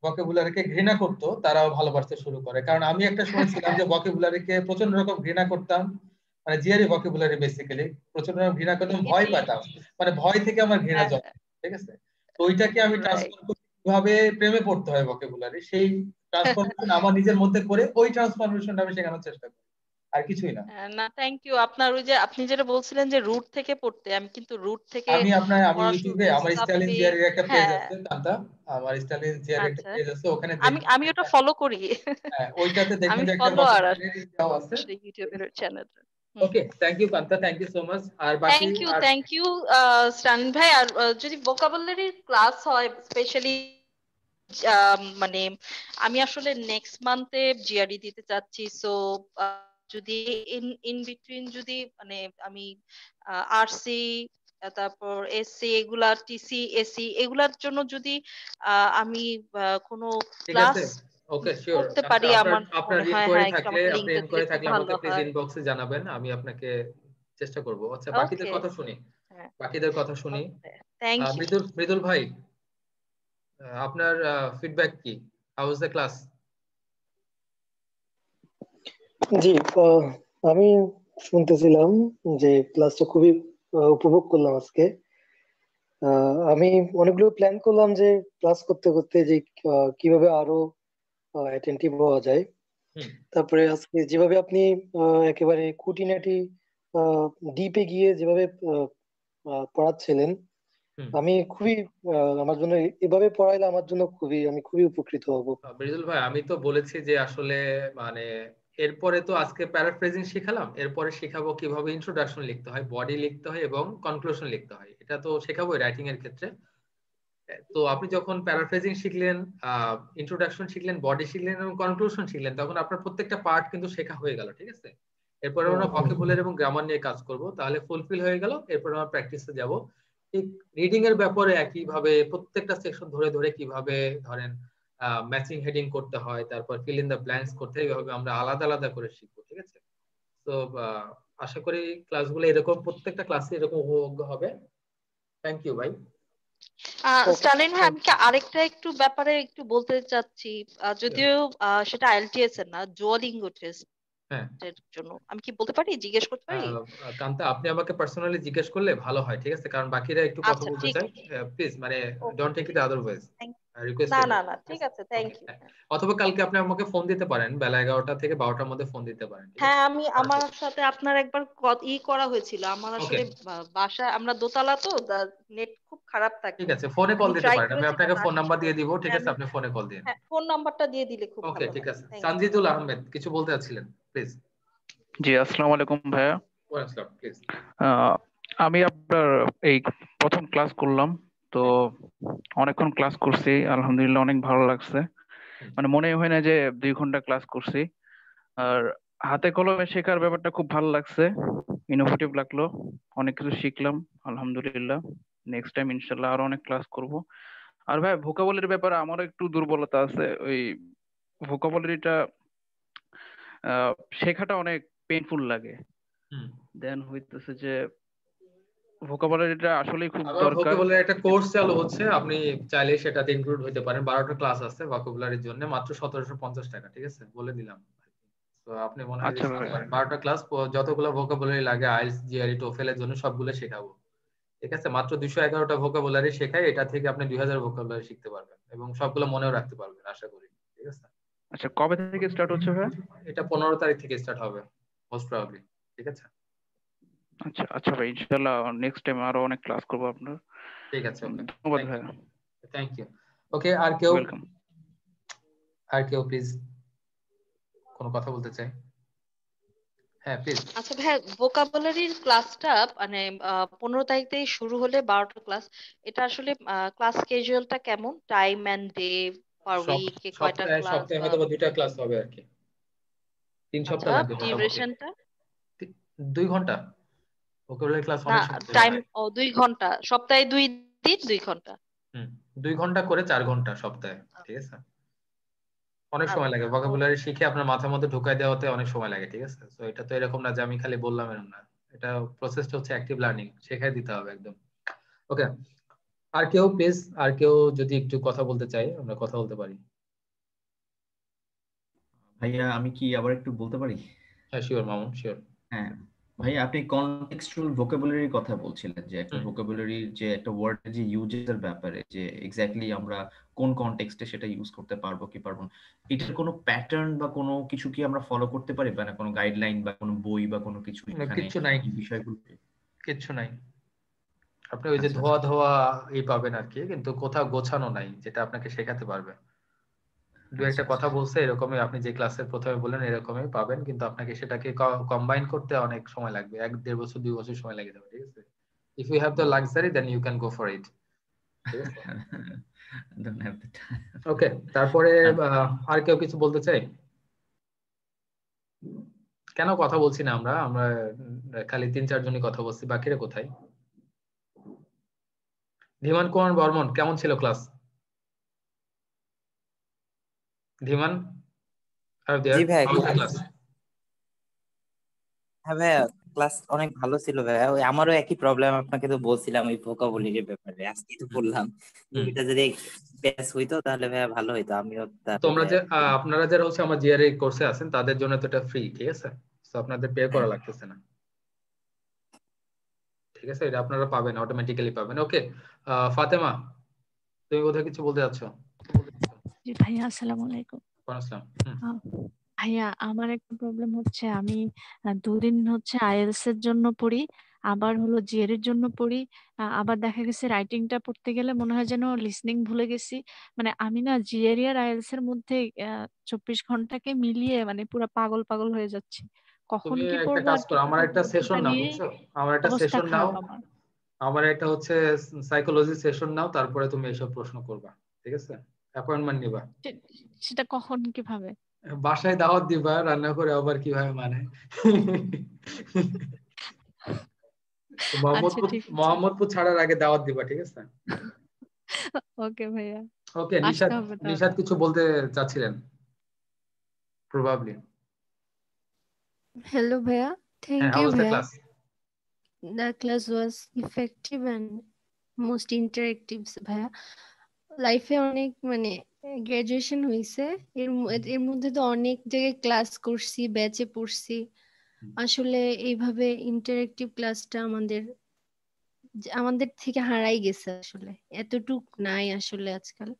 ভোকাবুলারিকে ঘৃণা করতো তারাও ভালোবাসতে শুরু করে। কারণ আমি একটা সময় ছিলাম যে ভোকাবুলারিকে প্রচন্ড রকম ঘৃণা করতাম, মানে জিআরই ভোকাবুলারি বেসিক্যালি প্রচন্ড রকম ঘৃণা করতাম, জি ভয় জি। পেতাম, মানে ভয় থেকে আমার ঘৃণা হ্যাঁ জন্ম, ঠিক আছে? তো ওইটাকে আমি রাইট। ট্রান্সফার করি কিভাবে প্রেমে পড়তে হয় ভোকাবুলারি, সেই ট্রান্সফরমেশন আমার নিজের মধ্যে করে ওই ট্রান্সফরমেশনটা আমি শেখানোর চেষ্টা করি, আর কিছুই না। না থ্যাংক ইউ, আপনার ওই যে আপনি যেটা বলছিলেন যে রুট থেকে পড়তে, আমি কিন্তু রুট থেকে আমি পড়া শুরু ইউটিউবে করেছি আমার স্টাইলিশ তাতে। জিআর এর একটা পেজ হ্যাঁ আছে কান্তা, আমার স্টাইলিশ জিআর এর একটা আচ্ছা, পেজ আছে, ওখানে আমি দেখবেন আমি যে ওটা একটা, ফলো করি। হ্যাঁ, ওইটাতে দেখবেন আমি যে একটা ফলোয়ার ভোকাবুলারি দেওয়া আছে। আসলে ইউটিউবের চ্যানেলটা। Hmm okay, hmm. Thank you Kanta, thank you so much. আর বাকি আর থ্যাংক ইউ স্টালিন ভাই। আর যদি ভোকাবুলারির ক্লাস হয় স্পেশালি, মানে আমি আসলে নেক্সট মান্থে জিআরই দিতে চাচ্ছি, সো যদি ইন ইন বিটুইন যদি মানে আমি আরসি, তারপর এসসি, এগুলা টিসি এসি এগুলার জন্য যদি আমি কোনো ঠিক আছে, ক্লাস ওকে শিওর করতে কান্তা, পারি, আপনার আমার আপনার মনে হয় ইনকোয়ারি হ্যাঁ একটু থাকলে, আমাকে আপনি লিঙ্কটা দিলে ইনকোয়ারি খুব থাকলে আমাকে ভালো প্লিজ হয়। ইনবক্সে জানাবেন, আমি আপনাকে চেষ্টা করব। আচ্ছা, বাকিদের ওকে। কথা শুনি, হ্যাঁ বাকিদের কথা শুনি। Okay, thank you. Mridul Mridul ভাই, আপনার ফিডব্যাক কি? How is the class? জি, আমি শুনতেছিলাম যে ক্লাসটা খুবই উপভোগ করলাম আজকে। আমি অনেকগুলো প্ল্যান করলাম যে ক্লাস করতে করতে যে কিভাবে আরো অ্যাটেন্টিভ হওয়া যায়। হুম তারপরে আজকে যেভাবে আপনি একেবারে খুঁটিনাটি ডিপে গিয়ে যেভাবে পড়াচ্ছিলেন, হুম। আমি খুবই আমার জন্য এভাবে পড়াইলে আমার জন্য আমি খুবই উপকৃত হব। মৃদুল ভাই, আমি তো বলেছি যে আসলে মানে এরপরে তো আজকে প্যারাফ্রেজিং শিখালাম, এরপরে শেখাবো কিভাবে ইন্ট্রোডাকশন লিখতে হয়, বডি লিখতে হয় এবং কনক্লুশন লিখতে হয়, এটা তো শেখাবো রাইটিং এর ক্ষেত্রে। তো আপনি যখন প্যারাফ্রেজিং শিখলেন, ইন্ট্রোডাকশন শিখলেন, বডি শিখলেন এবং কনক্লুশন শিখলেন, তখন আপনার প্রত্যেকটা পার্ট কিন্তু শেখা হয়ে গেল, ঠিক আছে? এরপরে হুম আমরা হুম ভোকাবুলারি এবং গ্রামার নিয়ে কাজ করব, তাহলে ফুলফিল হয়ে গেল। এরপরে আমরা প্র্যাকটিসে যাব। ঠিক রিডিং এর ব্যাপারে একই ভাবে প্রত্যেকটা সেকশন ধরে ধরে কিভাবে ধরেন ম্যাচিং হেডিং করতে হয়, তারপর ফিল ইন দ্য ব্ল্যাঙ্কস করতে হয়, এইভাবে আমরা আলাদা আলাদা করে শিখবো, ঠিক আছে? তো আশা করি ক্লাসগুলো এরকম, প্রত্যেকটা ক্লাসে এরকম উপভোগ্য হবে। থ্যাংক ইউ ভাই। ওকে, স্টালিন ভাই, থ্যাংক আমি কি আরেকটা একটু ব্যাপারে একটু বলতে চাচ্ছি, যদিও সেটা আইএলটিএস এর না, ডুওলিঙ্গো হ্যাঁ, টেস্টের জন্য আমি কি বলতে পারি, জিজ্ঞেস করতে পারি? কান্তা, আপনি আমাকে পার্সোনালি জিজ্ঞেস করলে ভালো হয়, ঠিক আছে? কারণ বাকিরা একটু কথা আচ্ছা বলতে ঠিক চাই। আছে। প্লিজ, মানে ওকে ডোন্ট টেক ইট ঠিক আছে। আদারওয়াইজ, Thank- রিকোয়েস্ট না এটা, না না, ঠিক ঠিক আছে? আছে, থ্যাংক ওকে, ইউ। হ্যাঁ। অথবা কালকে আপনি আমাকে ফোন দিতে পারেন বেলা 11টা থেকে 12টার মধ্যে ফোন দিতে পারেন, ঠিক হ্যাঁ, আছে? আমি আমার সরাসরি। সাথে আপনার একবার করা হয়েছিল, আমার ওকে, আসলে বাসা আমরা দোতলা তো, নেট খুব খারাপ ঠিক থাকে। আছে, ফোনে কল আমি দিতে ট্রাই পারেন, আমি করেছি আপনাকে বাট ফোন আসছে নাম্বার না। দিয়ে দিব, ঠিক হ্যাঁ আছে? আমি, আপনি ফোনে কল দিন। হ্যাঁ ফোন নাম্বারটা দিয়ে দিলে খুব ওকে, ভালো ঠিক হয়, আছে। Thank you. সানজিদুল আহমেদ কিছু বলতে চাচ্ছিলেন, প্লিজ। জি, আসসালামু আলাইকুম ভাইয়া। Welcome, please. আহ, আমি আপনার এই প্রথম ক্লাস করলাম তো, অনেকক্ষণ ক্লাস করছি, আলহামদুলিল্লাহ অনেক ভালো লাগছে। মানে মনে হয় না যে 2 ঘন্টা ক্লাস করছি। আর হাতে কলমে শেখার ব্যাপারটা খুব ভালো লাগছে, ইনোভেটিভ লাগলো, অনেক কিছু শিখলাম আলহামদুলিল্লাহ। নেক্সট টাইম ইনশাল্লাহ আরো অনেক ক্লাস করব। আর ভাই ভোকাবুলারির ব্যাপারে আমারও একটু দুর্বলতা আছে, ওই ভোকাবুলারিটা শেখাটা অনেক পেইনফুল লাগে। হুম। দেন হইতেছে যে ভোকাবুলারিটা আসলেই খুব আমার দরকার। ভোকাবুলারি একটা কোর্স চালু হচ্ছে, আপনি চাইলে সেটাতে ইনক্লুড হতে পারেন। 12টা ক্লাস আছে ভোকাবুলারির জন্য, মাত্র 1750 টাকা, ঠিক আছে বলে দিলাম। তো আপনি মনে হয় আচ্ছা রিস্ক নিতে ভাই, পারেন। 12টা ক্লাস, যতগুলো ভোকাবুলারি লাগে আইএলটিএস জিআরই টোফেলের জন্য সবগুলো শেখাবো, ঠিক আছে। মাত্র 211টা ভোকাবুলারি শেখাই, এটা থেকে আপনি 2000 ভোকাবুলারি শিখতে পারবেন এবং সবগুলো মনেও রাখতে পারবেন আশা করি, ঠিক আছে। আচ্ছা কবে থেকে স্টার্ট হচ্ছে ভাই? এটা 15 তারিখ থেকে স্টার্ট হবে মোস্ট প্রবাবলি, ঠিক আছে। আচ্ছা আচ্ছা ভাই, ইনশাআল্লাহ নেক্সট টাইম আরো অনেক ক্লাস করবো আপনার। ঠিক আছে, ওকে, ধন্যবাদ থ্যাংক ভাই। You, thank you. ওকে, আর কেউ, ওয়েলকাম। আর কেউ প্লিজ কোনো কথা বলতে চাই? হ্যাঁ প্লিজ। আচ্ছা ভাইয়া, ভোকাবুলারির ক্লাসটা মানে 15 তারিখ থেকে শুরু হলে 12টা ক্লাস, এটা আসলে ক্লাস স্কেজুয়ালটা কেমন, টাইম এন্ড ডে, পার উইকে কয়টা সপ্তাহে ক্লাস সপ্তাহে বা? হয়তো বা 2টা ক্লাস হবে আর কি, 3 সপ্তাহ আচ্ছা, লাগবে মোটামুটি। ডিউরেশনটা? 2 ঘন্টা, ভোকাবুলারি ক্লাস না, অনেক সময় টাইম, হয়। 2 ঘন্টা, সপ্তাহে 2 দিন 2 ঘন্টা? হুম, 2 ঘন্টা করে 4 ঘন্টা সপ্তাহে, ঠিক আছে। অনেক সময় লাগে ভোকাবুলারি শিখে আপনার মাথার মধ্যে ঢুকাই দেওয়াতে, অনেক সময় লাগে, ঠিক আছে। তো এটা তো এরকম না যে আমি খালি বললাম, এরকম না। এটা প্রসেসটা হচ্ছে অ্যাক্টিভ লার্নিং, শেখাই দিতে হবে একদম। ওকে, আর কেউ প্লিজ, আর কেউ যদি একটু কথা বলতে চাই আমরা কথা বলতে পারি। ভাইয়া আমি কি আবার একটু বলতে পারি? হ্যাঁ শিওর মামুন, শিওর। হ্যাঁ ভাইয়া, আপনি কনটেক্সচুয়াল ভোকাবুলারির কথা বলছিলেন, যে একটা হুম। ভোকাবুলারির যে একটা ওয়ার্ডের যে ইউজের ব্যাপারে, যে এক্স্যাক্টলি আমরা কোন কনটেক্সটে সেটা ইউজ করতে পারবো কি পারবো না, এটার কোনো প্যাটার্ন বা কোনো কিছু কি আমরা ফলো করতে পারি, মানে কোনো গাইডলাইন বা কোনো বই বা কোনো কিছু এখানে কিচ্ছু নাই, এই বিষয়গুলো? কিচ্ছু নাই। আপনি ওই যে আচ্ছা ধোয়া ধোয়া পাবেন আর কি, কিন্তু কোথাও গোছানো নাই যেটা আপনাকে শেখাতে পারবে। দু আচ্ছা একটা আচ্ছা। কথা বলছে এরকমই, আপনি যে ক্লাসের প্রথমে বললেন এরকমই পাবেন, কিন্তু আপনাকে সেটাকে কম্বাইন করতে অনেক সময় লাগবে, 1-1.5 বছর 2 বছর সময় লেগে যাবে, ঠিক আছে। If you have the luxury then you can go for it, ঠিক আছে। Don't have the time. ওকে, তারপরে আর কেউ কিছু বলতে চাই? কেন কথা বলছি না আমরা, আমরা খালি 3-4 জনই কথা বলছি, বাকিরা কোথায়? ধীমান কুমার বর্মন, কেমন ছিল ক্লাস? ধীমান, আর জি দেয়ার ভাইয়া, হাউ দ্য ক্লাস? হ্যাঁ ভাইয়া, ক্লাস অনেক ভালো ছিল ভাইয়া। ওই আমারও একই প্রবলেম, আপনাকে তো বলছিলাম ওই ভোকাবুলারির ব্যাপারে, আজকে তো বললাম। এটা যদি ব্যাস হইতো তাহলে ভাইয়া ভালো হইতো, আমিও তাহলে তোমরা ভাইয়া। যে আপনারা যারা হচ্ছে আমার জিআরএ কোর্সে আছেন তাদের জন্য তো এটা ফ্রি, ঠিক আছে। তো আপনাদের পে করা লাগতেছে না, ঠিক আছে। এটা আপনারা পাবেন, অটোমেটিক্যালি পাবেন। ওকে, ফাতেমা, তুমি কোথায় কিছু বলতে যাচ্ছ? জি ভাইয়া, আসসালামু আলাইকুম। ওয়ালাইকুম আসসালাম। আহ, ভাইয়া আমার একটা প্রবলেম হচ্ছে, আমি 2 দিন হচ্ছে আইএলটিএস এর জন্য পড়ি, আবার হলো জিআর এর জন্য পড়ি। আবার দেখা গেছে রাইটিংটা পড়তে গেলে মনে হয় যেন লিসনিং ভুলে গেছি। মানে আমি না জিআর আর আইএলটিএস এর মধ্যে 24 ঘন্টাকে মিলিয়ে মানে পুরো পাগল পাগল হয়ে যাচ্ছি, কখন তুমি কি একটা পড়বো কাজ আর কি করো, আমার পড়বো একটা সেশন সেটা নাও, নিয়ে বুঝছো, আমার একটা অবস্থা সেশন নাও, খারাপ আমার। আমার একটা হচ্ছে সাইকোলজি সেশন নাও, তারপরে তুমি এসব প্রশ্ন করবা, ঠিক আছে। অ্যাপয়েন্টমেন্ট নিবা, সে- সেটা কখন কিভাবে? বাসায় দাওয়াত দিবা, রান্না করে আবার কিভাবে মানে আচ্ছা মোহাম্মদপুর, ঠিক আছে। মোহাম্মদপুর ছাড়ার আগে দাওয়াত দিবা, ঠিক আছে। ওকে ভাইয়া, ওকে, আসতে নিশাদ, হবে তাহলে। নিশাদ কিছু বলতে চাচ্ছিলেন প্রবাবলি। Hello, Bhaiya. হ্যাঁ, Thank how you, was the Bhaiya. Class? The class was effective and most interactive, Bhaiya. লাইফে অনেক মানে গ্রাজুয়েশন হয়েছে, এর মধ্যে তো অনেক জায়গায় ক্লাস করছি, ব্যাচে পড়ছি। আসলে এইভাবে ইন্টারেক্টিভ ক্লাসটা আমাদের থেকে হারাই গেছে, আসলে এতটুক নাই আসলে আজকাল। না,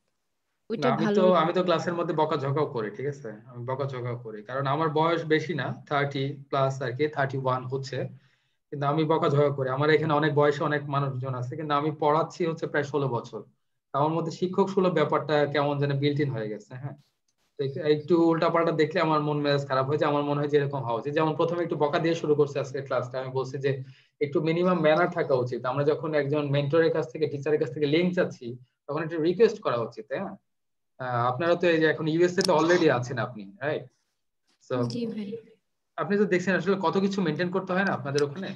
ওইটা আমি ভালো তো হতো। আমি তো ক্লাসের মধ্যে বকাঝকাও করি, ঠিক আছে। আমি বকাঝকাও করি কারণ আমার বয়স বেশি না, 30+ আর কি, 31 হচ্ছে, কিন্তু আমি বকাঝকা করি। আমার এখানে অনেক বয়সে অনেক মানুষজন আছে, কিন্তু আমি পড়াচ্ছি হচ্ছে প্রায় 16 বছর। আমার মধ্যে শিক্ষক সুলভ ব্যাপারটা কেমন যেন বিল্ট ইন হয়ে গেছে। হ্যাঁ, তো একটু উল্টাপাল্টা দেখলে আমার মন মেজাজ খারাপ হয়ে যায়। আমার মনে হয় যে এরকম হওয়া উচিত। যেমন প্রথমে একটু বকা দিয়ে শুরু করছে আজকে ক্লাসটা, আমি বলছি যে একটু মিনিমাম ম্যানার থাকা উচিত। আমরা যখন একজন মেন্টরের কাছ থেকে, টিচারের কাছ থেকে লিঙ্ক চাচ্ছি, তখন একটু রিকোয়েস্ট করা উচিত, তাই না? আপনারা তো এই যে এখন ইউএসএ তে অলরেডি আছেন আপনি, রাইট? সো জি ভাই। আপনি তো দেখছেন আসলে কত কিছু মেনটেন করতে হয় না আপনাদের ওখানে।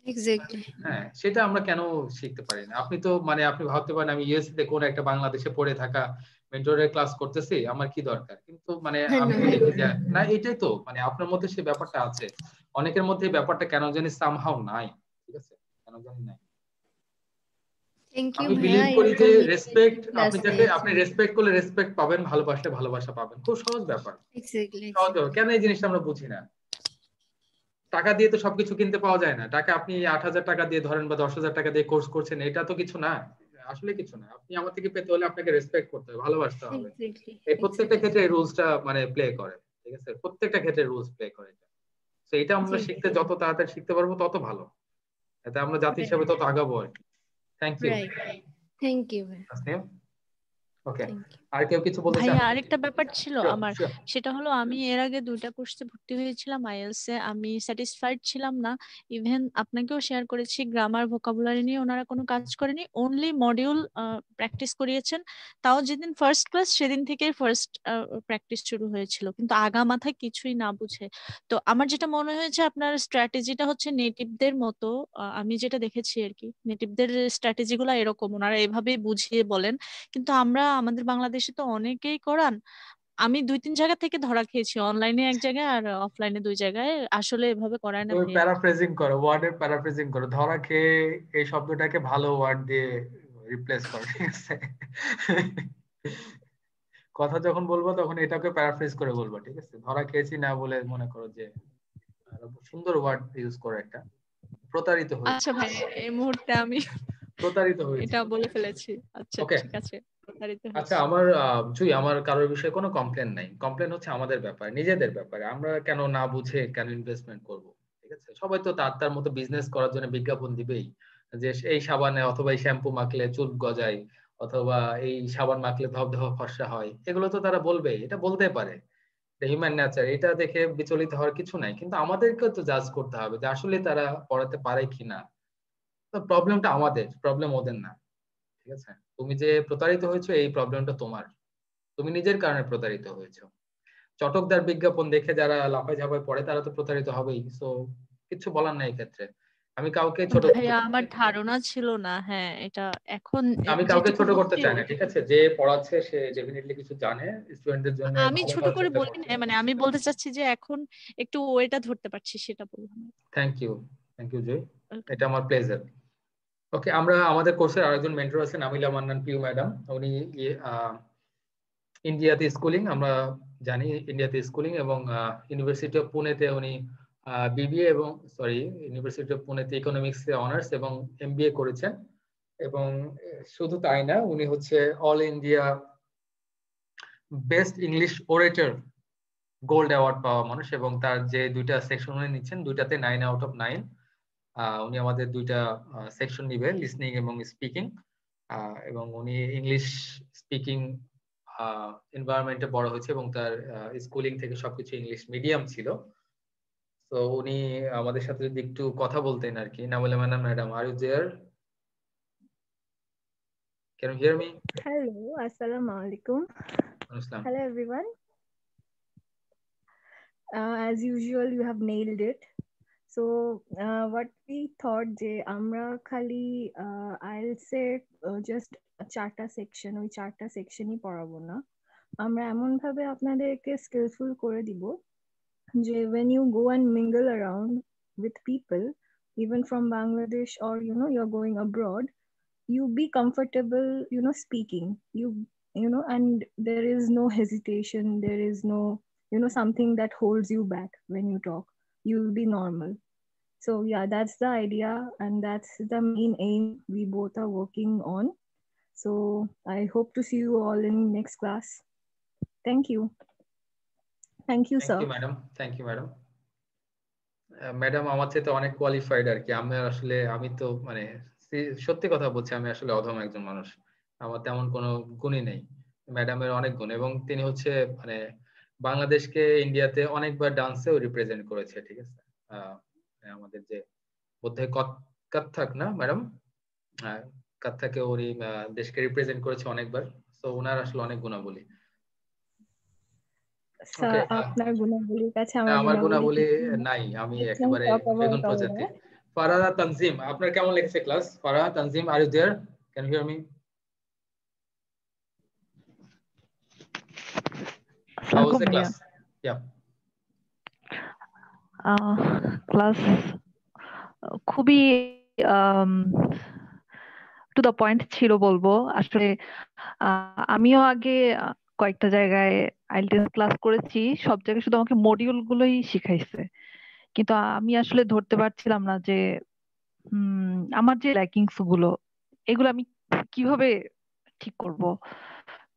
এক্স্যাক্টলি। হ্যাঁ, সেটা আমরা কেন শিখতে পারি না? আপনি তো মানে আপনি ভাবতে পারেন আমি ইউএসএ তে কোন একটা বাংলাদেশে পড়ে থাকা মেন্টরের ক্লাস করতেছি, আমার কি দরকার? কিন্তু মানে আমি না, দেখি যে না, এটাই তো মানে আপনার মধ্যে সেই ব্যাপারটা আছে, অনেকের মধ্যে এই ব্যাপারটা কেন জানি সামহাউ নাই। ঠিক আছে, কেন জানি নাই। থ্যাংক ইউ আমি ভাইয়া, বিলিভ করি যে এরকম রেসপেক্ট, ক্লাস আপনি যাকে আপনি দিয়েছেন। রেসপেক্ট করলে রেসপেক্ট পাবেন, ভালোবাসলে ভালোবাসা পাবেন। খুব সহজ ব্যাপার, এক্স্যাক্টলি সহজ ব্যাপার। এক্স্যাক্টলি। কেন এই জিনিসটা আমরা বুঝি না? টাকা দিয়ে তো সবকিছু কিনতে পাওয়া যায় না। টাকা আপনি 8,000 টাকা দিয়ে ধরেন বা 10,000 টাকা দিয়ে কোর্স করছেন, এটা তো কিছু না, আসলে কিছু না। আপনি আমার থেকে পেতে হলে আপনাকে রেসপেক্ট করতে হবে, ভালোবাসতে হবে। এক্স্যাক্টলি এই প্রত্যেকটা এক্স্যাক্টলি। ক্ষেত্রে এই রুলসটা মানে প্লে করে। ঠিক আছে, প্রত্যেকটা ক্ষেত্রে রুলস প্লে করে। তো এটা আমরা জি শিখতে, যত তাড়াতাড়ি শিখতে পারবো তত ভালো, এতে আমরা জাতি হিসেবে তত আগাবো আর কি। Thank you right. Thank you ভাইয়া, তাসনিম। Okay, thank you. আর কেউ কিছু বলতে চান? ভাইয়া আরেকটা ব্যাপার ছিল Sure, আমার, sure. সেটা হলো আমি এর আগে 2টা কোর্সে ভর্তি হয়েছিলাম আইএলস এ, আমি স্যাটিসফাইড ছিলাম না। ইভেন আপনাকেও শেয়ার করেছি, গ্রামার ভোকাবুলারি নিয়ে ওনারা কোনো কাজ করেনি, অনলি মডিউল প্র্যাকটিস করিয়েছেন। তাও যেদিন ফার্স্ট ক্লাস সেদিন থেকে ফার্স্ট প্র্যাকটিস শুরু হয়েছিল, কিন্তু আগা মাথায় কিছুই না বুঝে। তো আমার যেটা মনে হয়েছে আপনার স্ট্র্যাটেজিটা হচ্ছে নেটিভদের মতো, আমি যেটা দেখেছি আর কি, নেটিভদের স্ট্র্যাটেজিগুলো এরকম, ওনারা এভাবেই বুঝিয়ে বলেন। কিন্তু আমরা আমাদের বাংলাদেশে তো অনেকেই করান, আমি 2-3 জায়গা থেকে ধরা খেয়েছি, অনলাইনে এক জায়গায় আর অফলাইনে 2 জায়গায়, আসলে এভাবে করায় না তুমি ভাইয়া। প্যারাফ্রেজিং করো, ওয়ার্ডের প্যারাফ্রেজিং করো, ধরা খেয়ে এই শব্দটাকে ভালো ওয়ার্ড দিয়ে রিপ্লেস করো, ঠিক আছে? কথা যখন বলবো তখন এটাকে প্যারাফ্রেজ করে বলবো, ঠিক আছে? ধরা খেয়েছি না বলে মনে করো যে আরো সুন্দর ওয়ার্ড ইউজ করো একটা, প্রতারিত হয়েছে, আচ্ছা ভাই, এই মুহূর্তে আমি প্রতারিত হয়েছে। এটা বলে ফেলেছি। আচ্ছা ওকে, ঠিক আছে, প্রতারিত আচ্ছা হয়েছি। আমার জুই, আমার কারোর বিষয়ে কোনো কমপ্লেন নাই। কমপ্লেন হচ্ছে আমাদের ব্যাপারে, নিজেদের ব্যাপারে। আমরা কেন না বুঝে কেন ইনভেস্টমেন্ট করব? ঠিক আছে, সবাই তো তার তার মতো বিজনেস করার জন্য বিজ্ঞাপন দিবেই, যে এই সাবানে অথবা এই শ্যাম্পু মাখলে চুল গজায়, অথবা এই সাবান মাখলে ধবধবা ফর্সা হয়, এগুলো তো তারা বলবে, এটা বলতে পারে, হিউম্যান নেচার। এটা দেখে বিচলিত হওয়ার কিছু নাই, কিন্তু আমাদেরকে তো জাজ করতে হবে যে আসলে তারা পড়াতে পারে কিনা। তো প্রবলেমটা আমাদের, প্রবলেম ওদের না। ঠিক আছে, তুমি যে প্রতারিত হয়েছো এই প্রবলেমটা তোমার, তুমি নিজের কারণে প্রতারিত হয়েছো। চটকদার বিজ্ঞাপন দেখে যারা লাফায় ঝাপায় পড়ে তারা তো প্রতারিত হবেই। সো কিছু বলার নাই এই ক্ষেত্রে। আমি কাউকে ছোট ভাইয়া আমার ধারণা ছিল না, হ্যাঁ এটা এখন আমি কাউকে যেটুকু ছোট করতে বুঝছি চাই না, ঠিক ওইটুকু। আছে? যে পড়াচ্ছে সে ডেফিনেটলি কিছু জানে, স্টুডেন্টদের জন্য আমি ভালো ছোট করার করে চেষ্টা বলি করছে। না, মানে আমি বলতে চাচ্ছি যে এখন একটু ওয়েটা ধরতে পারছি, সেটা বললাম। Thank you, thank you Joy, welcome. এটা আমার প্লেজার। ওকে, আমরা আমাদের কোর্সের আরেকজন মেন্টর আছেন আমিলা মান্নান পিউ ম্যাডাম, উনি ইন্ডিয়াতে স্কুলিং, আমরা জানি ইন্ডিয়াতে স্কুলিং, এবং ইউনিভার্সিটি অফ পুনেতে উনি বিবিএ এবং সরি ইউনিভার্সিটি অফ পুনেতে ইকোনমিক্স এ অনার্স এবং এমবিএ করেছেন। এবং শুধু তাই না, উনি হচ্ছে all India best English orator gold award পাওয়া মানুষ, এবং তার যে 2টা সেকশন উনি নিচ্ছেন, 2টাতে 9 আউট অফ 9। উনি আমাদের 2টা সেকশন নিবে, লিসনিং এবং স্পিকিং। এবং উনি ইংলিশ স্পিকিং এনভায়রনমেন্টে বড় হয়েছে, এবং তার স্কুলিং থেকে সবকিছু ইংলিশ মিডিয়াম ছিল। তো উনি আমাদের সাথে যদি একটু কথা বলতেন আর কি। Namula madam, madam are you there? Can you hear me? Hello, Assalamu alaikum. আসসালাম। Hello, everyone. As usual, you have nailed it. So, what we thought যে আমরা খালি IELTS এর just 4টা সেকশন, ওই 4টা সেকশনই পড়াবো না, আমরা এমন ভাবে আপনাদেরকে স্কিলফুল করে দিব যে when you go and mingle around with people, even from Bangladesh, or you're going abroad, you be comfortable speaking, you know and there is no hesitation, there is no something that holds you back. When you talk, you'll be normal. So yeah, that's the idea, and that's the main aim we both are working on. So I hope to see you all in next class. Thank you. Thank you, thank sir. You madam, thank you madam. Madam আমার চেয়ে অনেক qualified আর কি। আমি আসলে, আমি তো মানে সত্যি কথা বলছি, আমি আসলে অধম একজন মানুষ, আমার তেমন কোনো গুণই নেই। ম্যাডামের অনেক গুণ, এবং তিনি হচ্ছে মানে বাংলাদেশকে ইন্ডিয়াতে অনেকবার ডান্সেও রিপ্রেজেন্ট করেছে, ঠিক আছে? আমাদের যে বোধহয় কত্থক না ম্যাডাম, কত্থকে উনি দেশকে রিপ্রেজেন্ট করেছে অনেকবার। তো ওনার আসলে অনেক গুণাবলী। স্যার ওকে, আপনার গুণাবলীর কাছে না আমার আমার গুণাবলী কিছুই না। নাই, আমি Let's not একেবারে talk about বেগুন all প্রজাতি। that. ফারাহা তানজিম, আপনার কেমন লেগেছে class? Faraha Tanzim, are you there? Can you hear me? How was আসসালামু the ভাইয়া। class? Yeah. ক্লাস খুবই টু দ্য পয়েন্ট ছিল বলবো। আসলে আমিও আগে কয়েকটা জায়গায় আইএলটিএস ক্লাস করেছি, সব জায়গায় শুধু আমাকে মডিউল গুলোই শিখাইছে, কিন্তু আমি আসলে ধরতে পারছিলাম না যে আমার যে ল্যাকিংস গুলো, এগুলো আমি কিভাবে ঠিক করব।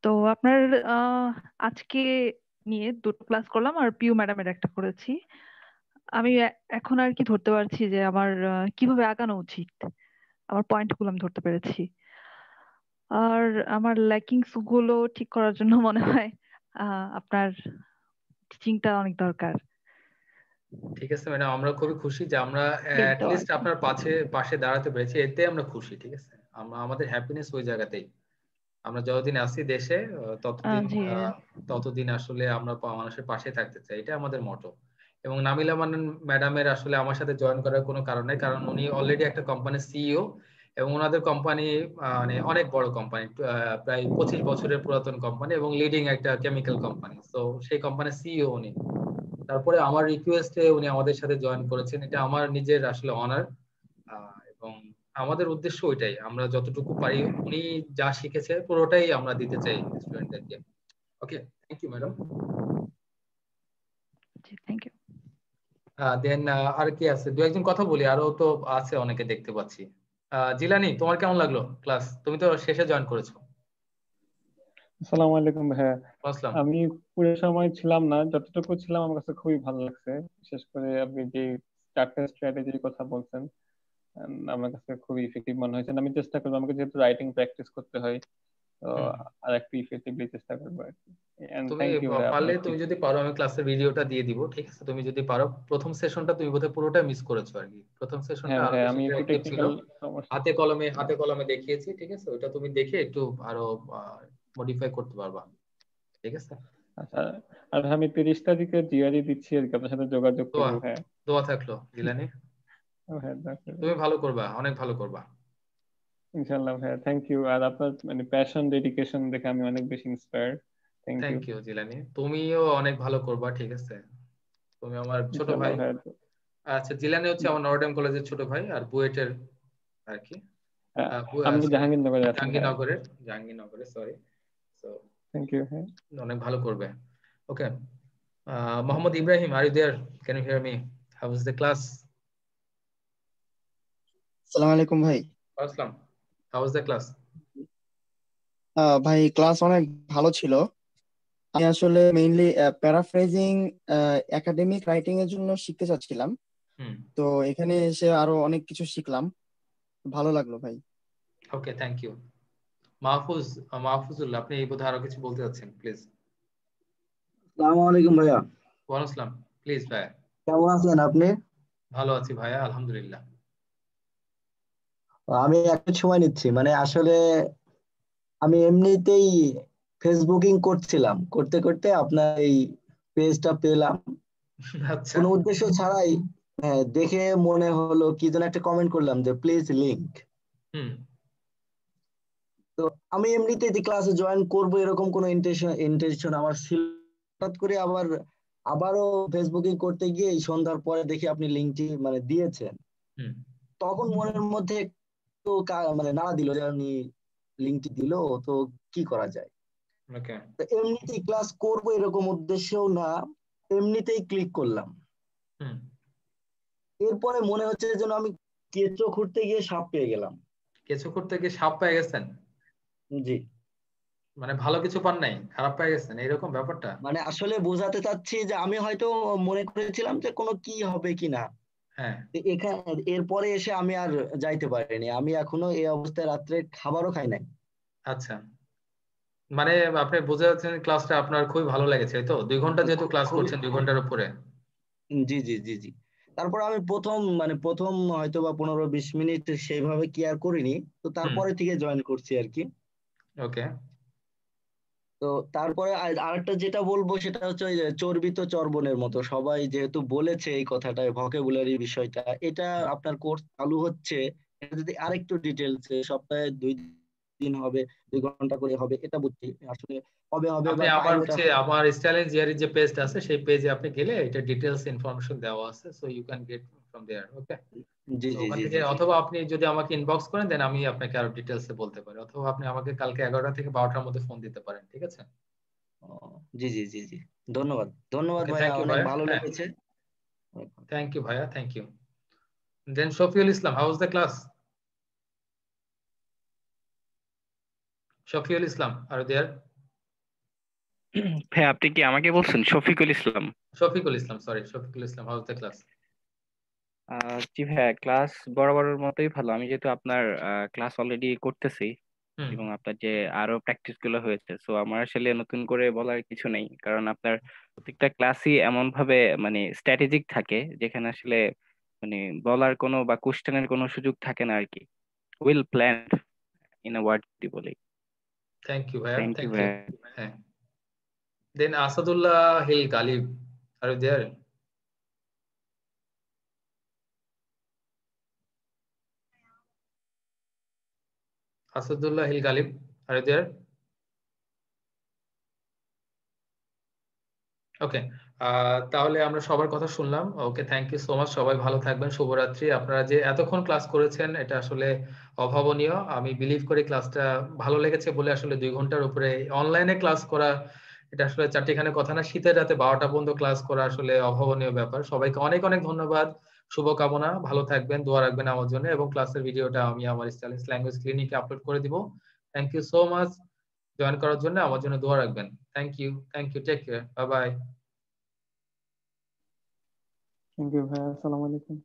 তো আপনার আজকে নিয়ে দুটো ক্লাস করলাম আর পিউ ম্যাডামের একটা করেছি। আমি এখন আর কি ধরতে পারছি যে আমার কিভাবে আগানো উচিত, আমার পয়েন্ট গুলো আমি ধরতে পেরেছি। আর আমার ল্যাকিংস গুলো ঠিক করার জন্য মনে হয় আপনার টিচিংটা অনেক দরকার। ঠিক আছে ম্যাডাম, আমরা খুবই খুশি যে আমরা এই অ্যাট তো আর লিস্ট কি। আপনার পাশে দাঁড়াতে পেরেছি, এতে আমরা খুশি। ঠিক আছে, আমাদের হ্যাপিনেস ওই জায়গাতেই। আমরা যতদিন আছি দেশে ততদিন আসলে আমরা মানুষের পাশে থাকতে চাই, এটা আমাদের মটো। এবং নামিলা মান্নান ম্যাডামের আসলে আমার সাথে জয়েন করার কোনো কারণ নাই, কারণ উনি অলরেডি একটা কোম্পানির সিইও, এবং ওনাদের কোম্পানি মানে অনেক বড় কোম্পানি, প্রায় 25 বছরের পুরাতন কোম্পানি এবং লিডিং একটা কেমিক্যাল কোম্পানি। তো সেই কোম্পানির সিইও উনি। তারপরে আমার রিকোয়েস্টে উনি আমাদের সাথে জয়েন করেছেন, এটা আমার নিজের আসলে অনার। এবং আমাদের উদ্দেশ্য ওইটাই, আমরা যতটুকু পারি উনি যা শিখেছে পুরোটাই আমরা দিতে চাই স্টুডেন্টদেরকে। Okay, thank you madam. Thank you. Then আর কি আছে, দু একজন কথা বলি, আরো তো আছে অনেকে দেখতে পাচ্ছি। জিলানি, তোমার কেমন লাগলো ক্লাস? তুমি তো শেষে জয়েন করেছো। আসসালামু আলাইকুম ভাইয়া। আসসালাম। আমি পুরো সময় ছিলাম না, যতটুকু ছিলাম আমার কাছে খুবই ভালো লাগছে। বিশেষ করে আপনি যে 4টা স্ট্র্যাটেজির কথা বলছেন, আমার কাছে খুবই ইফেক্টিভ মনে হয়েছে। আমি চেষ্টা করবো, আমাকে যেহেতু রাইটিং প্র্যাকটিস করতে হয়, তো আর একটু ইফেক্টিভলি চেষ্টা করবো আর কি। তুমি থ্যাংক ইউ ভাইয়া পারলে, আপনার তুমি যদি পারো, আমি ক্লাসের ভিডিওটা দিয়ে দিব, ঠিক আছে? তুমি যদি পারো, প্রথম সেশনটা তুমি বোধহয় পুরোটা মিস করেছো আর কি। প্রথম সেশনটা হ্যাঁ আরো ভাইয়া, বেশি আমি একটু ইন্টারেক্টিভ ছিল, টেকনিক্যাল সমস্যা। হাতে কলমে দেখিয়েছি, ঠিক আছে? ওটা তুমি দেখে একটু আরো মডিফাই করতে পারবা, ঠিক আছে? আচ্ছা, আর আমি 30 তারিখে জিআরই দিচ্ছি আর কি, আপনার সাথে যোগাযোগ দোয়া করবো ভাইয়া। দোয়া থাকলো জিলানি, হ্যাঁ ডাক্তার, তুমি ভালো করবা, অনেক ভালো করবা। ইনশাআল্লাহ ভাইয়া, থ্যাংক ইউ। আর আপনার মানে প্যাশন, ডেডিকেশন দেখে আমি অনেক বেশি inspired. Thank you. Thank you Jilani, তুমিও অনেক ভালো করবা, ঠিক আছে? তুমি আমার ছোট ইনশাআল্লাহ ভাই। ভাইয়া। আচ্ছা, জিলানি হচ্ছে আমার নটরডেম কলেজের ছোট ভাই, আর বুয়েটের আর কি, আমি জাহাঙ্গীরনগরে আছি ভাইয়া। জাহাঙ্গীরনগরে, সরি। সো থ্যাংক ইউ ভাইয়া। অনেক ভালো করবে। Okay, Mohammad Ibrahim, are you there? Can you hear me? How was the class? আসসালামু আলাইকুম ভাই। আসসালাম, হাউ ওয়াজ দ্য ক্লাস? ভাই ক্লাস অনেক ভালো ছিল। আমি আসলে মেইনলি প্যারাফ্রেজিং একাডেমিক রাইটিং এর জন্য শিখতে চাচ্ছিলাম, তো এখানে এসে আরো অনেক কিছু শিখলাম, ভালো লাগলো ভাই। ওকে, থ্যাংক ইউ। মাহফুজুল্লাহ, আপনি এই বোধহয় আরো কিছু বলতে চাচ্ছেন, প্লিজ। আসসালামু আলাইকুম ভাইয়া। ওয়ালাইকুম আসসালাম, প্লিজ ভাইয়া। কেমন আছেন আপনি? ভালো আছি ভাইয়া, আলহামদুলিল্লাহ। আমি একটু সময় নিচ্ছি, মানে আসলে আমি এমনিতেই ফেসবুকিং করছিলাম, করতে করতে আপনার এই পেজটা পেলাম, আচ্ছা, কোনো উদ্দেশ্য ছাড়াই। হ্যাঁ, দেখে মনে হলো কি যেন একটা কমেন্ট করলাম যে প্লিজ লিংক। তো আমি এমনিতেই ক্লাসে জয়েন করব এরকম কোনো ইন্টেনশন আমার ছিল। হঠাৎ করে আবারও ফেসবুকিং করতে গিয়ে এই সন্ধ্যার পরে দেখি আপনি লিংকটি মানে দিয়েছেন, তখন মনের মধ্যে একটু মানে নাড়া দিল যে আপনি লিংকটি দিল, তো কি করা যায়। তো এমনিতেই ক্লাস করব এরকম উদ্দেশ্যও না, এমনিতেই ক্লিক করলাম। এরপরে মনে হচ্ছে যেন আমি কেঁচো খুঁড়তে গিয়ে সাপ পেয়ে গেলাম। কেঁচো খুঁড়তে গিয়ে সাপ পেয়ে গেছেন? জি। মানে ভালো কিছু পান নাই, খারাপ পেয়ে গেছেন, এরকম ব্যাপারটা? মানে আসলে বোঝাতে চাচ্ছি যে আমি হয়তো মনে করেছিলাম যে কোনো কি হবে কিনা, হ্যাঁ, এখানে এরপরে এসে আমি আর যাইতে পারিনি, আমি এখনো এই অবস্থায় রাত্রে খাবারও খাই নাই। আচ্ছা, মানে আপনি বোঝা যাচ্ছেন ক্লাসটা আপনার খুবই ভালো লেগেছে, তো 2 ঘন্টা যেহেতু ক্লাস করছেন, 2 ঘন্টার উপরে। জি জি জি জি। তারপর আমি প্রথম হয়তো বা 15-20 মিনিট সেইভাবে কেয়ার করিনি, তো তারপরে থেকে জয়েন করছি আর কি। ওকে। তো তারপরে আরেকটা যেটা বলবো সেটা হচ্ছে ওই যে চর্বিত চর্বণের মতো, সবাই যেহেতু বলেছে এই কথাটা, ভোকাবুলারি বিষয়টা, এটা আপনার কোর্স চালু হচ্ছে, এটা যদি আরেকটু ডিটেলস সপ্তাহে 2 দিন হবে, 2 ঘন্টা করে হবে, এটা বুঝছি আসলে হবে হবে আপনি বা আমার পাইলট হচ্ছে আছে। আমার স্টাইলিশ জিআরই যে পেজটা আছে সেই পেজে আপনি গেলে এটা ডিটেইলস ইনফরমেশন দেওয়া আছে, so you can get from there. Okay, জি তো জি ওখান জি থেকে জি জি অথবা আপনি যদি আমাকে ইনবক্স করেন দেন আমি আপনাকে আরো ডিটেইলসে বলতে পারি, অথবা আপনি আমাকে কালকে 11টা থেকে 12টার মধ্যে ফোন দিতে পারেন, ঠিক আছে? ও, জি জি জি জি, ধন্যবাদ ধন্যবাদ ওকে, ভাইয়া, থ্যাংক ইউ অনেক ভাইয়া। ভালো হ্যাঁ, লেগেছে। থ্যাংক ইউ ভাইয়া, thank you. Then Shafiul Islam, how was the class? Shafiul Islam, are there? ভাই আপনি কি আমাকে বলছেন? Shafiqul Islam. Shafiqul Islam, sorry, Shafiqul Islam, how was the class? জি ভাইয়া, ক্লাস বরাবরের মতোই ভালো। আমি যেহেতু আপনার ক্লাস অলরেডি করতেছি হুম, এবং আপনার যে আরো প্র্যাকটিস গুলো হয়েছে, সো আমার আসলে নতুন করে বলার কিছু নেই, কারণ আপনার প্রত্যেকটা ক্লাসই এমন ভাবে মানে স্ট্র্যাটেজিক থাকে যেখানে আসলে মানে বলার কোনো বা কোশ্চেনের কোনো সুযোগ থাকে না আর কি। Well planned in a word যদি বলি। থ্যাংক ইউ ভাইয়া, থ্যাংক ইউ থ্যাংক ইউ। ভাইয়া। হ্যাঁ, then Asadullah Hil Galib, are there? Asadullah Hil Galib, are there? Okay, তাহলে আমরা সবার কথা শুনলাম। Okay, thank you so much, সবাই ভালো থাকবেন, শুভরাত্রি। আপনারা যে এতক্ষণ ক্লাস করেছেন এটা আসলে অভাবনীয়। আমি বিলিভ করি ক্লাসটা ভালো লেগেছে বলে আসলে 2 ঘন্টার উপরে অনলাইনে ক্লাস করা, এটা আসলে চারটিখানে কথা না। শীতের রাতে 12টা পর্যন্ত ক্লাস করা আসলে অভাবনীয় ব্যাপার। সবাইকে অনেক অনেক ধন্যবাদ, শুভকামনা, ভালো থাকবেন, দোয়া রাখবেন আমার জন্য, এবং ক্লাসের ভিডিওটা আমি আমার স্টাইলিশ ল্যাঙ্গুয়েজ ক্লিনিকে আপলোড করে দিব। Thank you so much join করার জন্য, আমার জন্য দোয়া রাখবেন। Thank you, thank you, take care, bye bye. Thank you ভাইয়া, আসসালামু আলাইকুম।